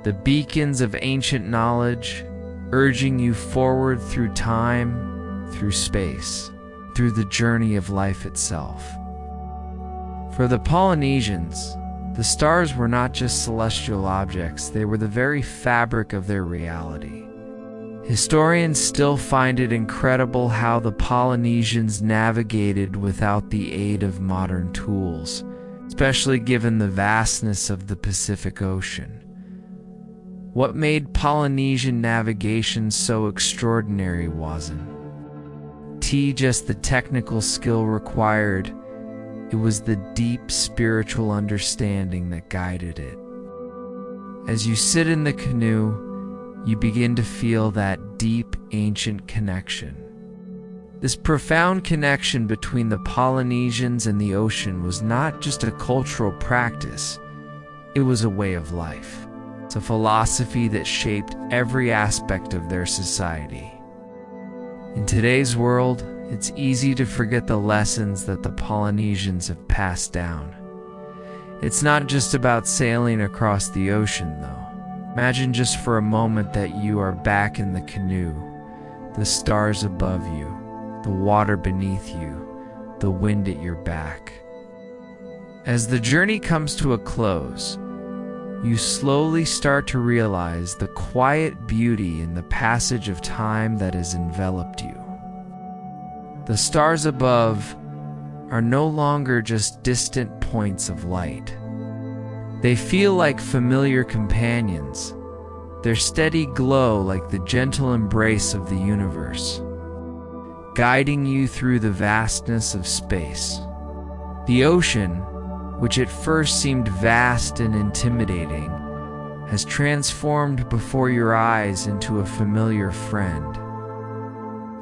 the beacons of ancient knowledge, urging you forward through time, through space, through the journey of life itself. For the Polynesians, the stars were not just celestial objects, they were the very fabric of their reality. Historians still find it incredible how the Polynesians navigated without the aid of modern tools, especially given the vastness of the Pacific Ocean. What made Polynesian navigation so extraordinary wasn't just the technical skill required, it was the deep spiritual understanding that guided it. As you sit in the canoe, you begin to feel that deep ancient connection. This profound connection between the Polynesians and the ocean was not just a cultural practice, it was a way of life. It's a philosophy that shaped every aspect of their society. In today's world, it's easy to forget the lessons that the Polynesians have passed down. It's not just about sailing across the ocean, though. Imagine just for a moment that you are back in the canoe, the stars above you, the water beneath you, the wind at your back. As the journey comes to a close, you slowly start to realize the quiet beauty in the passage of time that has enveloped you. The stars above are no longer just distant points of light. They feel like familiar companions, their steady glow like the gentle embrace of the universe, guiding you through the vastness of space. The ocean, which at first seemed vast and intimidating, has transformed before your eyes into a familiar friend.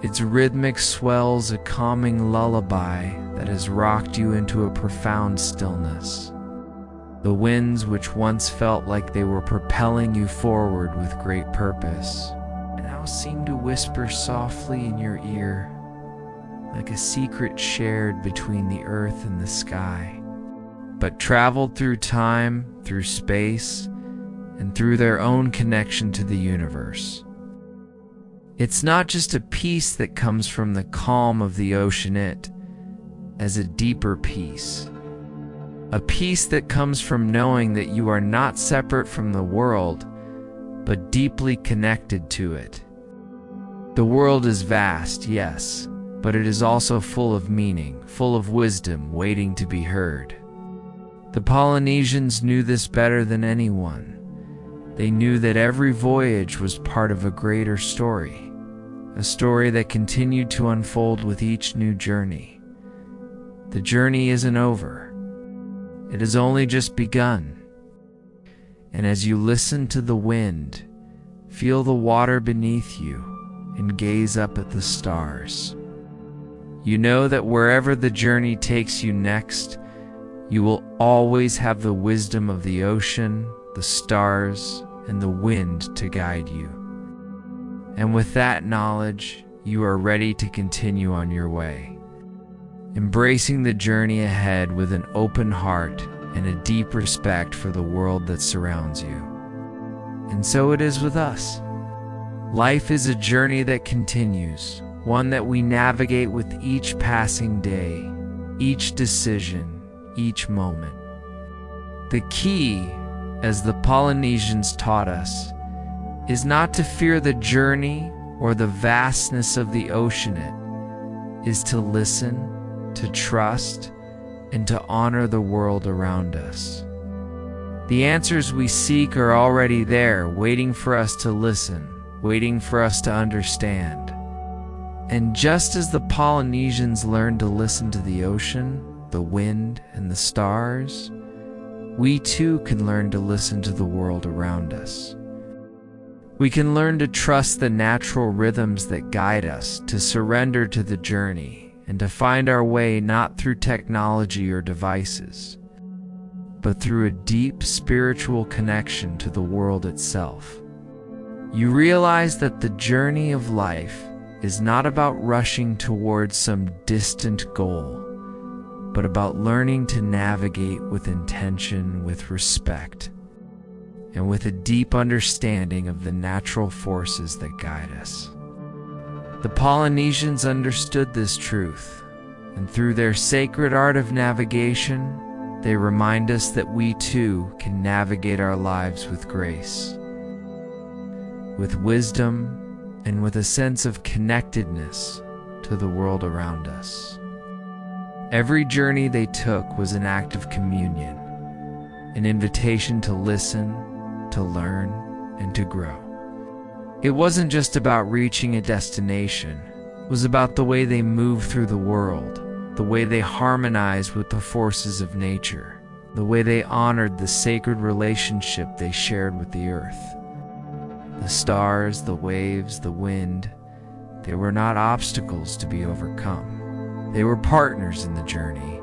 Its rhythmic swells a calming lullaby that has rocked you into a profound stillness. The winds which once felt like they were propelling you forward with great purpose now seem to whisper softly in your ear, like a secret shared between the earth and the sky, but traveled through time, through space, and through their own connection to the universe. It's not just a peace that comes from the calm of the ocean, it as a deeper peace. A peace that comes from knowing that you are not separate from the world, but deeply connected to it. The world is vast, yes, but it is also full of meaning, full of wisdom waiting to be heard. The Polynesians knew this better than anyone. They knew that every voyage was part of a greater story, a story that continued to unfold with each new journey. The journey isn't over. It has only just begun. And as you listen to the wind, feel the water beneath you, and gaze up at the stars, you know that wherever the journey takes you next, you will always have the wisdom of the ocean, the stars, and the wind to guide you. And with that knowledge, you are ready to continue on your way, embracing the journey ahead with an open heart and a deep respect for the world that surrounds you. And so it is with us. Life is a journey that continues, one that we navigate with each passing day, each decision, each moment. The key, as the Polynesians taught us, is not to fear the journey or the vastness of the ocean. It is to listen, to trust, and to honor the world around us. The answers we seek are already there, waiting for us to listen, waiting for us to understand. And just as the Polynesians learned to listen to the ocean, the wind, and the stars, we too can learn to listen to the world around us. We can learn to trust the natural rhythms that guide us, to surrender to the journey, and to find our way not through technology or devices, but through a deep spiritual connection to the world itself. You realize that the journey of life is not about rushing towards some distant goal, but about learning to navigate with intention, with respect, and with a deep understanding of the natural forces that guide us. The Polynesians understood this truth, and through their sacred art of navigation, they remind us that we too can navigate our lives with grace, with wisdom, and with a sense of connectedness to the world around us. Every journey they took was an act of communion, an invitation to listen, to learn, and to grow. It wasn't just about reaching a destination. It was about the way they moved through the world, the way they harmonized with the forces of nature, the way they honored the sacred relationship they shared with the earth. The stars, the waves, the wind, they were not obstacles to be overcome. They were partners in the journey,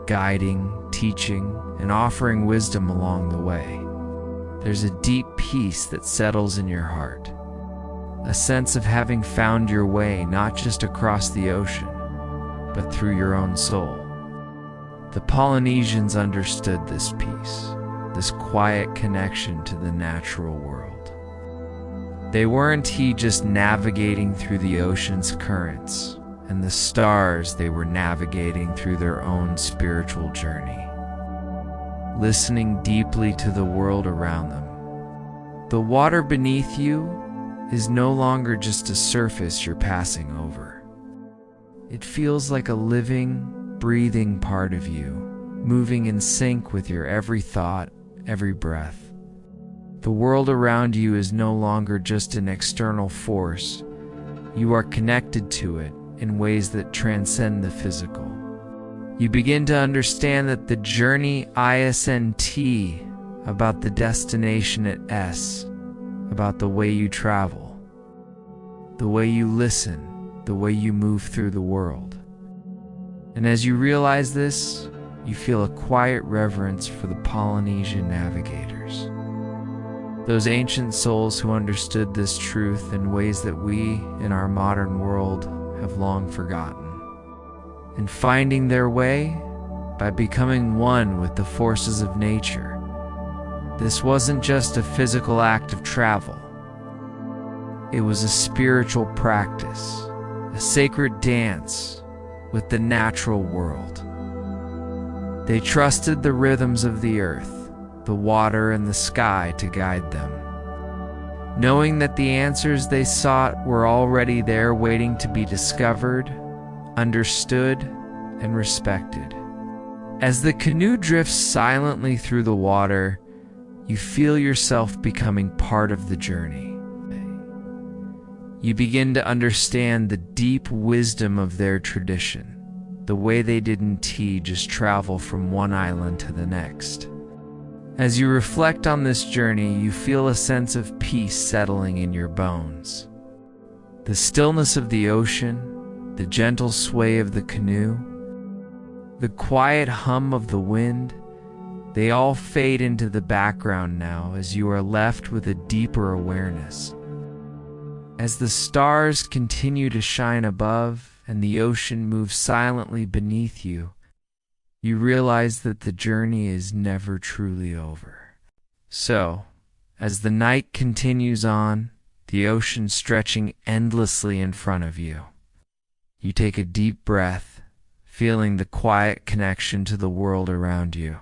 guiding, teaching, and offering wisdom along the way. There's a deep peace that settles in your heart, a sense of having found your way not just across the ocean, but through your own soul. The Polynesians understood this peace, this quiet connection to the natural world. They weren't just navigating through the ocean's currents, and the stars they were navigating through their own spiritual journey, listening deeply to the world around them. The water beneath you is no longer just a surface you're passing over. It feels like a living, breathing part of you, moving in sync with your every thought, every breath. The world around you is no longer just an external force. You are connected to it in ways that transcend the physical. You begin to understand that the journey isn't about the destination at S, about the way you travel, the way you listen, the way you move through the world. And as you realize this, you feel a quiet reverence for the Polynesian navigators, those ancient souls who understood this truth in ways that we, in our modern world, have long forgotten. And finding their way by becoming one with the forces of nature. This wasn't just a physical act of travel. It was a spiritual practice, a sacred dance with the natural world. They trusted the rhythms of the earth, the water and the sky to guide them, knowing that the answers they sought were already there waiting to be discovered, understood, and respected. As the canoe drifts silently through the water, you feel yourself becoming part of the journey. You begin to understand the deep wisdom of their tradition, the way they didn't just travel from one island to the next. As you reflect on this journey, you feel a sense of peace settling in your bones. The stillness of the ocean, the gentle sway of the canoe, the quiet hum of the wind, they all fade into the background now as you are left with a deeper awareness. As the stars continue to shine above and the ocean moves silently beneath you, you realize that the journey is never truly over. So, as the night continues on, the ocean stretching endlessly in front of you, you take a deep breath, feeling the quiet connection to the world around you.